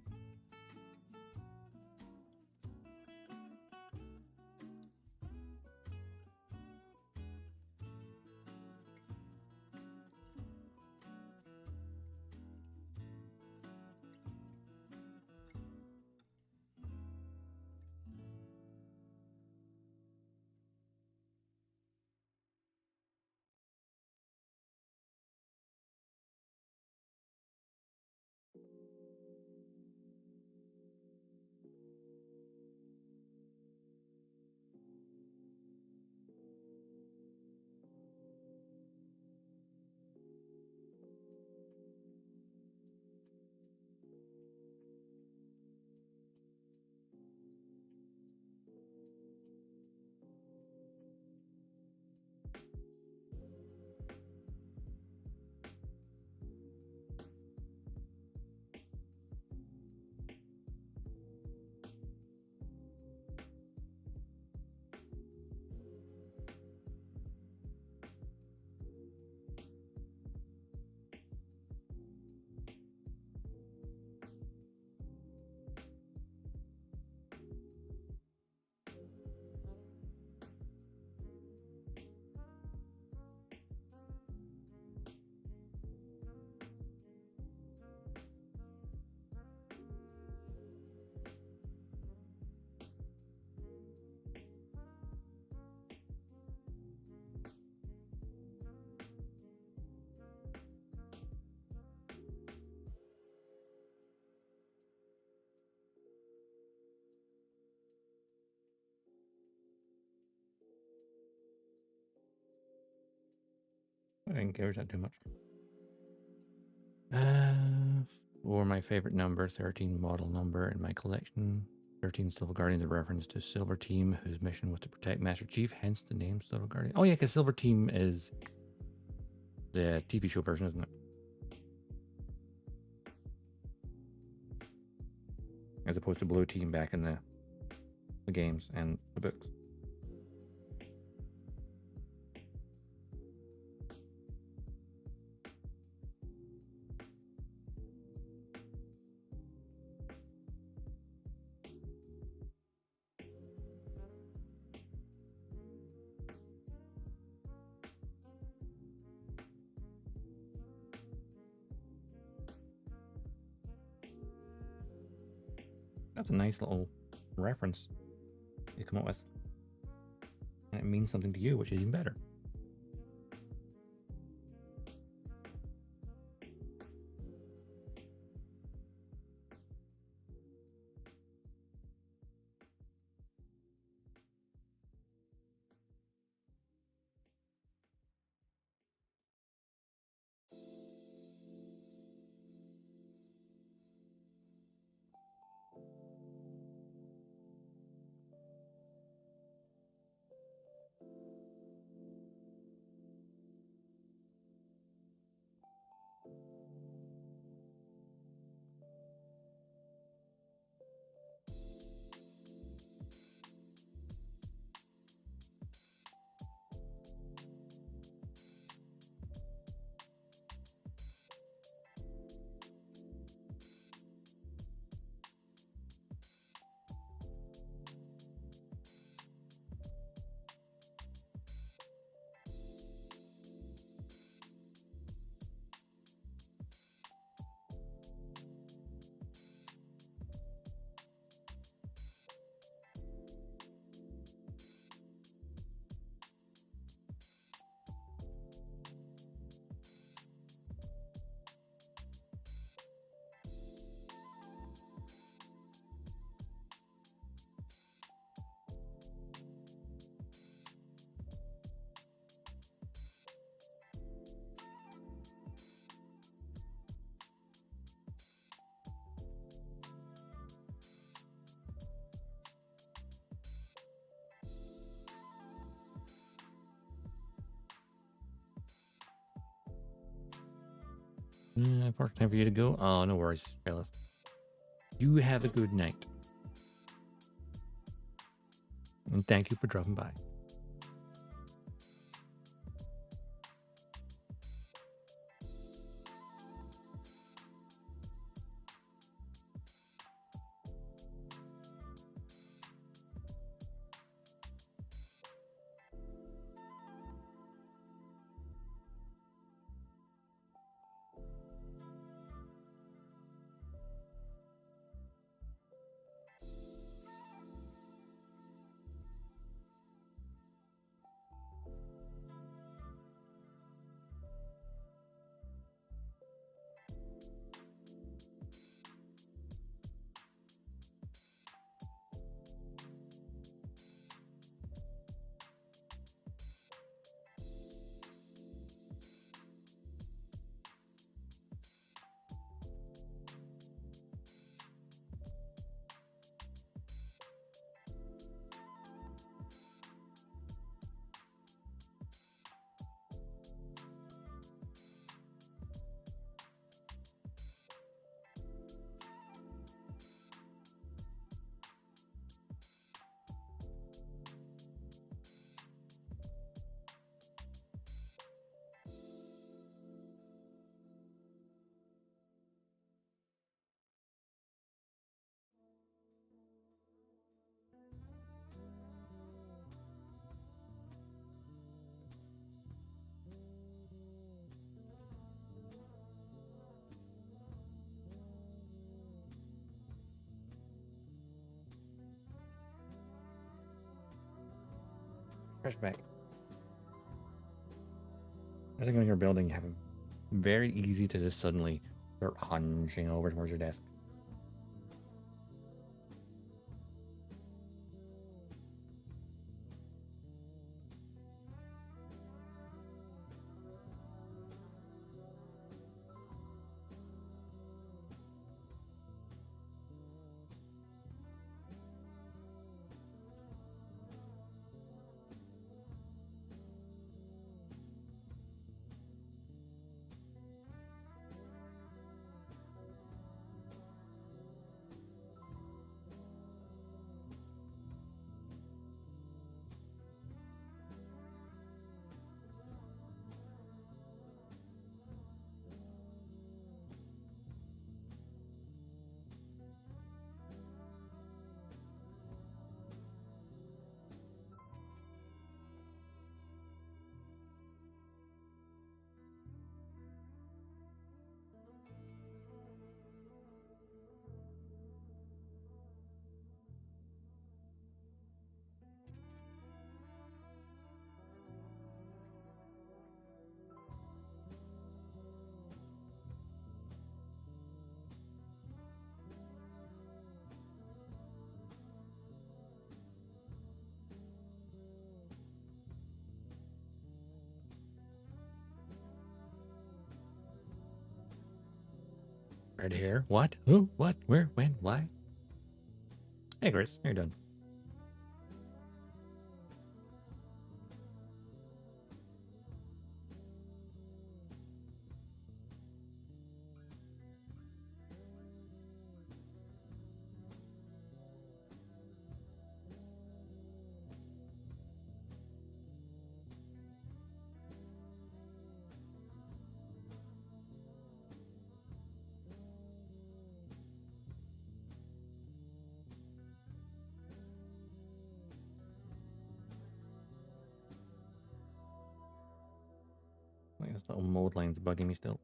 I didn't care that too much. For my favorite number, 13 model number in my collection. 13 Silver Guardians, a reference to Silver Team, whose mission was to protect Master Chief, hence the name Silver Guardian. Oh yeah, because Silver Team is the TV show version, isn't it? As opposed to Blue Team back in the games and the books. That's a nice little reference you come up with. And it means something to you, which is even better. First time for you to go. Oh, no worries, fellas. You have a good night. And thank you for dropping by. Back. As I go into your building, you have very easy to just suddenly start hunching over towards your desk. Red hair? What? Who? What? Where? When? Why? Hey, Chris, you're done. Like this little mold line's bugging me still.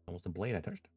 Almost a blade I touched.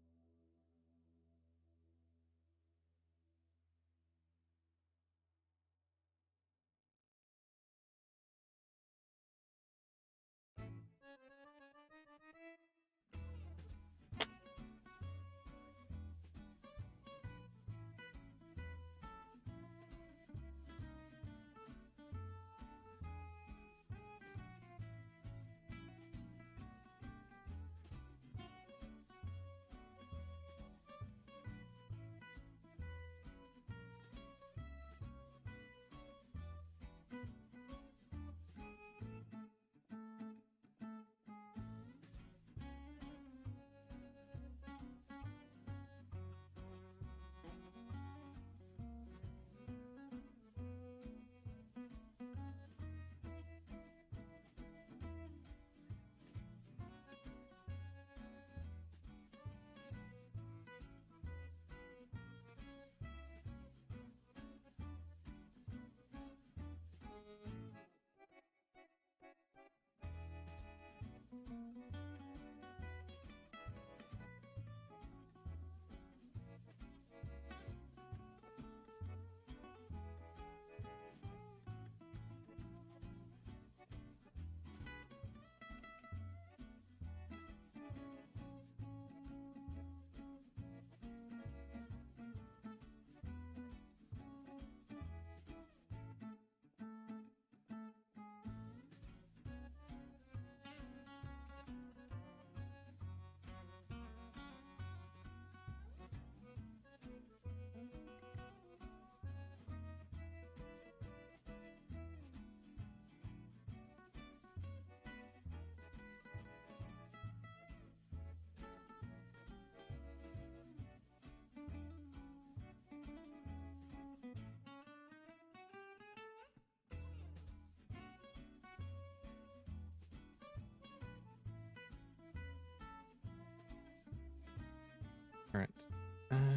All right.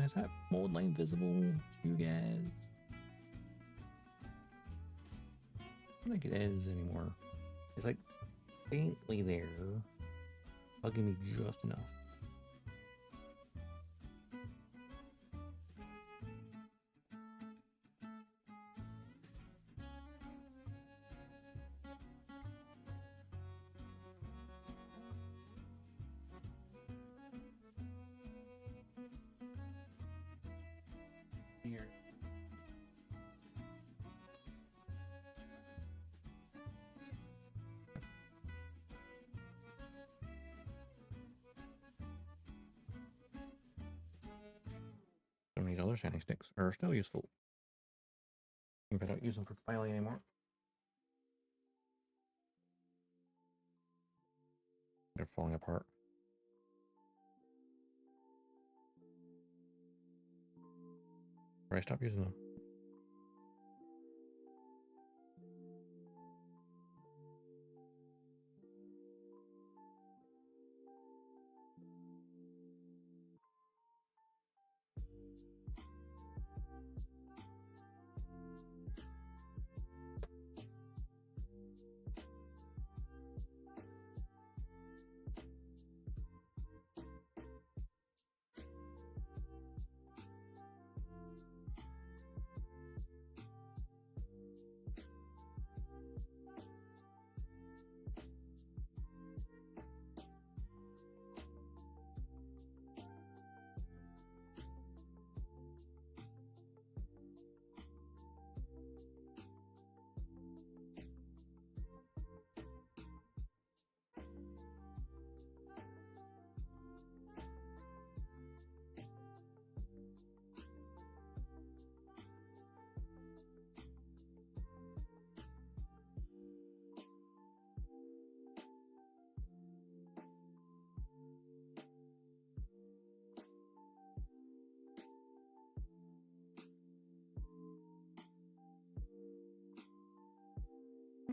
Is that mold line visible to you guys? I don't think it is anymore. It's like faintly there, bugging me just enough. Here. Some of these other sanding sticks are still useful. If I don't use them for filing anymore. They're falling apart. Or I stop using them.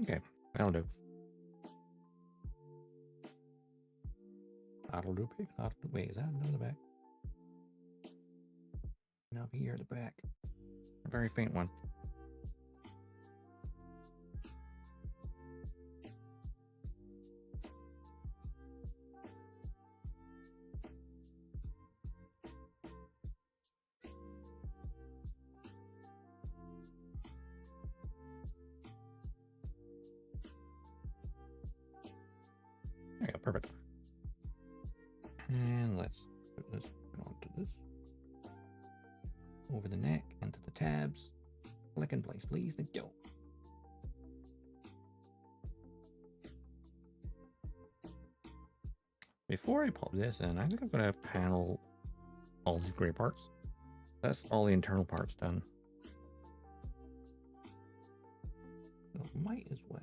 Okay, that'll do. That'll do, pig. That'll do. Wait, is that another back? No, here at the back. A very faint one. There you go, perfect. And let's put this onto this. Over the neck, into the tabs. Click in place, please. Thank you. Before I pop this in, I think I'm going to panel all these gray parts. That's all the internal parts done. So might as well.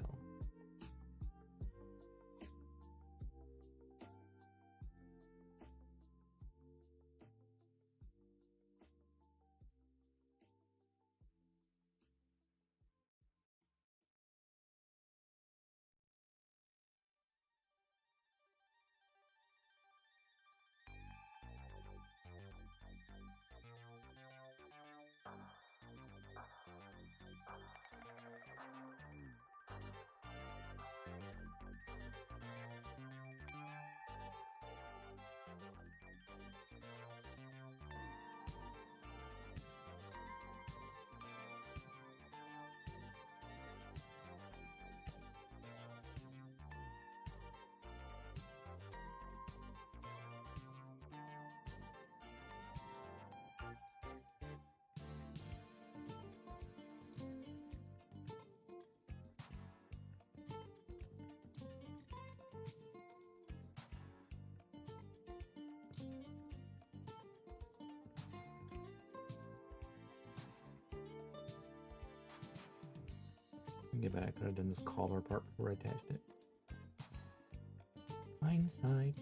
Get back. I could have done this collar part before I attached it. Hindsight.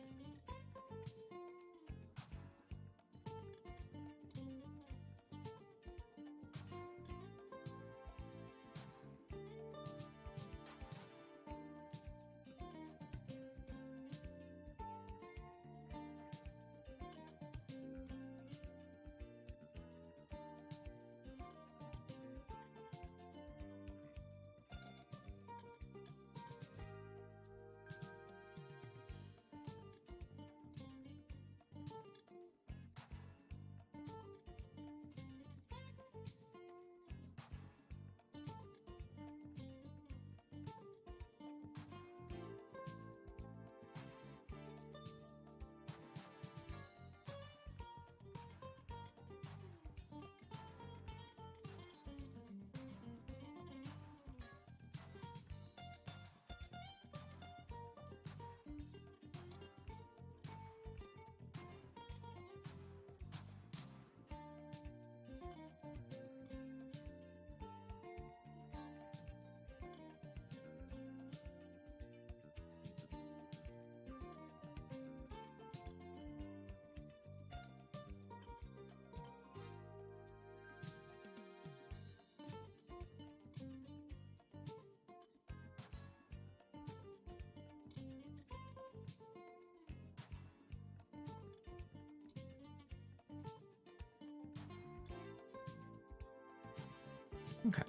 Okay.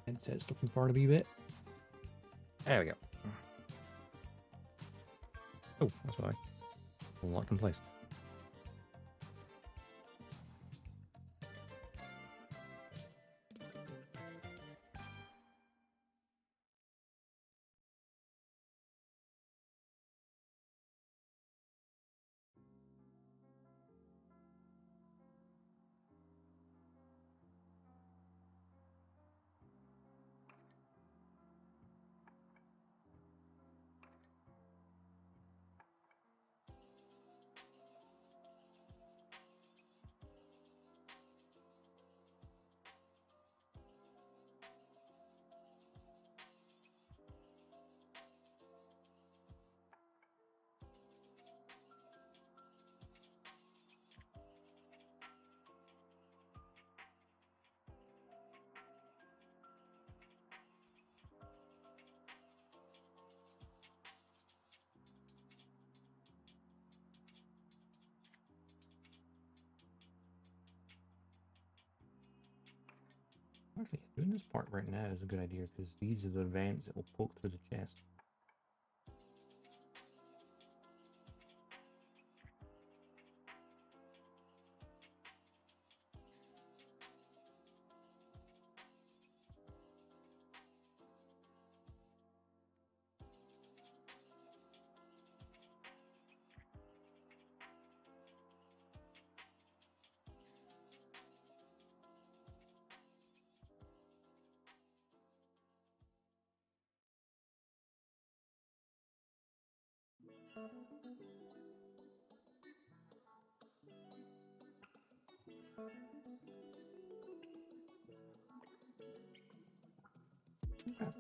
Headset's looking forward a wee bit. There we go. Oh, that's why. Locked in place. Actually, doing this part right now is a good idea because these are the vents that will poke through the chest. Okay.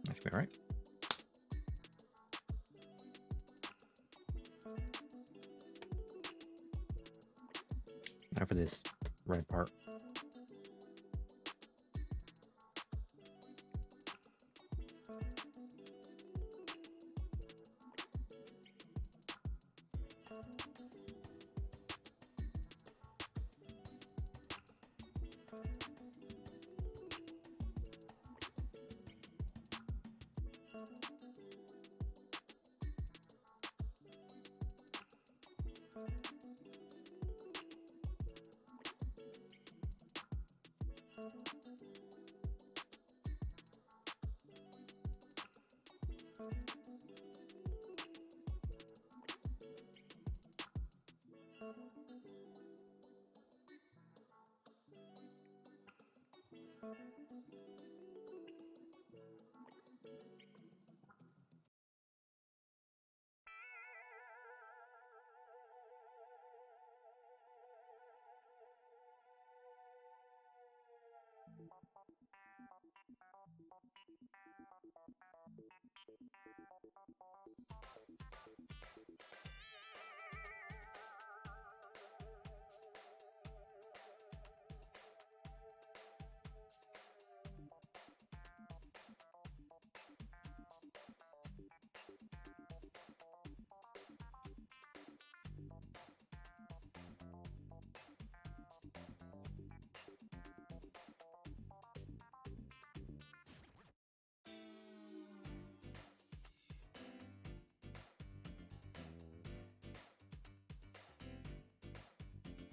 That should be alright. Now for this red part.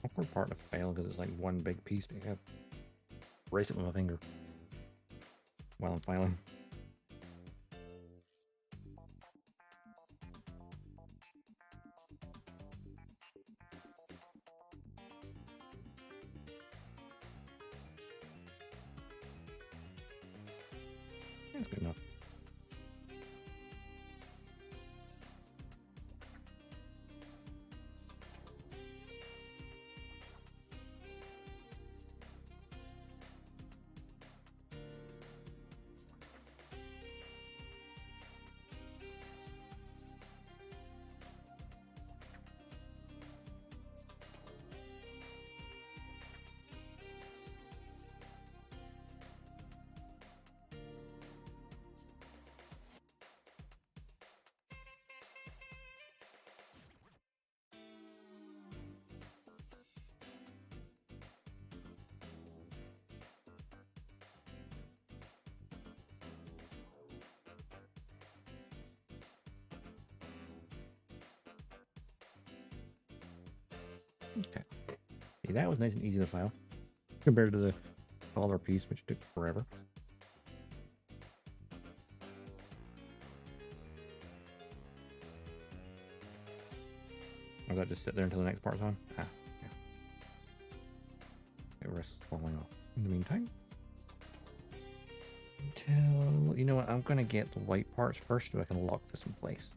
Awkward part to fail because it's like one big piece, but you have to brace it with my finger while I'm filing. That's good enough. Okay. See, that was nice and easy to file compared to the taller piece, which took forever. I'll just sit there until the next part's on. Ah, yeah. It risks falling off. In the meantime, until you know what, I'm gonna get the white parts first so I can lock this in place.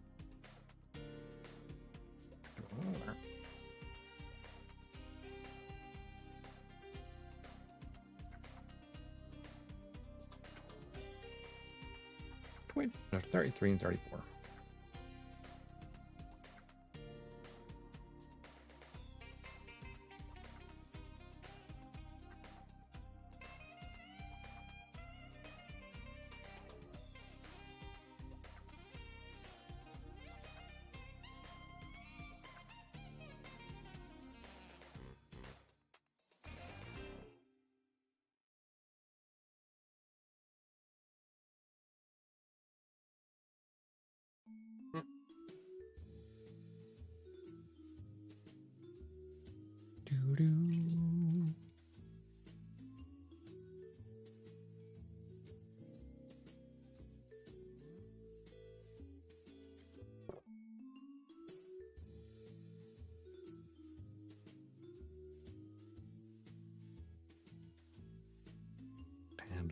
Wait, there's 33 and 34.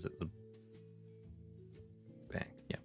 Was it the back? Yeah.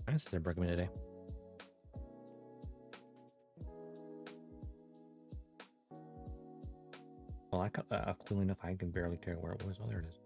Nice, they're breaking me today. Well, I cut that off clearly enough. I can barely tell where it was. Oh, there it is.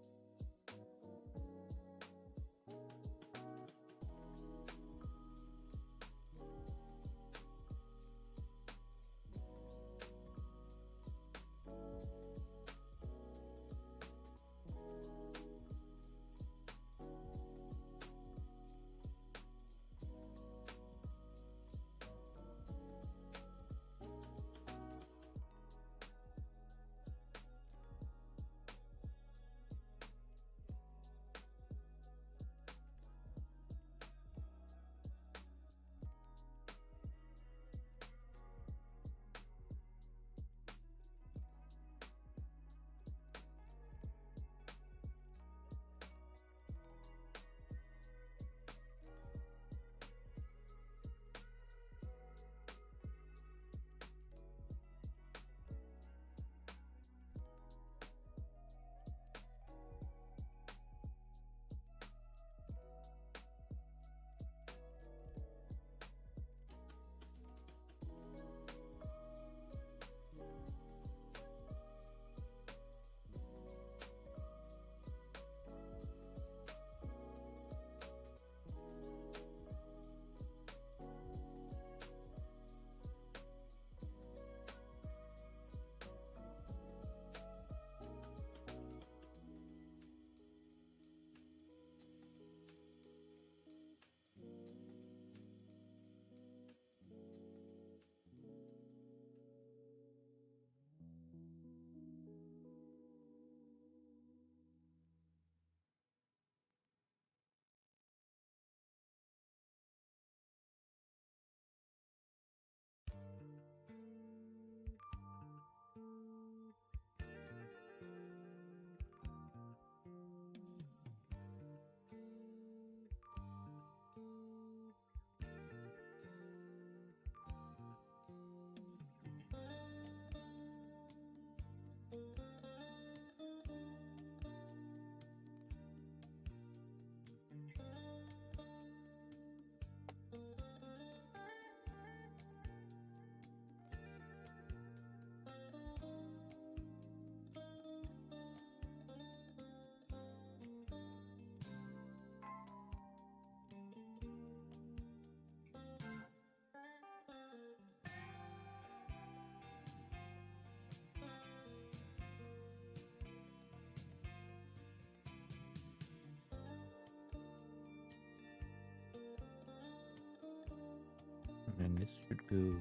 And this should go. I'm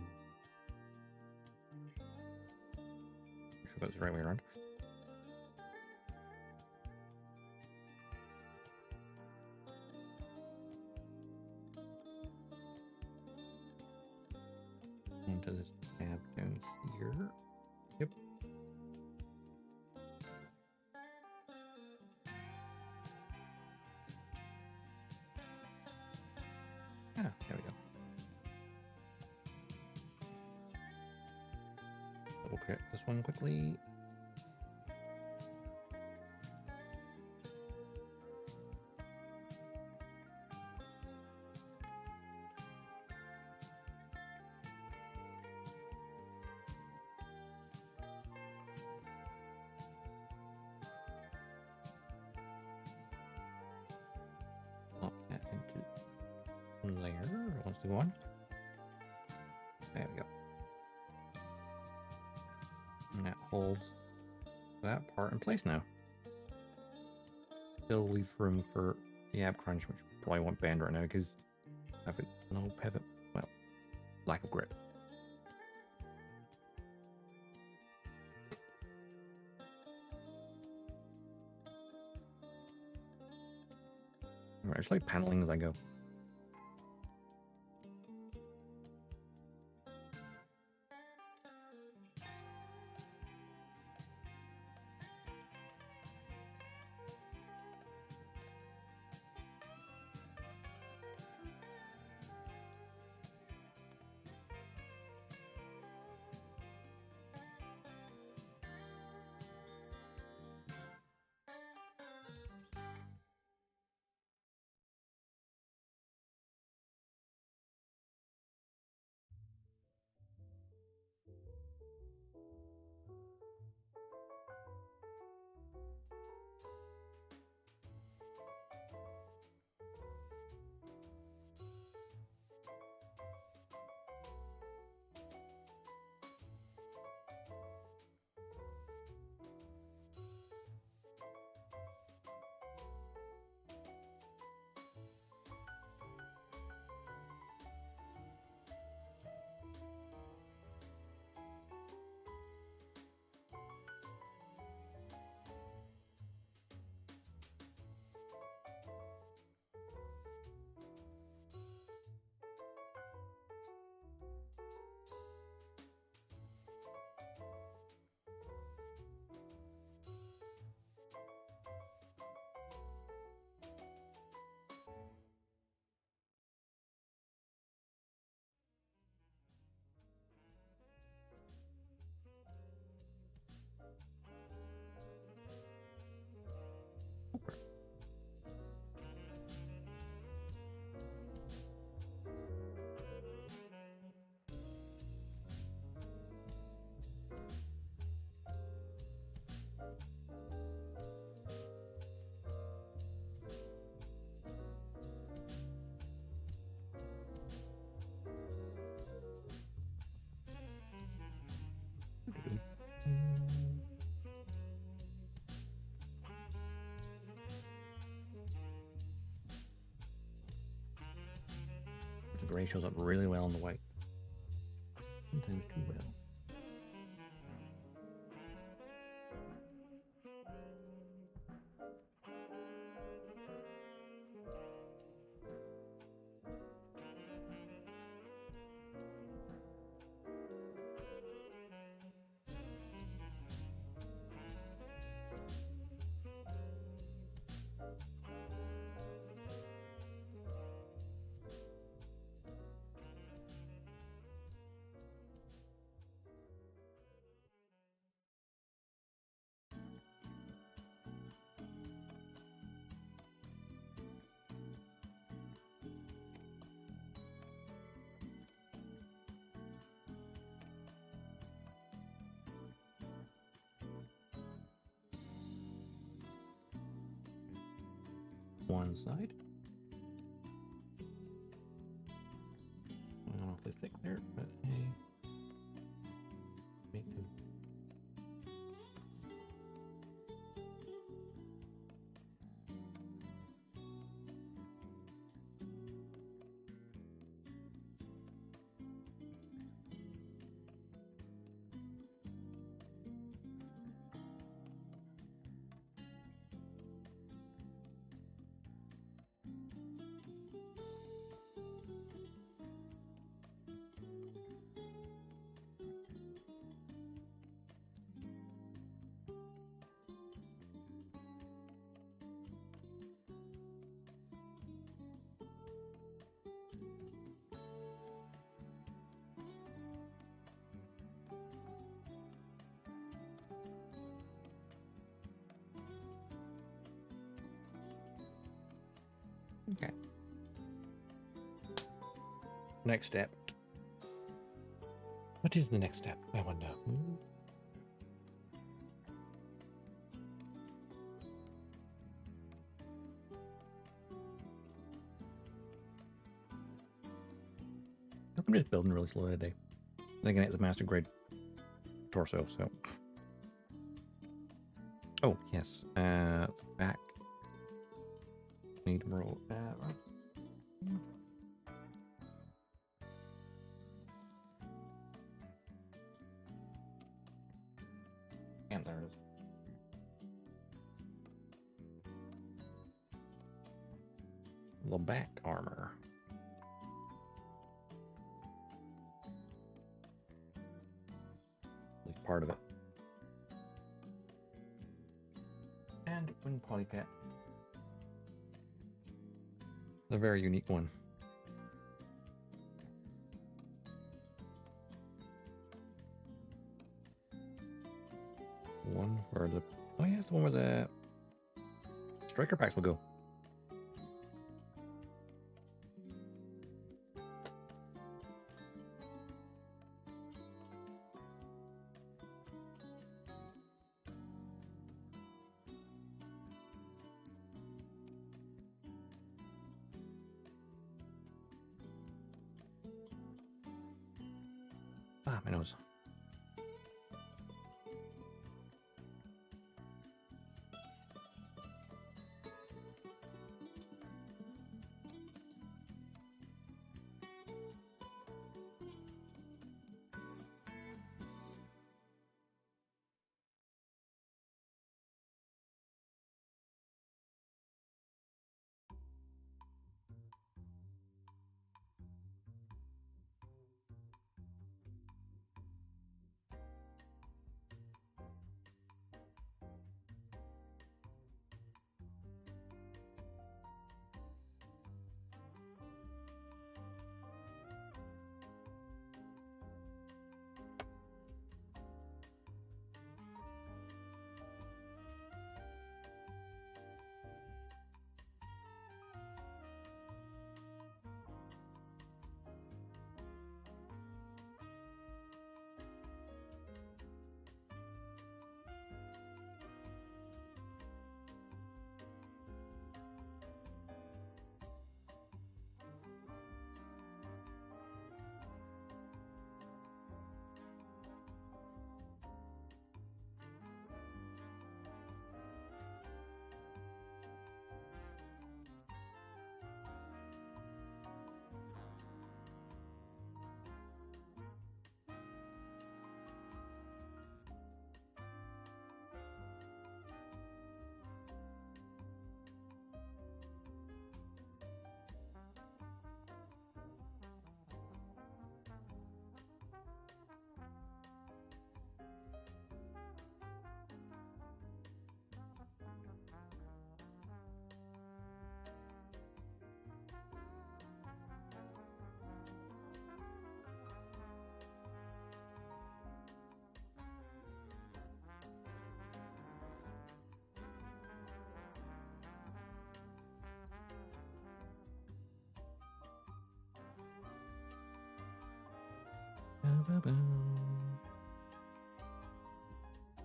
sure that's the right way around. Into this tab down here. Yep. Ah, there we go. Double click this one quickly. layer wants to go on. There we go. And that holds that part in place now. Still leaves room for the ab crunch, which probably won't bend right now because I've got no pivot. Well, lack of grip. Right, it's like paneling as I go. The gray shows up really well on the white. Sometimes too well. One side. I don't know if they thick there, but hey, make them. Okay. Next step. What is the next step? I wonder. I'm just building really slowly today. Then again, it's a master grade torso, so. Oh, yes. Back. Need to roll. And there it is. The back armor. At least part of it. And Wind Polycat. A very unique one. One where the... Oh yeah, it's the one where the striker packs will go. Ah, my nose.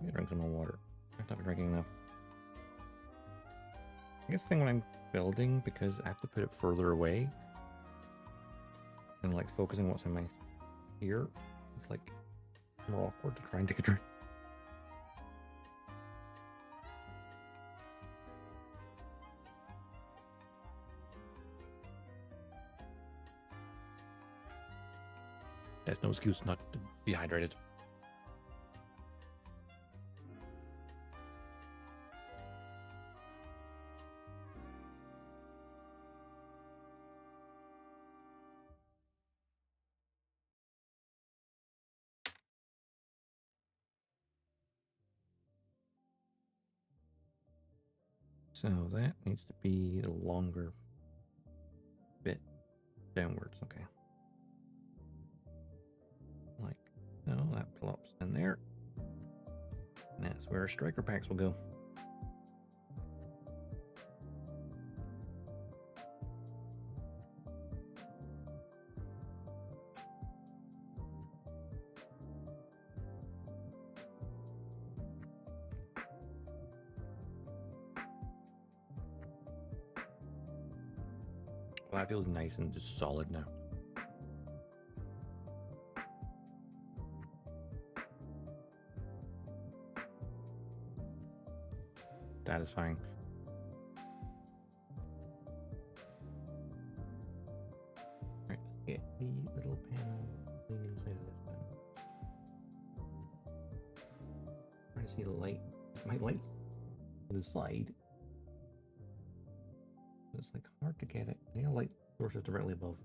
Let me drink some more water. I've not been drinking enough. I guess the thing when I'm building, because I have to put it further away and like focusing on what's in my ear, it's like more awkward to try and take a drink. There's no excuse not to be hydrated. So that needs to be a longer bit downwards, okay. Like so, that plops in there. And that's where our striker packs will go. Well, that feels nice and just solid now. satisfying. Alright, get the little panel clean inside of this then. Trying to see the light. My light's to the side. It's like hard to get it. I think the light source is directly above.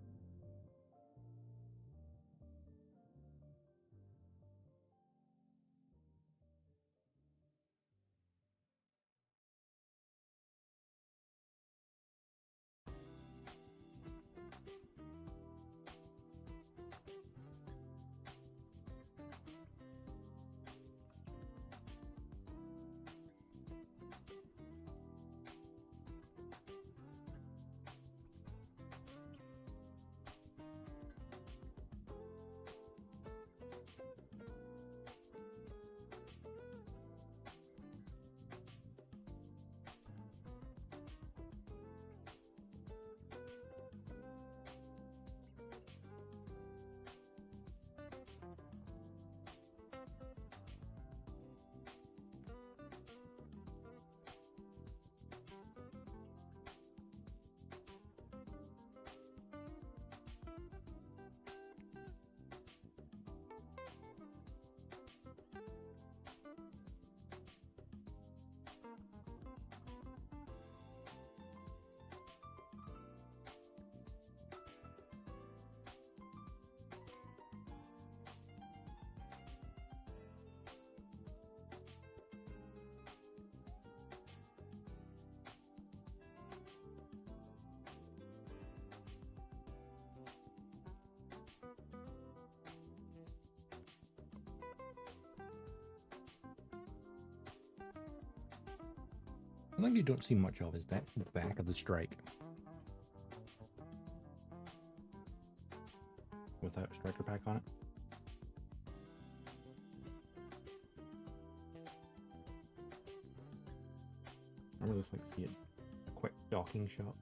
I think you don't see much of is that back of the strike. Without a striker pack on it. I really just like see a quick docking shot.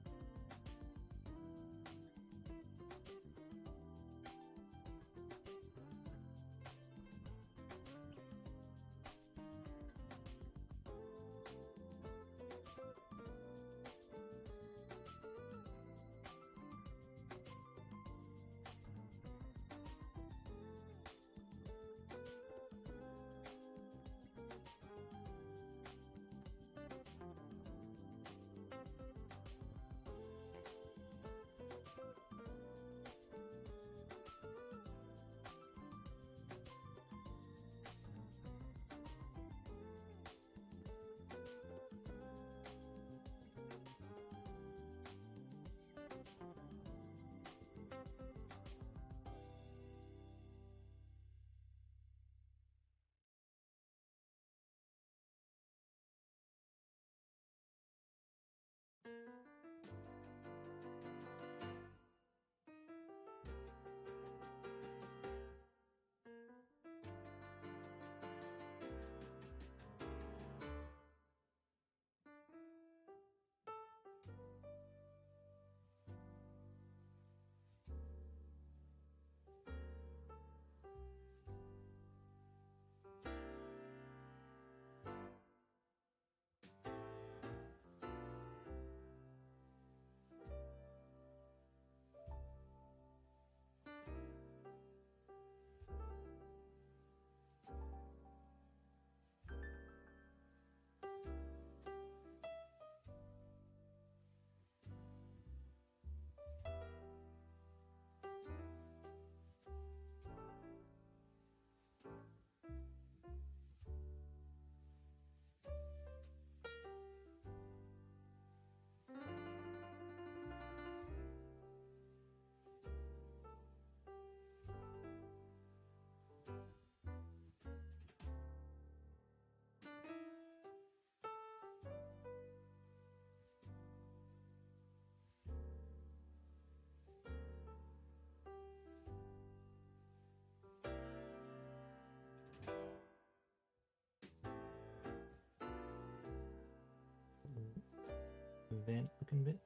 Vent looking bit.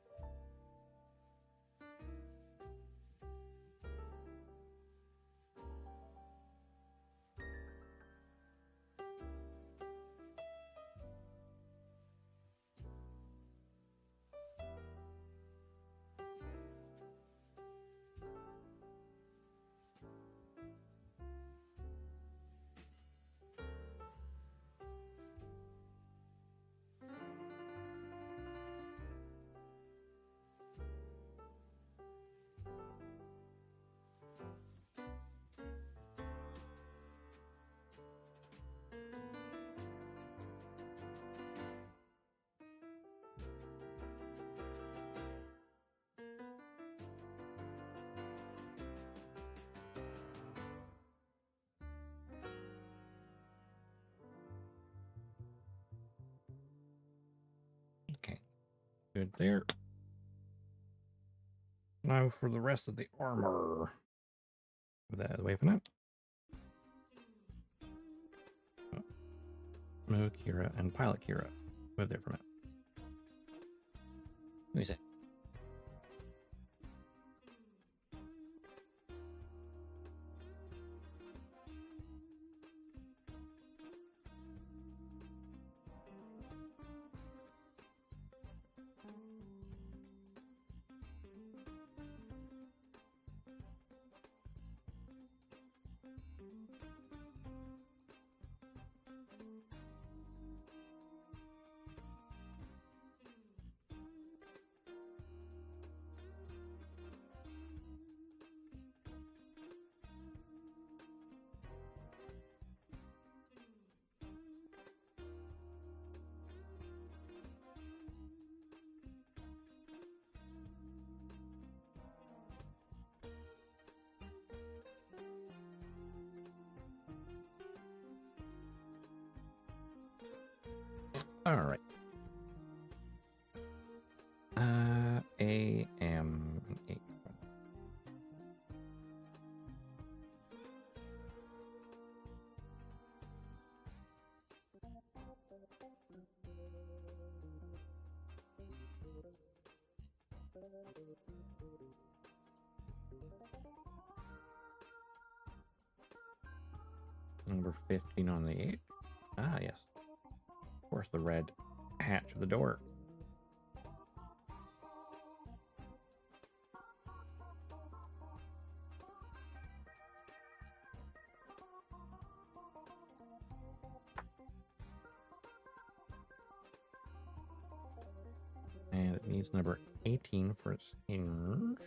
Good there. Now for the rest of the armor. Move that out of the way for now. Move Kira and Pilot Kira. Move there for a minute. Who is it? All right. AM 8. Number 15 on the 8. Ah, yes. Of course, the red hatch of the door. And it needs number 18 for its hinge.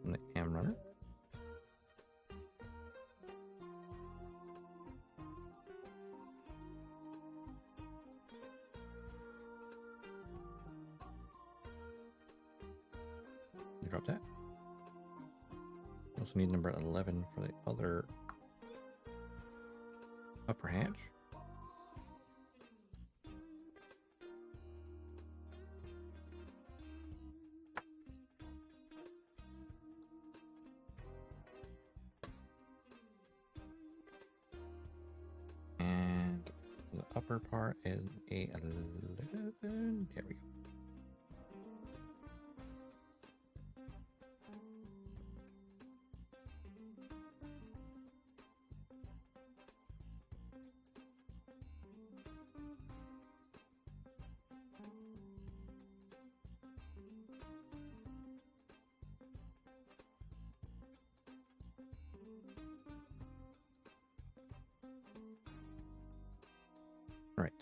And the M runner. Drop that. Also need number 11 for the other upper hatch. And the upper part is a 11. There we go. Right.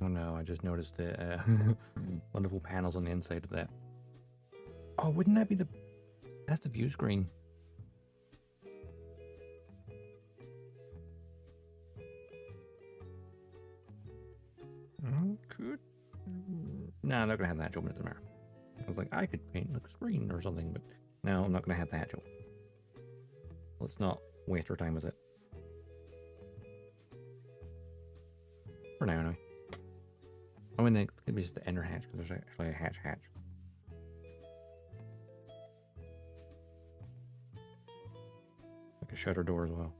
Oh no, I just noticed the wonderful panels on the inside of that. Oh, wouldn't that be the... That's the view screen. Could... No, I'm not gonna have the hatch open at the mirror. I was like, I could paint the screen or something, but no, I'm not gonna have the hatch open. Let's not waste our time with it. For now, anyway. I mean, it could be just the inner hatch, because there's actually a hatch. Like a shutter door as well.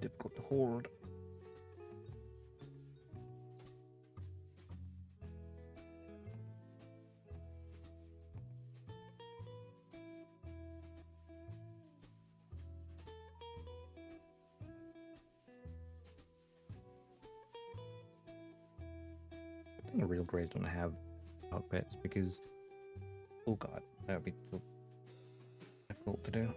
difficult to hold. I think real Greys don't have cockpits because, oh god, that would be so difficult to do.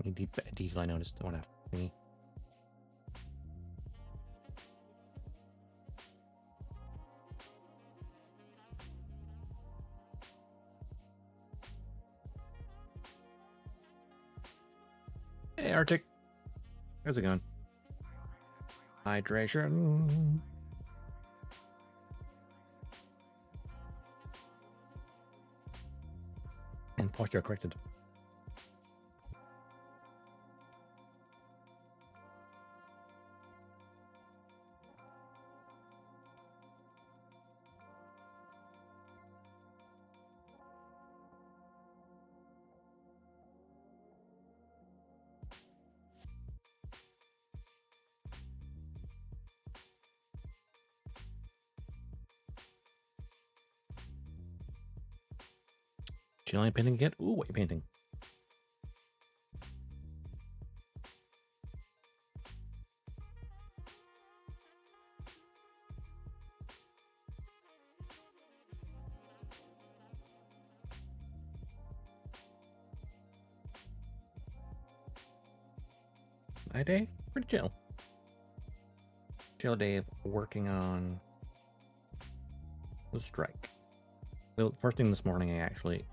Any detail I noticed on a thingy. Hey Arctic, how's it going? Hydration. And posture corrected. Chilling painting again? Ooh, what are you painting? My day? Pretty chill. Chill day of working on the strike. Well, first thing this morning, I actually,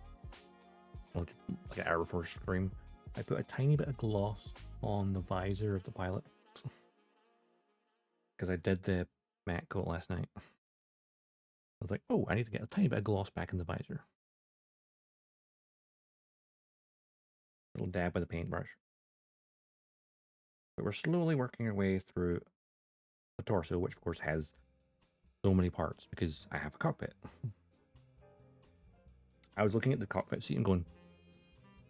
well, like an hour before stream, I put a tiny bit of gloss on the visor of the pilot. Because I did the matte coat last night. I was like, oh, I need to get a tiny bit of gloss back in the visor. Little dab with a paintbrush. But we're slowly working our way through the torso, which of course has so many parts because I have a cockpit. I was looking at the cockpit seat and going,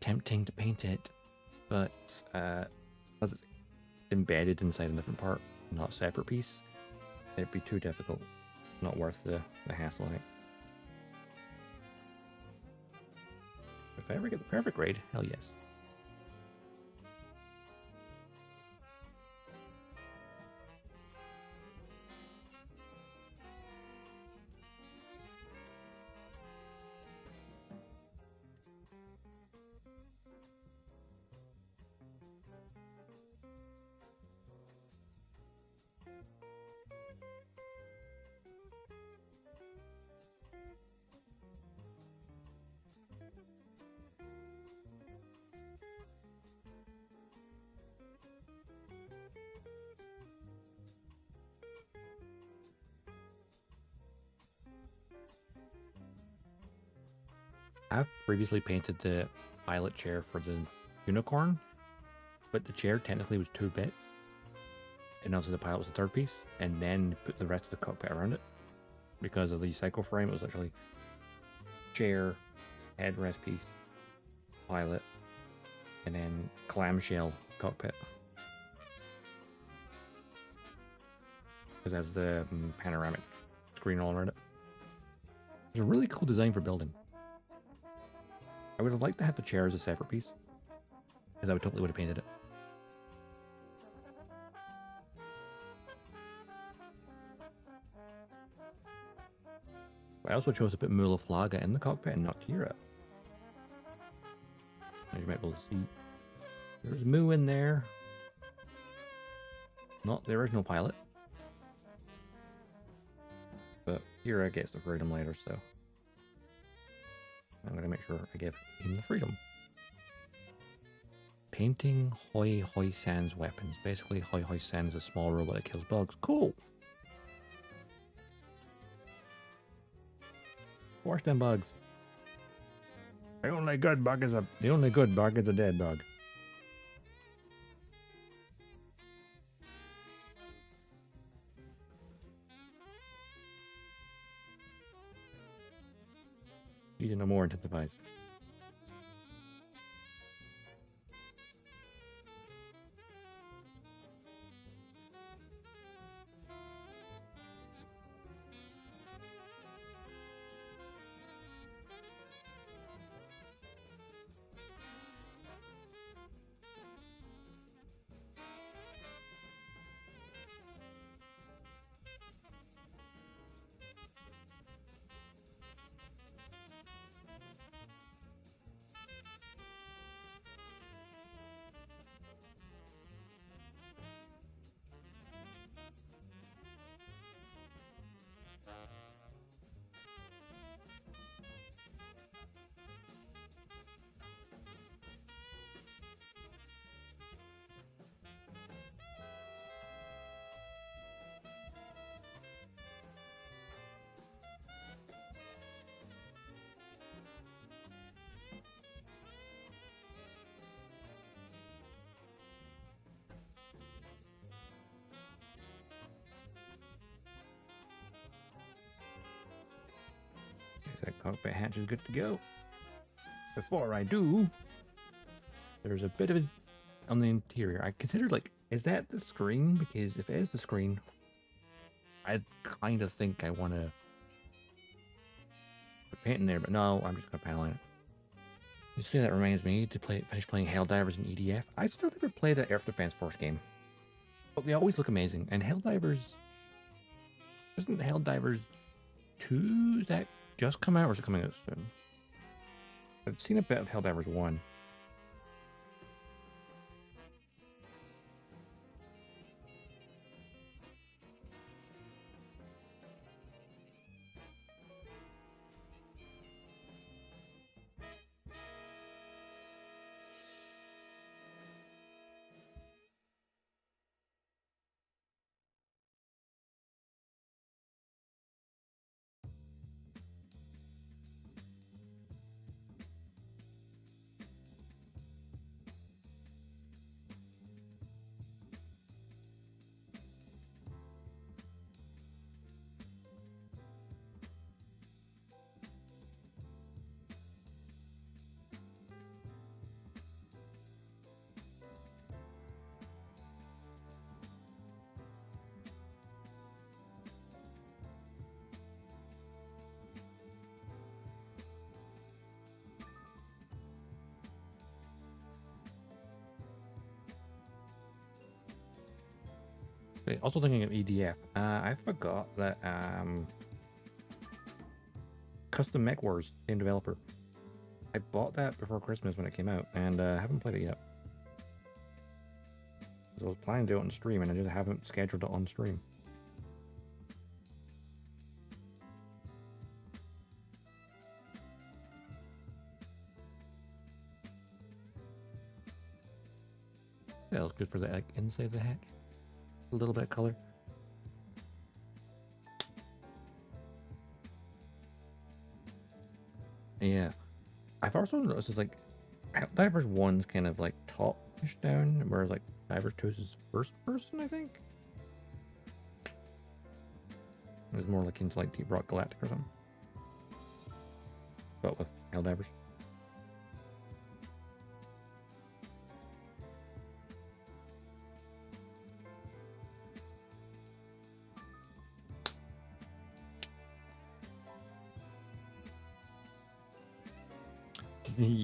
tempting to paint it, but because it's embedded inside a different part, not a separate piece, it'd be too difficult. Not worth the hassle of it. If I ever get the perfect grade, hell yes. I've previously painted the pilot chair for the unicorn, but the chair technically was 2 bits, and also the pilot was the 3rd piece, and then put the rest of the cockpit around it. Because of the cycle frame, it was literally chair, headrest piece, pilot, and then clamshell cockpit. Because it has the panoramic screen all around it. It's a really cool design for building. I would have liked to have the chair as a separate piece, because I would totally would have painted it. I also chose to put Mulaflaga in the cockpit and not Kira. As you might be able to see, there's Mu in there. Not the original pilot. But Kira gets the freedom later, so I'm going to make sure I give him the freedom. Painting Hoi Hoi San's weapons. Basically, Hoi Hoi San is a small robot that kills bugs. Cool! Wash them bugs. The only good bug is a dead bug. Need to know more intensifies. That cockpit hatch is good to go. Before I do, there's a bit of a on the interior. I considered, like, is that the screen? Because if it is the screen, I kind of think I want to put paint in there, but no, I'm just going to panel it. You see, that reminds me to finish playing Helldivers in EDF. I've still never played an Earth Defense Force game, but they always look amazing. And Helldivers, isn't Helldivers 2? Is that just come out, or is it coming out soon? I've seen a bit of Helldivers 1. Also thinking of EDF, I forgot that Custom Mech Wars, same developer. I bought that before Christmas when it came out, and haven't played it yet. I was planning to do it on stream, and I just haven't scheduled it on stream. That looks good for the like, inside of the hatch. A little bit of color. Yeah. I've also noticed it's like Divers 1's kind of like top-ish down, whereas like Divers 2's is first person, I think. It was more like into like Deep Rock Galactic or something. But with Helldivers.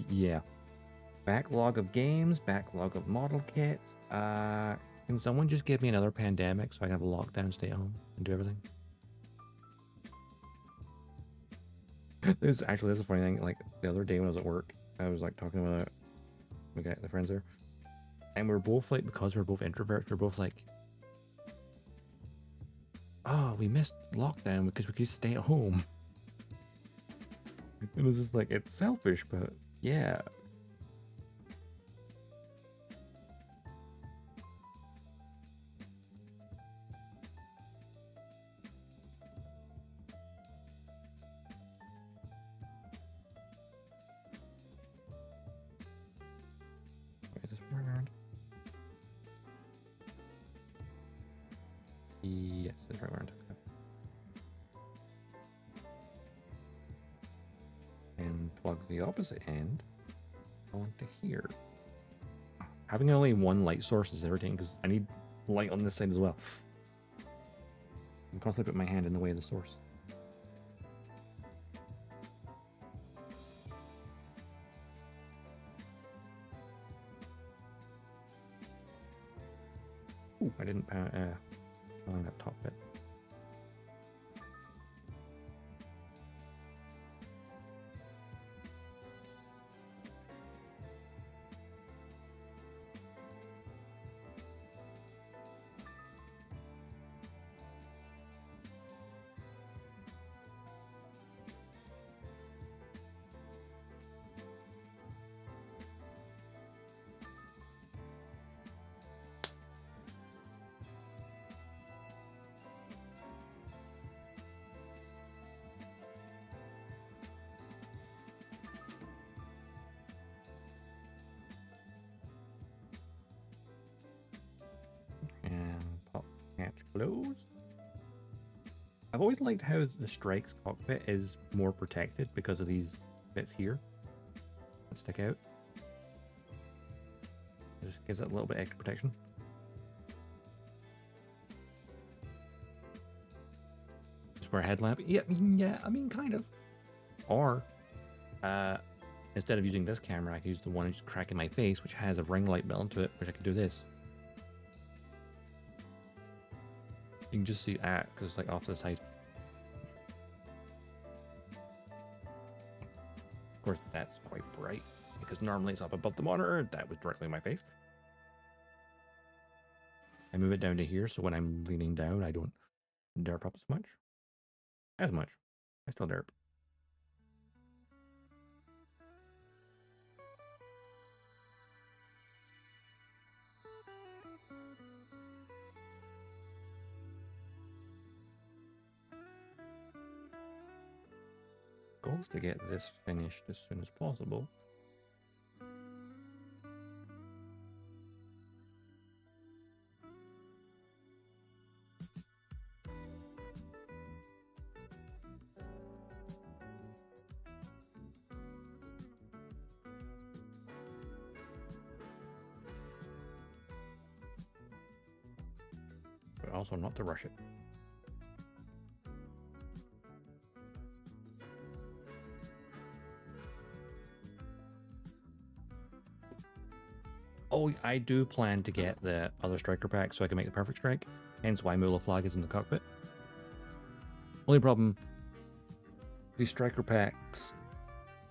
Yeah. Backlog of games, backlog of model kits. Can someone just give me another pandemic so I can have a lockdown, stay at home, and do everything? This actually, that's a funny thing. Like the other day when I was at work, I was like talking about the friends there, and we were both like, because we we're both introverts, we we're both like, oh, we missed lockdown because we could stay at home. And it's just like, it's selfish, but yeah. Wait, this one around. Yes, it's right around. And plug the opposite end onto here. Having only one light source is irritating because I need light on this side as well. I'm constantly putting my hand in the way of the source. Ooh, I didn't line that top bit. And pop hatch closed. I've always liked how the Strike's cockpit is more protected because of these bits here that stick out. It just gives it a little bit extra protection. Just wear a headlamp. Yeah, I mean, kind of. Or, instead of using this camera, I could use the one just cracking my face, which has a ring light built into it, which I could do this. You can just see that because it's like off to the side. Of course, that's quite bright because normally it's up above the monitor. That was directly in my face. I move it down to here so when I'm leaning down, I don't derp up as much. As much. I still derp. Goal is to get this finished as soon as possible. But also not to rush it. Oh, I do plan to get the other striker pack so I can make the perfect strike. Hence why Mula Flag is in the cockpit. Only problem, these striker packs,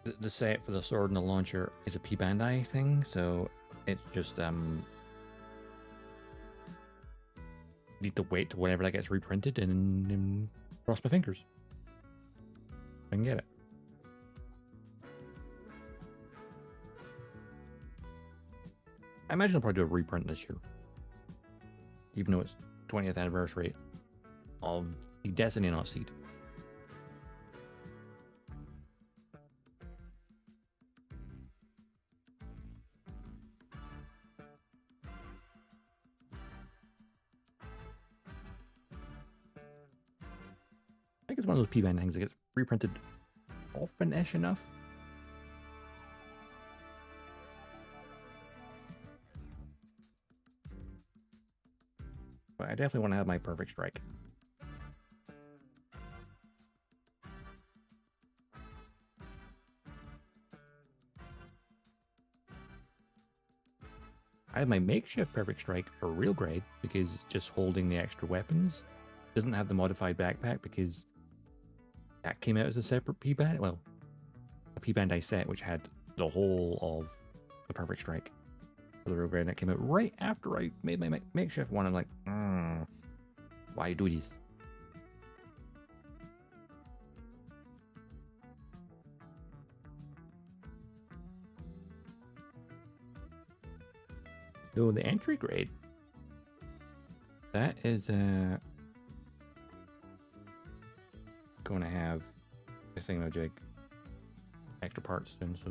the set for the sword and the launcher is a P-Bandai thing, so it's just need to wait till whenever that gets reprinted and cross my fingers. I can get it. I imagine I'll probably do a reprint this year. Even though it's 20th anniversary of the Destiny Not Seed. I think it's one of those P-Band things that gets reprinted often-ish enough. But I definitely want to have my perfect strike. I have my makeshift perfect strike for real grade because it's just holding the extra weapons. Doesn't have the modified backpack because that came out as a separate P-Band. Well, a P-Bandai set, which had the whole of the Perfect Strike for the real grade. And that came out right after I made my makeshift one. I'm like, why do this? So the entry grade, that is going to have a thingamajig extra parts soon. So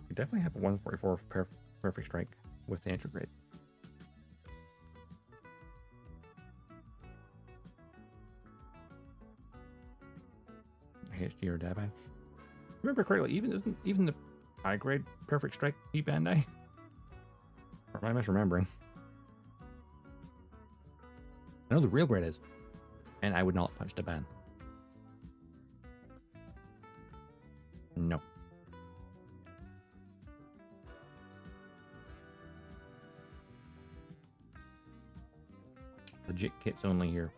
you definitely have a 144 Perfect Strike with the entry grade. HG or Dabai. Remember correctly, even the high grade Perfect Strike P-Bandai? Or am I misremembering? I know the real grade is, and I would not punch the ban. No. Legit kits only here.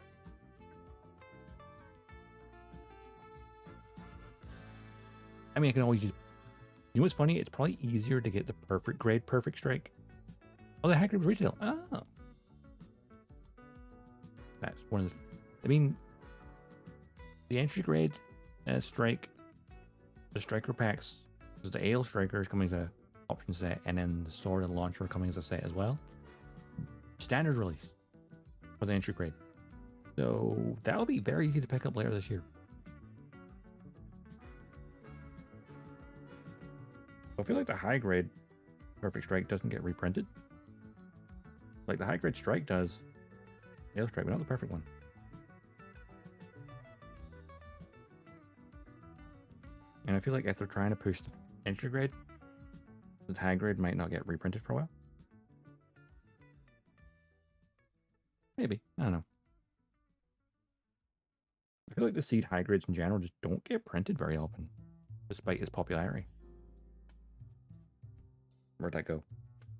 I mean, I can always just... You know what's funny? It's probably easier to get the perfect grade Perfect Strike. Oh, the high grade retail. Oh. That's one of the... I mean, the entry grade strike, the striker packs, because the Aile Striker is coming as a option set, and then the sword and launcher are coming as a set as well. Standard release for the entry grade. So that'll be very easy to pick up later this year. I feel like the high grade Perfect Strike doesn't get reprinted. Like the high grade Strike does. Aile Strike, but not the perfect one. And I feel like if they're trying to push the entry grade, the high grade might not get reprinted for a while. Maybe. I don't know. I feel like the seed high grades in general just don't get printed very often, despite its popularity. Where'd that go?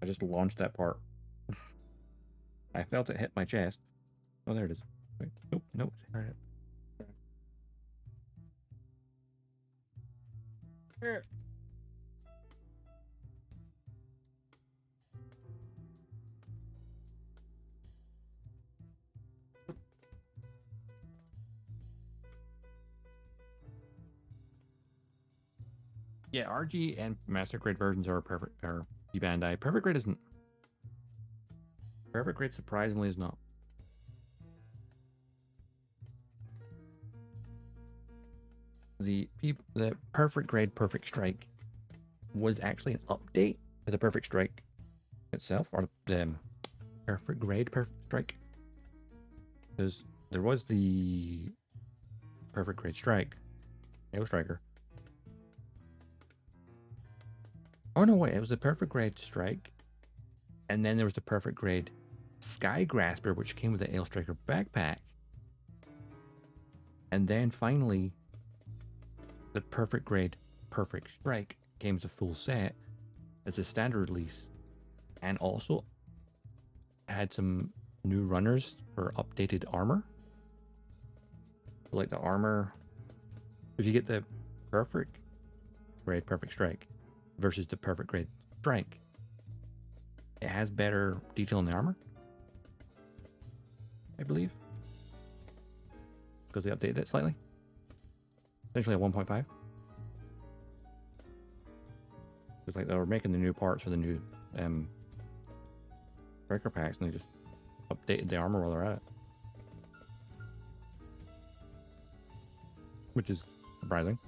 I just launched that part. I felt it hit my chest. Oh, there it is. Wait, nope, nope. Here. Yeah, RG and Master Grade versions are perfect. Or P-Bandai. Perfect Grade isn't. Perfect Grade surprisingly is not. The Perfect Grade Perfect Strike was actually an update to the Perfect Strike itself, or the Perfect Grade Perfect Strike. Because there was the Perfect Grade Strike, Aile Striker. Oh no, wait, it was the Perfect Grade Strike, and then there was the Perfect Grade Sky Grasper, which came with the Aile Striker backpack. And then finally, the Perfect Grade Perfect Strike came as a full set as a standard release, and also had some new runners for updated armor. Like the armor, if you get the Perfect Grade Perfect Strike versus the Perfect Grade Strike, it has better detail in the armor, I believe, because they updated it slightly. Essentially a 1.5. It's like they were making the new parts for the new striker packs, and they just updated the armor while they're at it, which is surprising,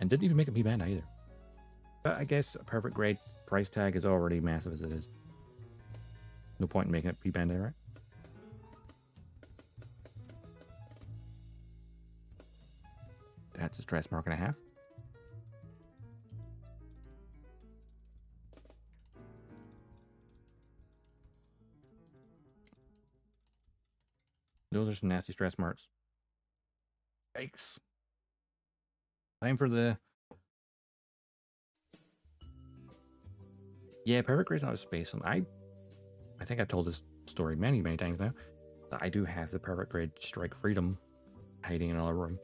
and didn't even make a P-Bandai either. But I guess a Perfect Grade price tag is already massive as it is. No point in making it P-Bandai, right? That's a stress mark and a half. Those are some nasty stress marks. Yikes. Time for the... Yeah, Perfect Grade's not a space. I think I've told this story many, many times now. I do have the Perfect Grade Strike Freedom hiding in another room,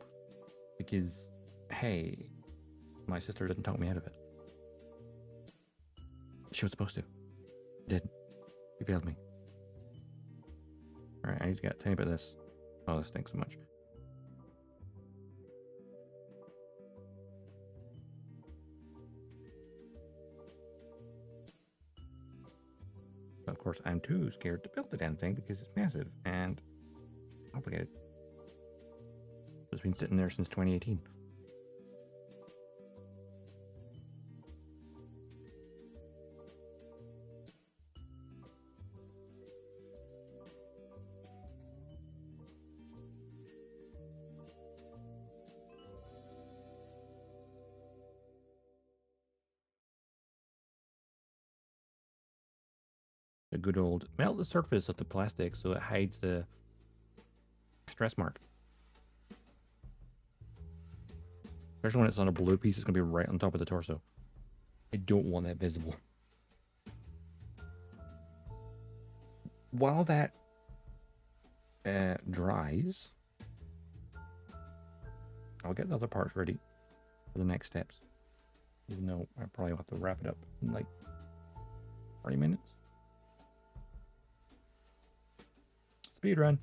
because Hey, my sister didn't talk me out of it. She was supposed to. She didn't. She failed me. Alright, I need to get a tiny bit of this. Oh, this stinks so much. Of course, I'm too scared to build the damn thing because it's massive and complicated. It's been sitting there since 2018. A good old melt the surface of the plastic so it hides the stress mark. Especially when it's on a blue piece, it's going to be right on top of the torso. I don't want that visible. While that dries, I'll get the other parts ready for the next steps. Even though I probably have to wrap it up in like 30 minutes. Speed run.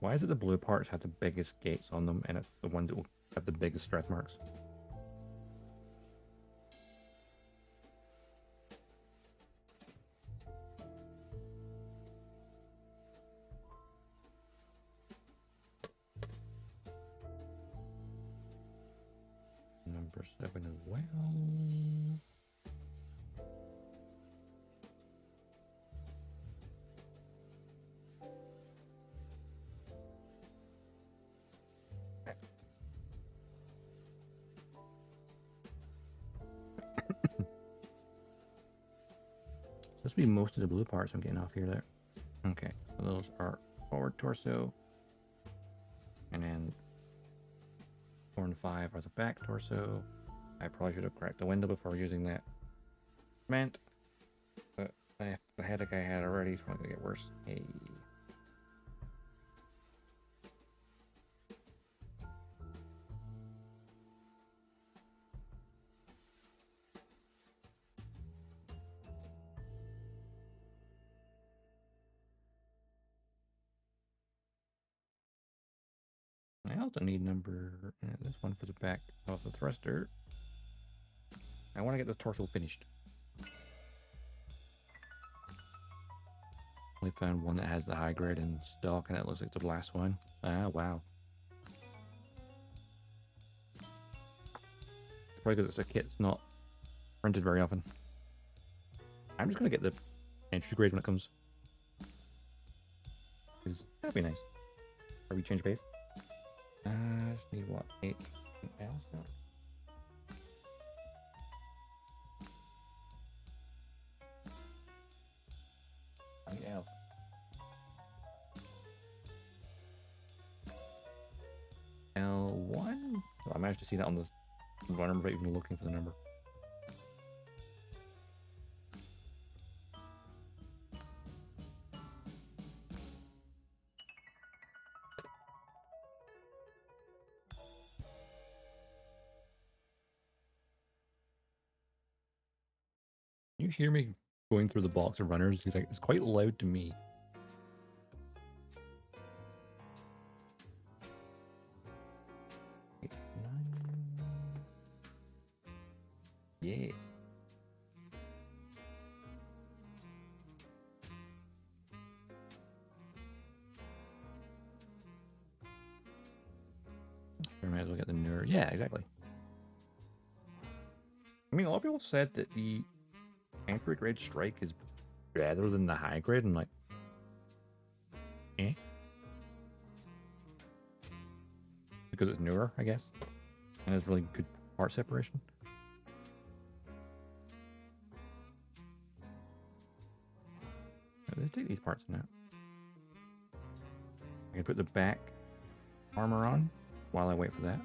Why is it the blue parts have the biggest gates on them and it's the ones that will have the biggest stretch marks? Number 7 as well. This will be most of the blue parts I'm getting off here there. Okay, so those are forward torso. And then 4 and 5 are the back torso. I probably should have cracked the window before using that cement. But the headache I had already is probably gonna get worse. Hey. I also need this one for the back of the thruster. I want to get this torso finished. Only found one that has the high grade in stock and it looks like the last one. Ah, wow. Probably because it's a kit that's not printed very often. I'm just going to get the entry grade when it comes. Because that'd be nice. Or we change base. I just need what? 8 else now? L. L1? So I managed to see that on the runner without even looking for the number. You hear me going through the box of runners? He's like, it's quite loud to me. Yes. We might as well get the newer. Yeah, exactly. I mean, a lot of people said that the entry grade strike is better than the high grade. I'm like, eh? Because it's newer, I guess. And it's really good part separation. Let's take these parts now. I can put the back armor on while I wait for that.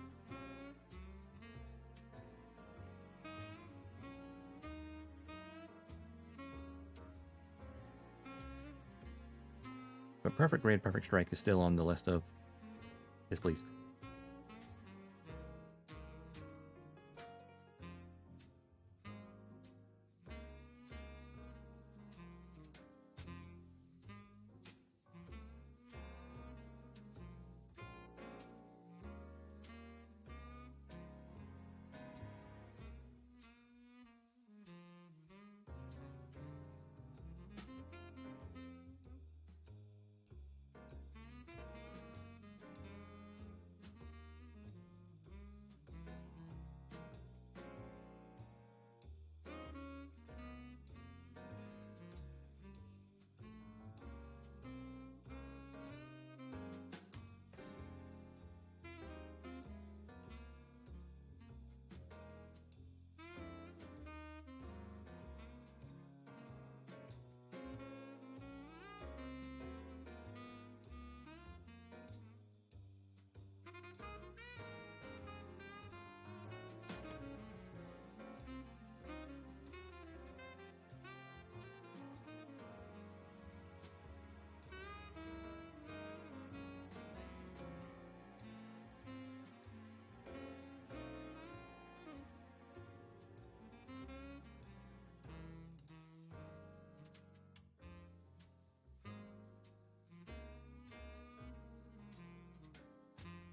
But Perfect Grade, Perfect Strike is still on the list of... Yes, please.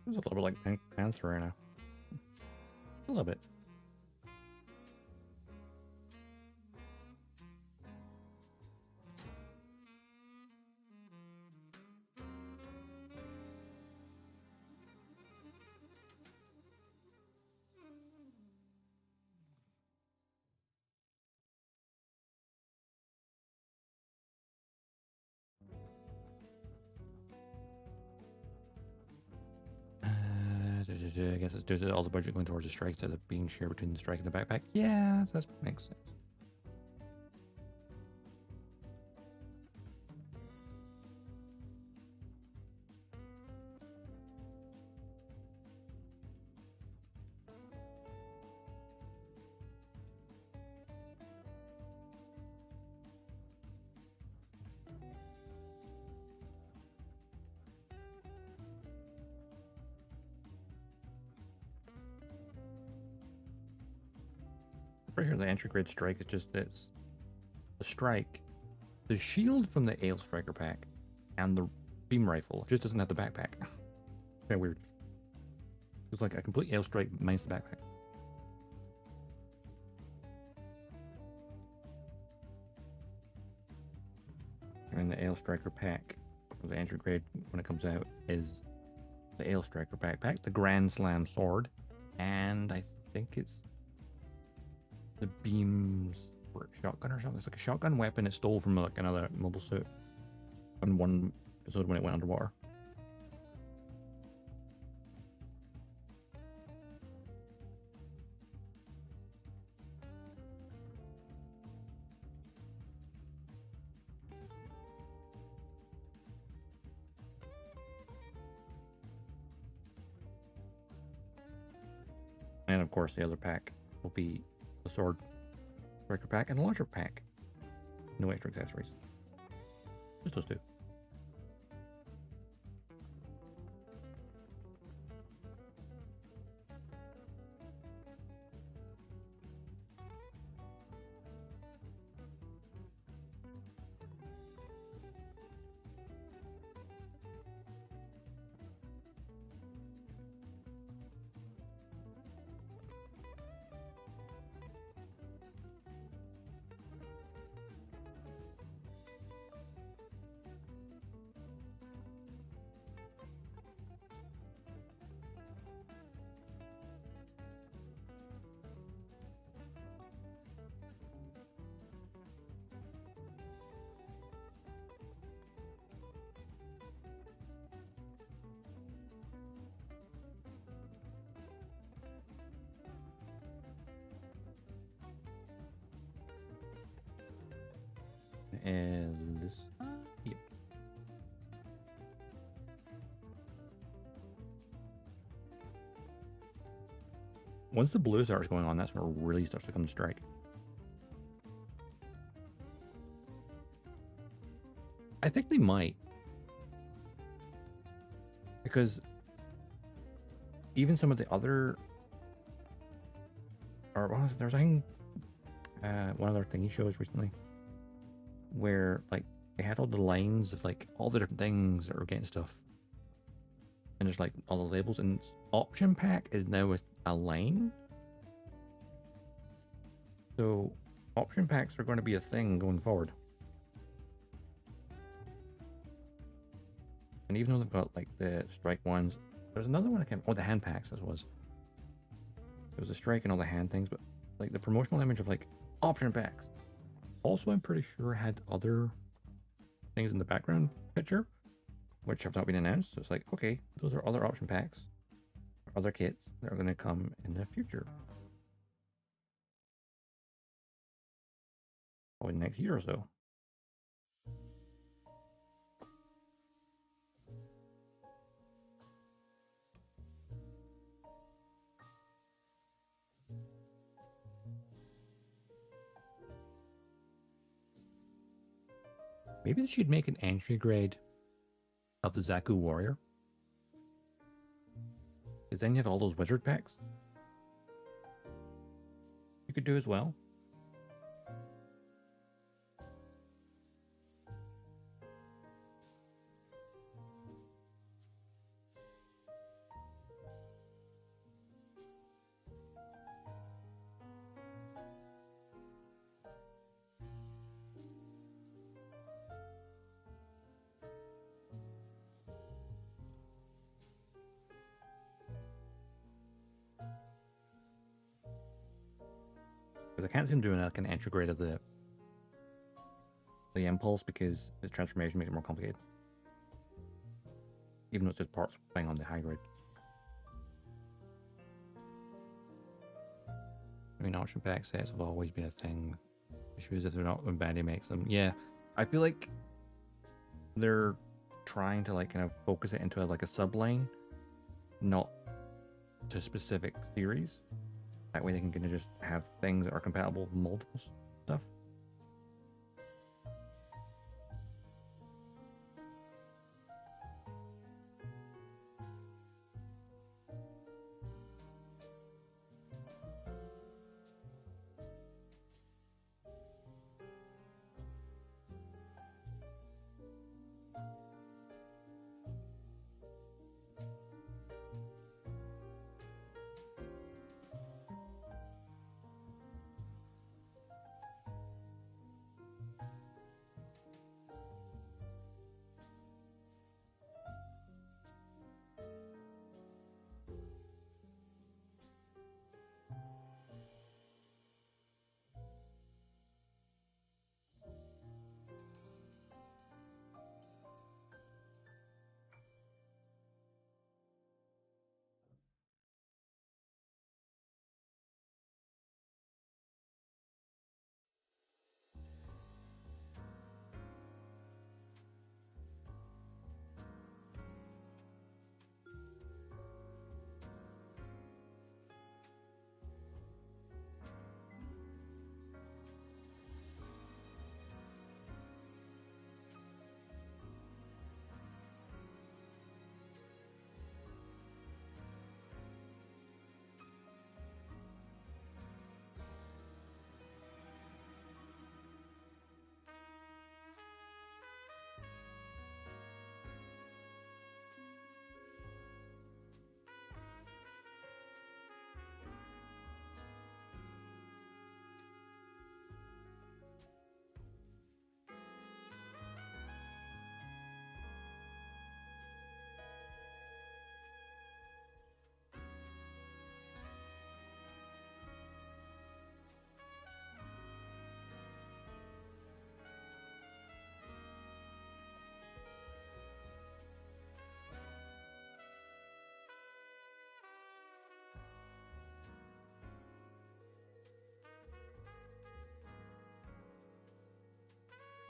It's a little bit like Pink Panther right now. A little bit. I guess it's due to all the budget going towards the strike instead of being shared between the strike and the backpack. Yeah, that makes sense. Pretty sure the entry grade strike is just this. The strike, the shield from the Aile Striker pack, and the beam rifle just doesn't have the backpack. Kind of weird. It's like a complete Aile Strike minus the backpack. And the Aile Striker pack, the entry grade when it comes out, is the Aile Striker backpack, the Grand Slam sword, and I think it's the beams shotgun or something. It's like a shotgun weapon it stole from like another mobile suit on one episode when it went underwater. And of course the other pack will be the sword striker pack and the launcher pack. No extra accessories. Just those two. And this, yep. Once the blue starts going on, that's when it really starts to come to strike. I think they might. because even some of the other, or what was it? There was, I think, one other thing he shows recently where like they had all the lines of like all the different things that were getting stuff, and there's like all the labels, and option pack is now a line. So option packs are going to be a thing going forward. And even though they've got like the strike ones, there's another one that came, oh, the hand packs as was. There was a strike and all the hand things, but like the promotional image of like option packs. Also, I'm pretty sure had other things in the background picture, which have not been announced. So it's like, okay, those are other option packs, or other kits that are going to come in the future. Probably next year or so. Maybe they should make an entry grade of the Zaku Warrior. Because then you have all those wizard packs you could do as well. Because I can't see them doing like an entry grade of the impulse, because the transformation makes it more complicated. Even though it's just parts playing on the high grade. I mean, option pack sets have always been a thing. Issues if they're not when Bandai makes them. Yeah, I feel like they're trying to like kind of focus it into like a subline, not to specific series. That way they can kind of just have things that are compatible with multiple stuff.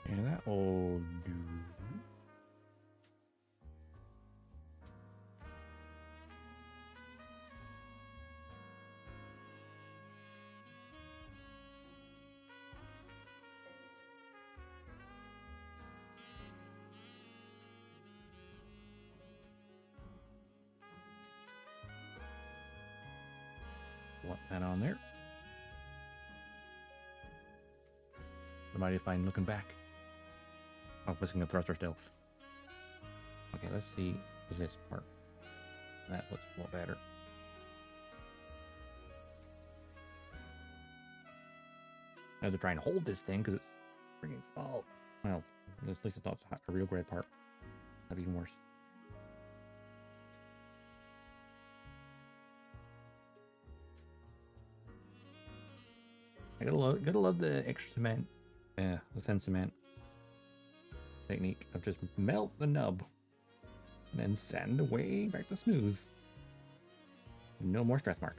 Yeah, that will do. that on there. Mighty fine looking back. Oh, missing the thruster still. Okay, let's see this part. That looks a lot better. Now they're trying to hold this thing because it's freaking small. Well, at least it's not a real great part. That'd be even worse. I gotta love the extra cement. Yeah, the thin cement technique of just melt the nub and then sand away back to smooth. No more stretch mark.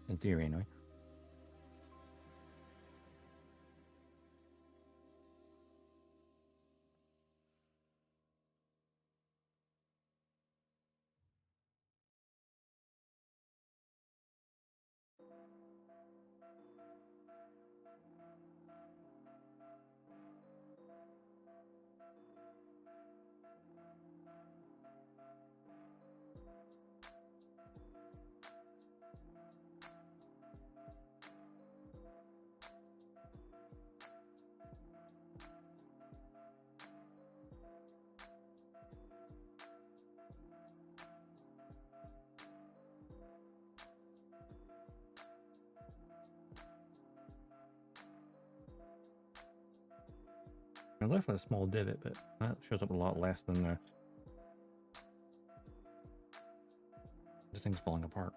In theory, anyway. I left with a small divot, but that shows up a lot less than the thing's falling apart.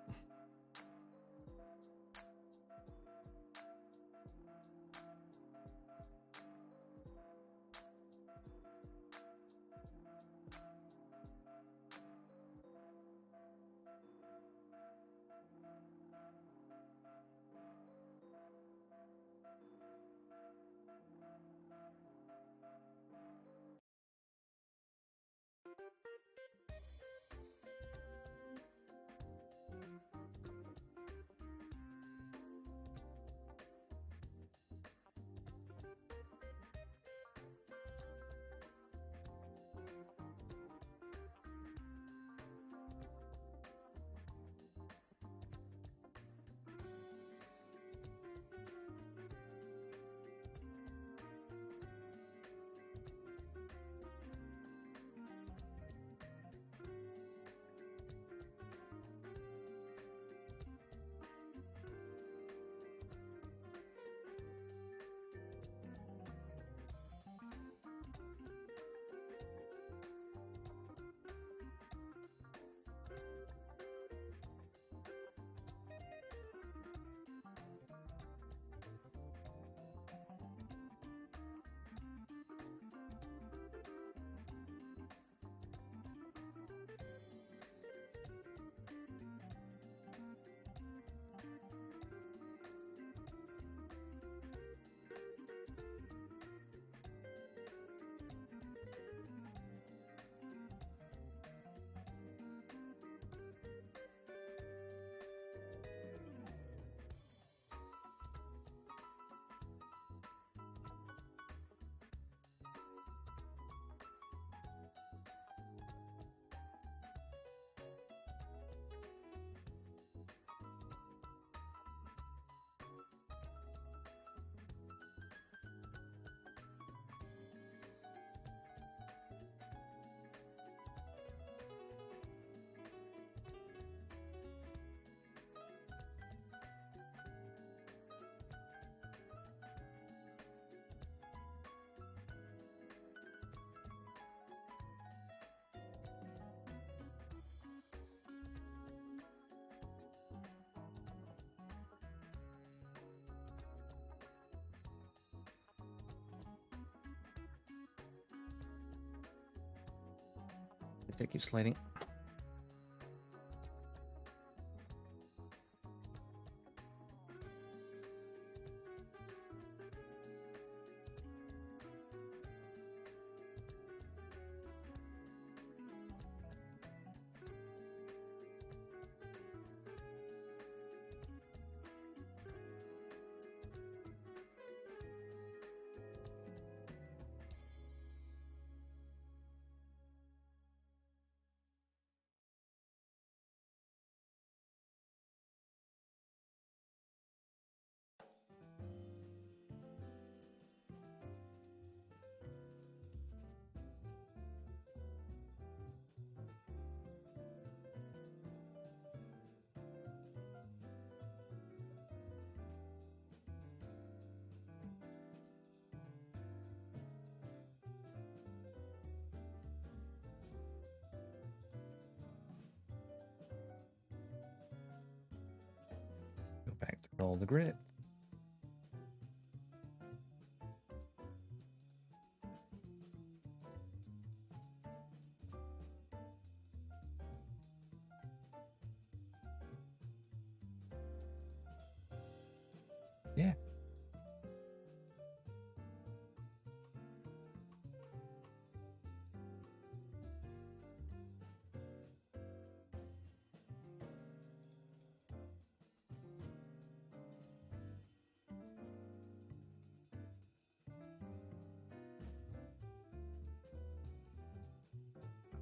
It keeps sliding. all the grit. Yeah.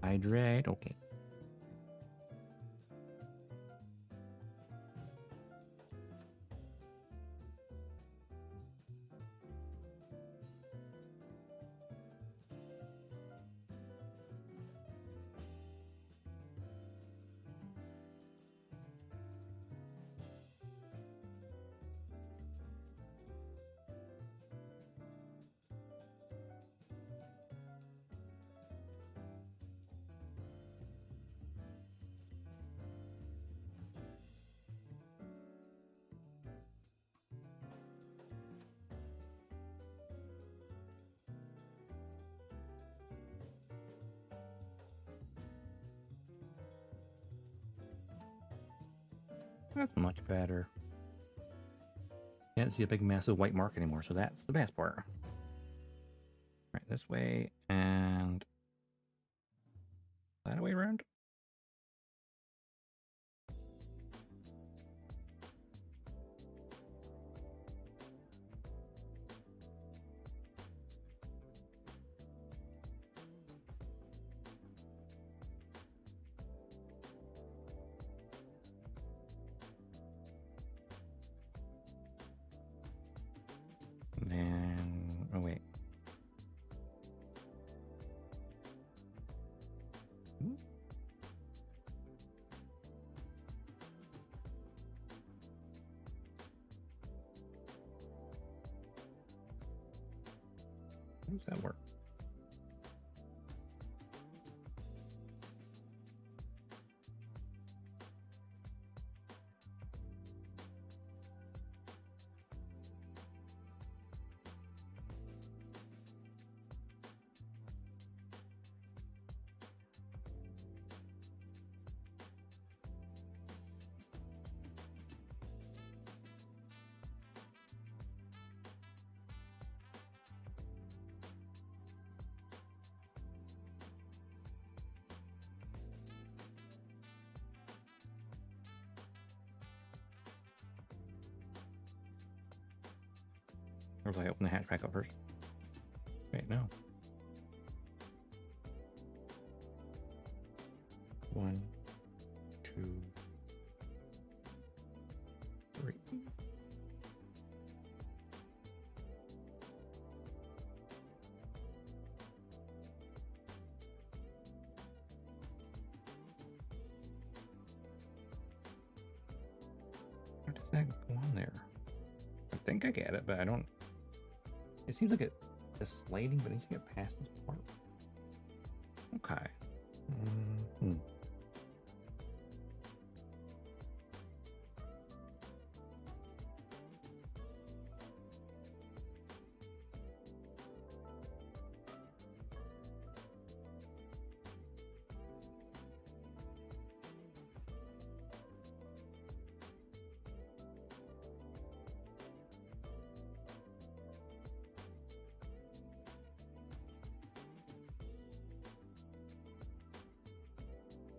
Hydrate, okay. That's much better. Can't see a big massive white mark anymore, so that's the best part. Right, this way, and that way around. And then, oh wait. How does that work? Or was I open the hatch back up first? Wait, no. 1, 2, 3. How does that go on there? I think I get it, but I don't. It seems like it's sliding, but it needs to get past this part. Okay.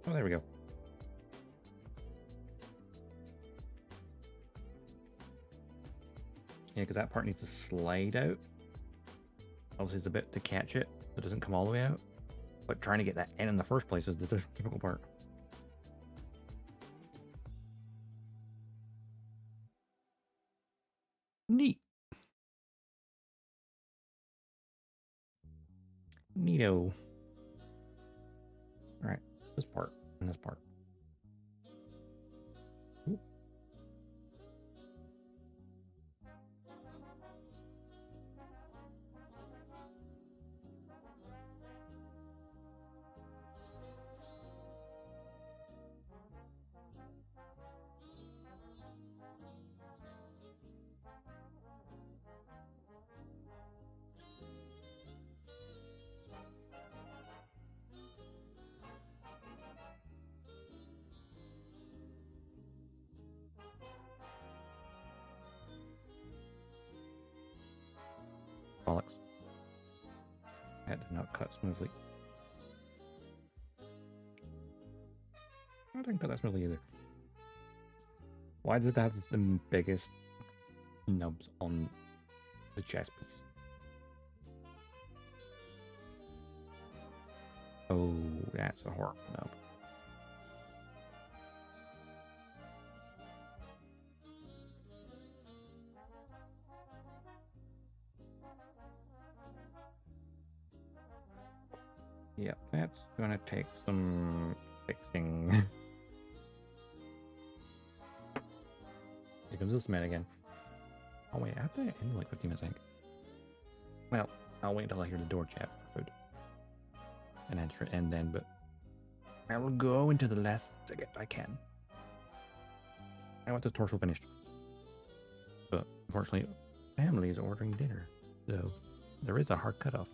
Oh, there we go. Yeah, because that part needs to slide out. Obviously, it's a bit to catch it, so it doesn't come all the way out. But trying to get that in the first place is the difficult part. Neat. Neato. All right, this part and this part. Ooh. That did not cut smoothly. I didn't cut that smoothly either. Why did it have the biggest nubs on the chest piece? Oh, that's a horrible nub. Yep, that's gonna take some fixing. Here comes this man again. Oh wait, I have to end in like 15 minutes, I think. Well, I'll wait until I hear the door chat for food. And answer it and then, but I will go into the last second I can. I want this torso finished. But unfortunately, family is ordering dinner. So there is a hard cutoff.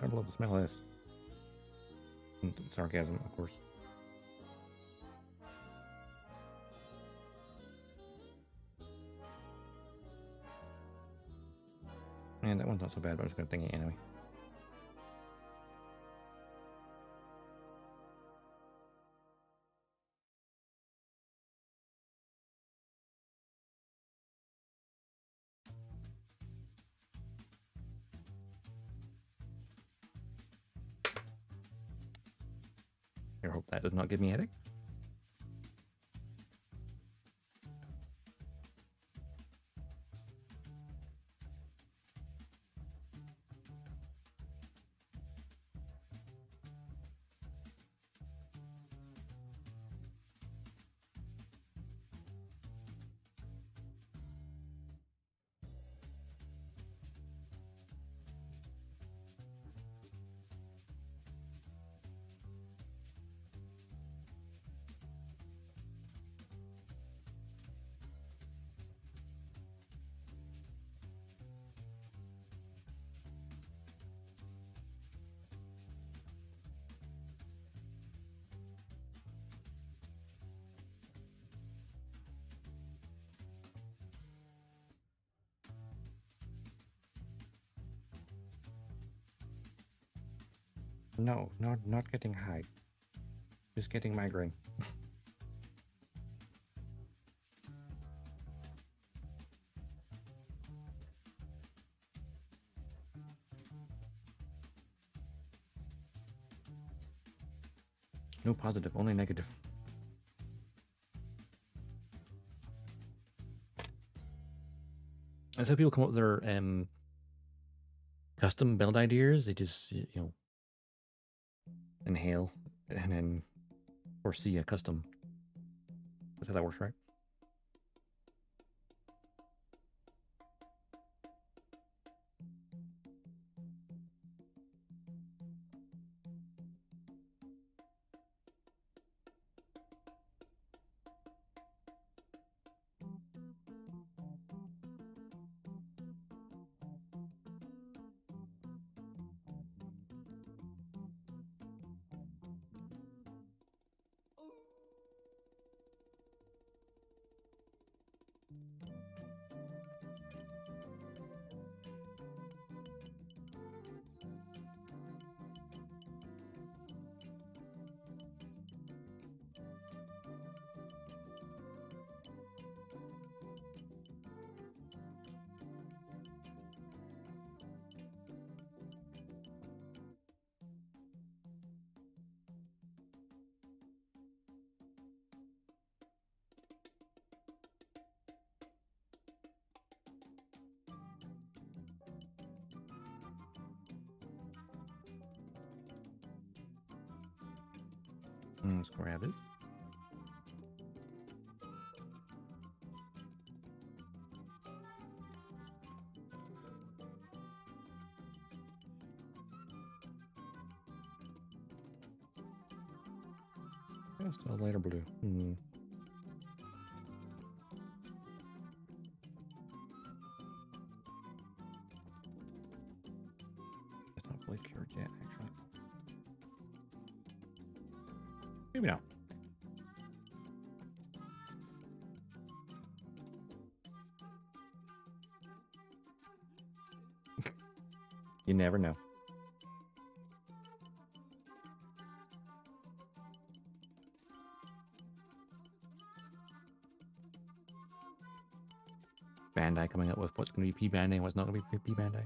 I love the smell of this. Sarcasm, of course. And that one's not so bad, but I'm just gonna think it anyway. I hope that does not give me a headache. No, not getting high. Just getting migraine. No positive, only negative. As how people come up with their custom build ideas, they just, you know, inhale and then foresee a custom. That's how that works, right? Let's grab this. Just a lighter blue. fully cured yet, actually. Maybe not. You never know. Bandai coming up with what's going to be P Bandai and what's not going to be P Bandai.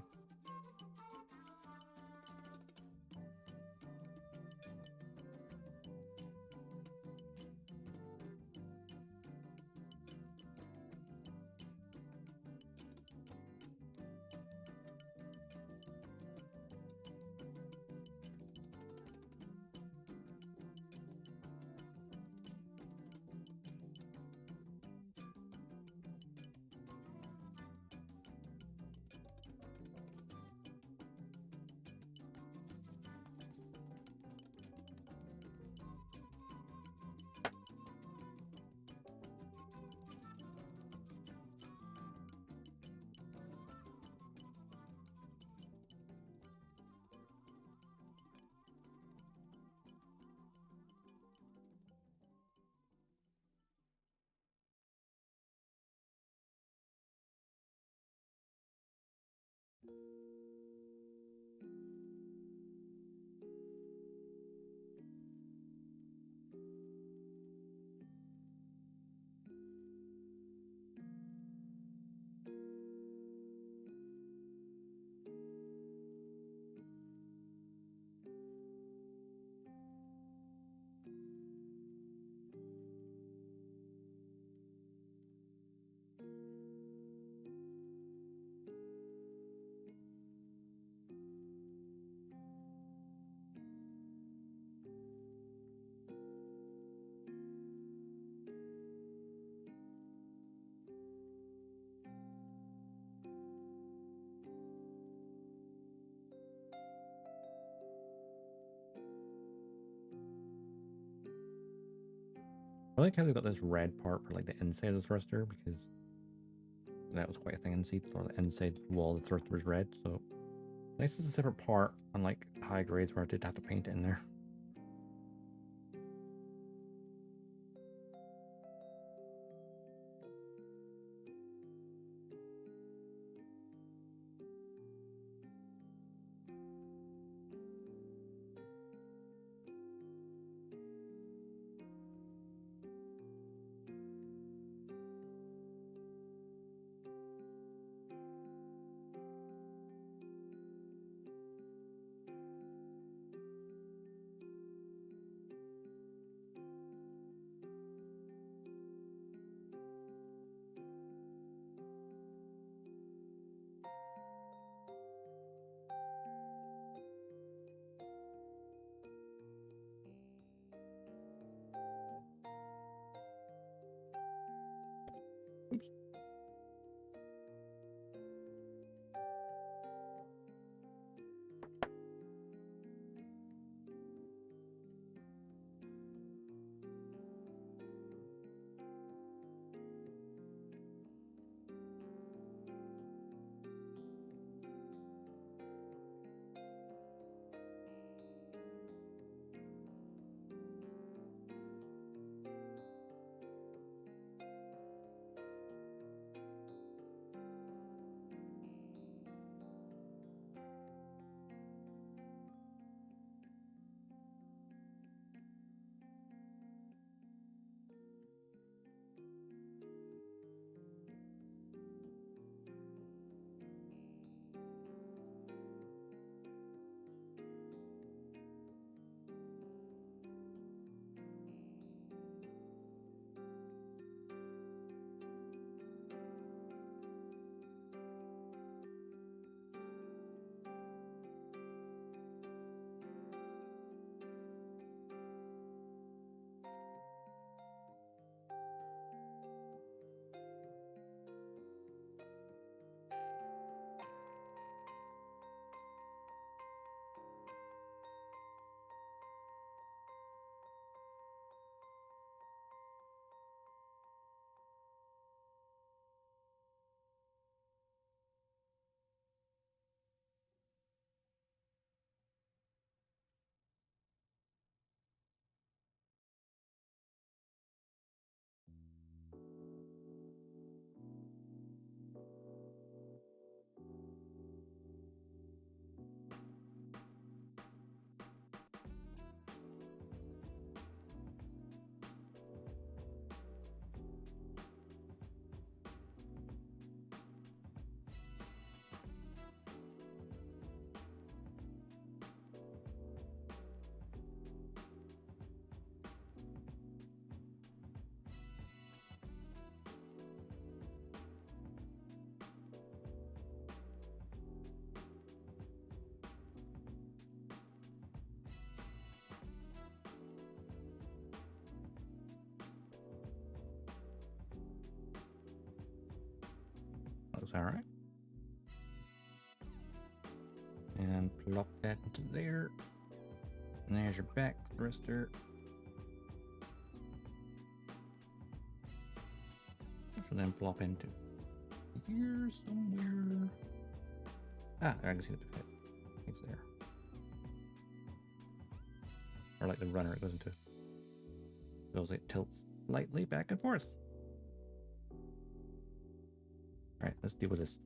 I like how they've got this red part for like the inside of the thruster, because that was quite a thing in Seed, or the inside wall of the thruster was red, so nice as a separate part, unlike high grades where I did have to paint it in there. looks alright. And plop that into there. And there's your back thruster. Which will then plop into here somewhere. Ah, I can see the pivot. It's there. Or like the runner it goes into. Feels like it tilts slightly back and forth. Alright, let's deal with this.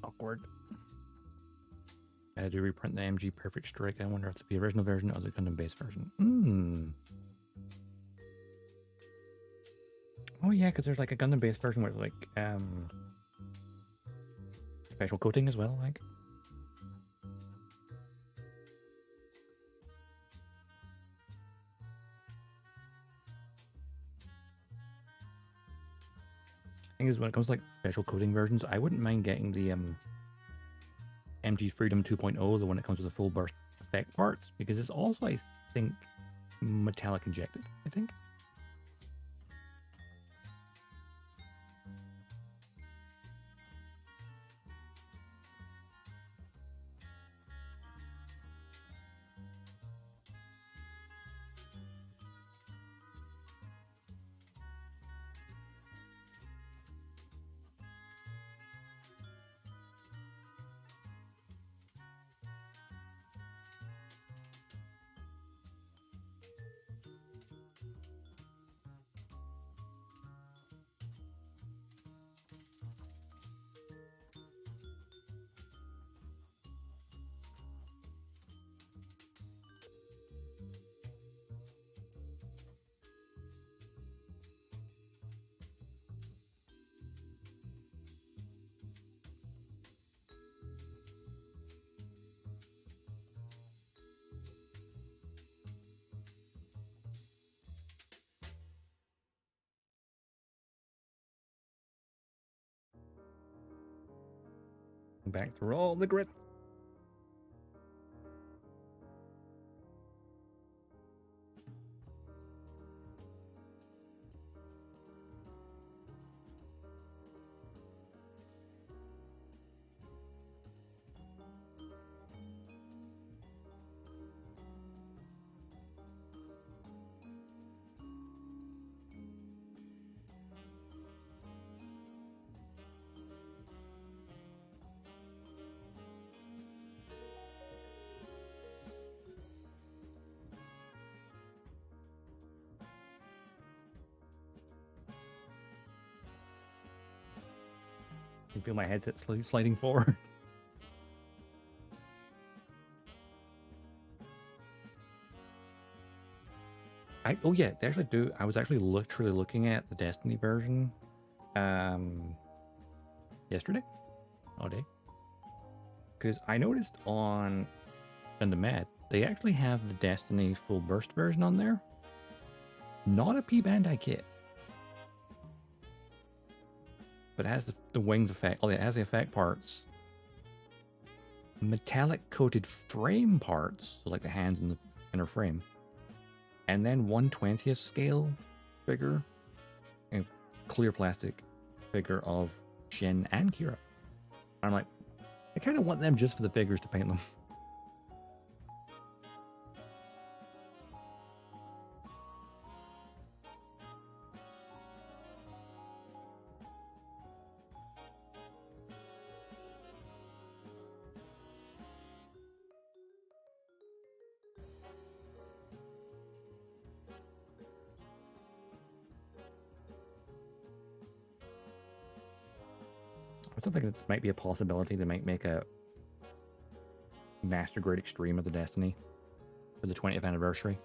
Awkward. I had to reprint the MG Perfect Strike. I wonder if it's the original version or the Gundam base version. Oh yeah, because there's like a Gundam base version with like special coating as well, like. Thing is, when it comes to like special coating versions, I wouldn't mind getting the MG Freedom 2.0, the one that comes with the full burst effect parts, because it's also, I think, metallic injected, I think. Back through all the grit. I can feel my headset sliding forward. Oh yeah, they actually do. I was actually literally looking at the Destiny version yesterday, all day, because I noticed on Gundam they actually have the Destiny full burst version on there, not a P Bandai kit. but it has the wings effect. Oh, yeah, it has the effect parts. Metallic coated frame parts, so like the hands and the inner frame. And then 1/20th scale figure, and clear plastic figure of Shin and Kira. I'm like, I kind of want them just for the figures to paint them. I still think it might be a possibility to make a Master Grade Extreme of the Destiny for the 20th anniversary.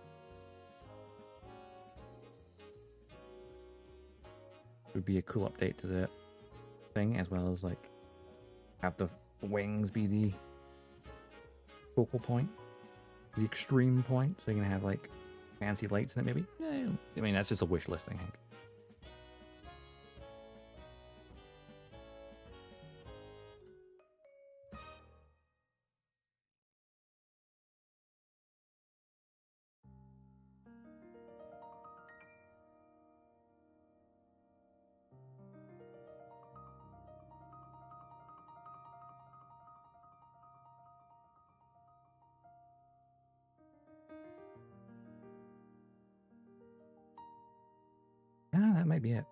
It would be a cool update to the thing, as well as like have the wings be the focal point, the extreme point, so you can have like fancy lights in it maybe. I mean, that's just a wish list, I think. Ah, that might be it.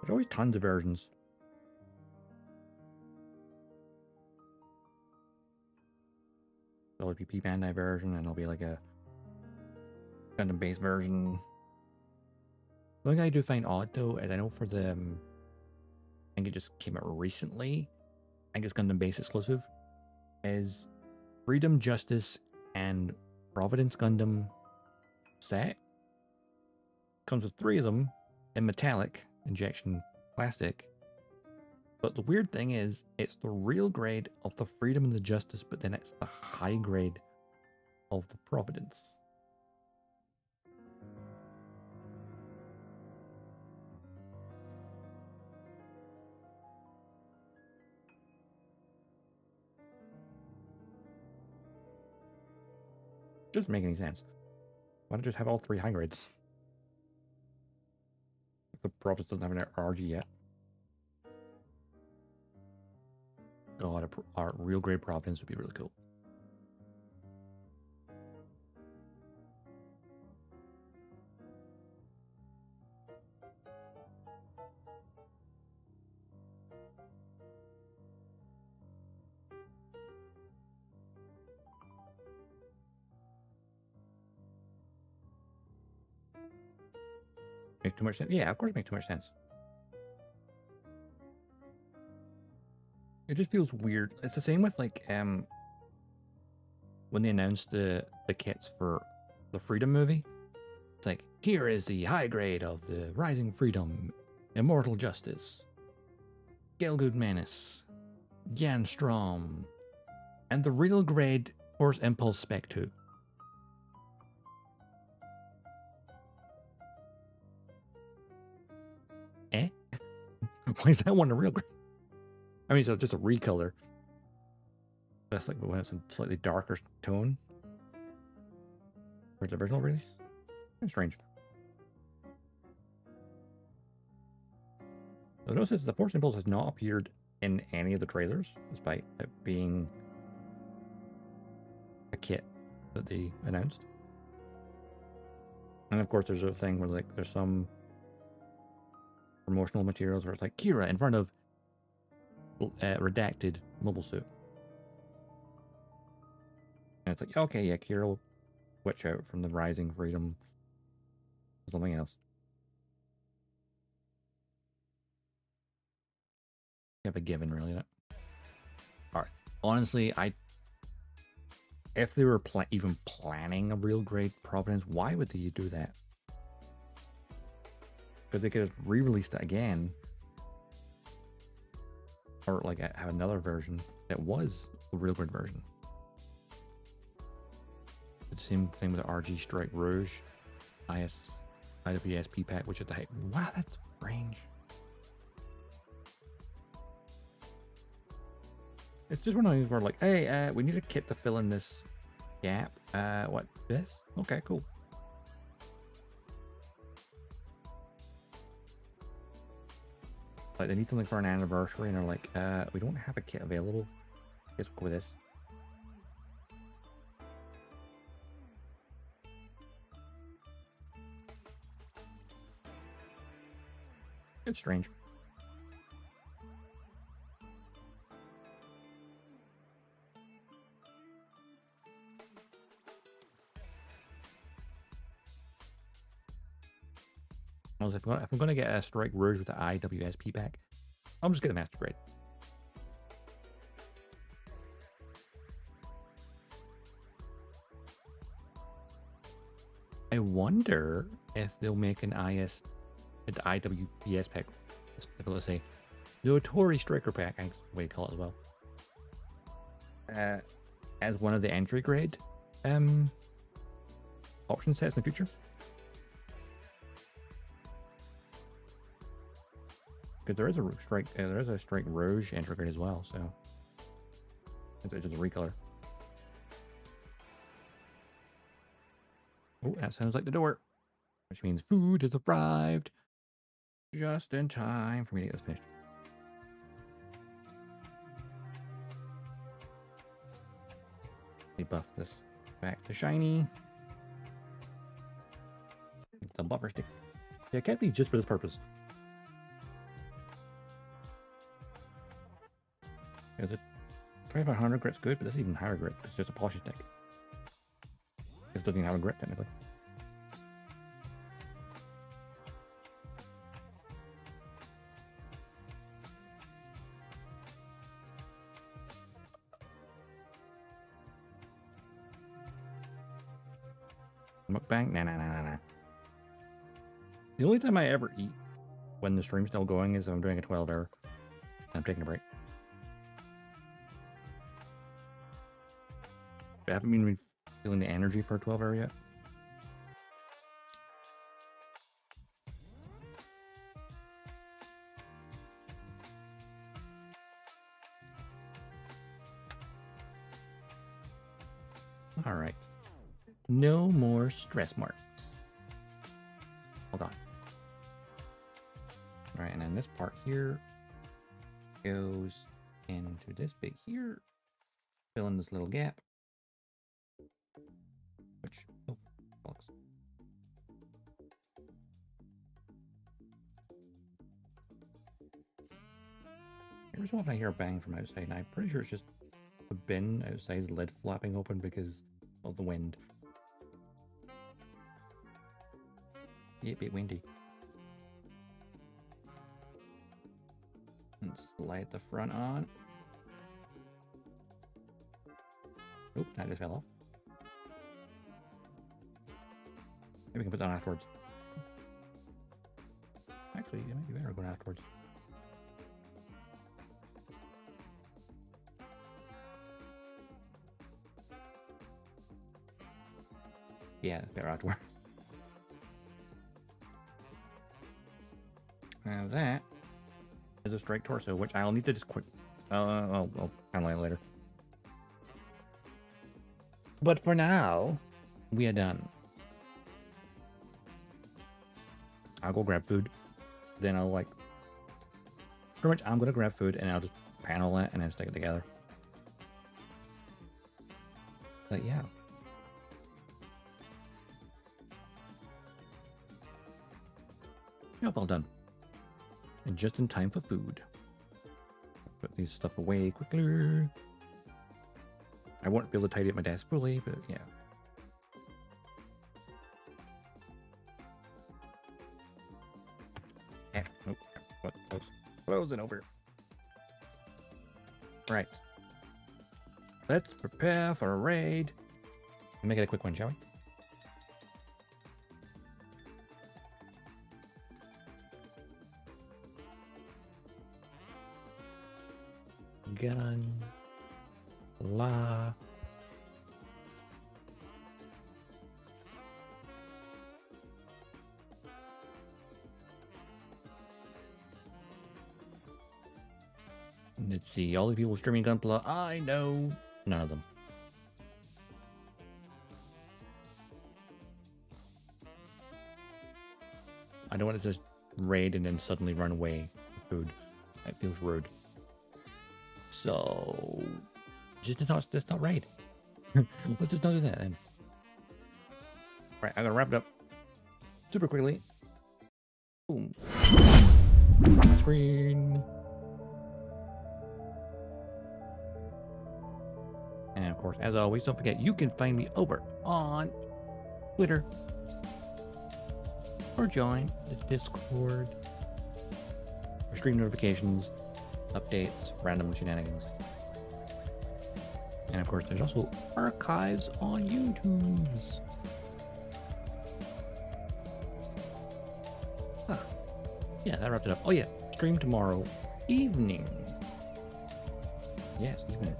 There's always tons of versions. There'll be P Bandai version, and there'll be like a Gundam base version. The only thing I do find odd though is I know for the, I think it just came out recently. I think it's Gundam base exclusive. Is Freedom, Justice, and Providence Gundam set. Comes with 3 of them in metallic injection plastic. But the weird thing is, it's the real grade of the Freedom and the Justice, but then it's the high grade of the Providence. Doesn't make any sense. Why don't you just have all 3 high grades? The Providence doesn't have an RG yet. God, our real grade Providence would be really cool. Make too much sense? Yeah, of course it makes too much sense. It just feels weird. It's the same with like when they announced the kits for the Freedom movie. It's like, here is the high grade of the Rising Freedom, Immortal Justice, Gelgood Menace, Strom, and the real grade Force Impulse Spec 2. Eh? Why is that one a real grade? I mean, so just a recolor. That's like when it's a slightly darker tone. For the original release? It's strange. So notice the Force Impulse has not appeared in any of the trailers, despite it being a kit that they announced. And of course, there's a thing where like there's some promotional materials where it's like Kira in front of redacted mobile suit. And it's like, okay, yeah, Kira will switch out from the Rising Freedom to something else. You have a given, really. Alright. Honestly, if they were even planning a real grade Providence, why would they do that? Because they could have re-released it again. Or like have another version that was the real grade version. The same thing with the RG Strike Rouge, IS IWSP pack, which is the height. Wow, that's strange. It's just one of these where like, hey, we need a kit to fill in this gap. What, this? Okay, cool. Like they need something for an anniversary and they're like, we don't have a kit available. Guess we'll go with this. It's strange. If I'm going to get a Strike Rouge with the IWSP pack, I'll just get a Master Grade. I wonder if they'll make an IWPS pack. Let's say the Otori Striker pack, I think that's the way to call it as well. As one of the entry grade option sets in the future. Because there is a Strike Rouge entry grade as well, so it's just a recolor. Oh, that sounds like the door, which means food has arrived just in time for me to get this finished. They buff this back to shiny. The buffer stick. Yeah, it can't be just for this purpose. Is it 2500 grit's good, but this is even higher grit. It's just a polishing stick. This doesn't even have a grit technically. Mukbang? Nah. The only time I ever eat when the stream's still going is if I'm doing a 12-hour and I'm taking a break. I haven't been feeling the energy for a 12-hour yet. All right. No more stress marks. Hold on. All right, and then this part here goes into this bit here. Fill in this little gap. Which, oh, box. Every so often I hear a bang from outside, and I'm pretty sure it's just the bin outside, the lid flapping open because of the wind. Yeah, a bit windy. And slide the front on. Oop, that just fell off. Maybe we can put that on afterwards. Actually, it might be better going afterwards. Yeah, it's better afterwards. Now that is a strike torso, which I'll need to just quick. I'll handle it later. But for now, we are done. I'll go grab food. Then I'll pretty much I'm gonna grab food and I'll just panel it and then stick it together. But yeah. Yep, all done. And just in time for food. Put these stuff away quickly. I won't be able to tidy up my desk fully, but yeah. Nope. What? Closing over. Right. Let's prepare for a raid. Make it a quick one, shall we? Gun. La. Let's see, all the people streaming Gunpla, I know none of them. I don't want to just raid and then suddenly run away with food. That feels rude. So, just not raid. Let's just not do that then. Right, I'm gonna wrap it up super quickly. Boom. Screen. And of course, as always, don't forget you can find me over on Twitter or join the Discord for stream notifications, updates, random shenanigans. And of course, there's also archives on YouTube. Huh. Yeah, that wrapped it up. Oh yeah, stream tomorrow evening. Yes, evening.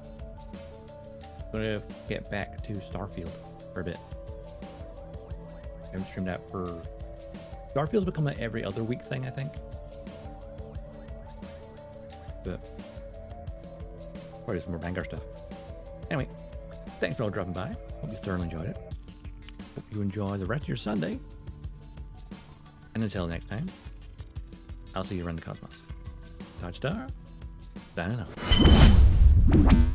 Gonna get back to Starfield for a bit. I haven't streamed that for... Starfield's become an every other week thing, I think. But probably some more Vanguard stuff. Anyway, thanks for all dropping by. Hope you thoroughly enjoyed it. Hope you enjoy the rest of your Sunday. And until next time, I'll see you around the cosmos. Dodgestar, signing off.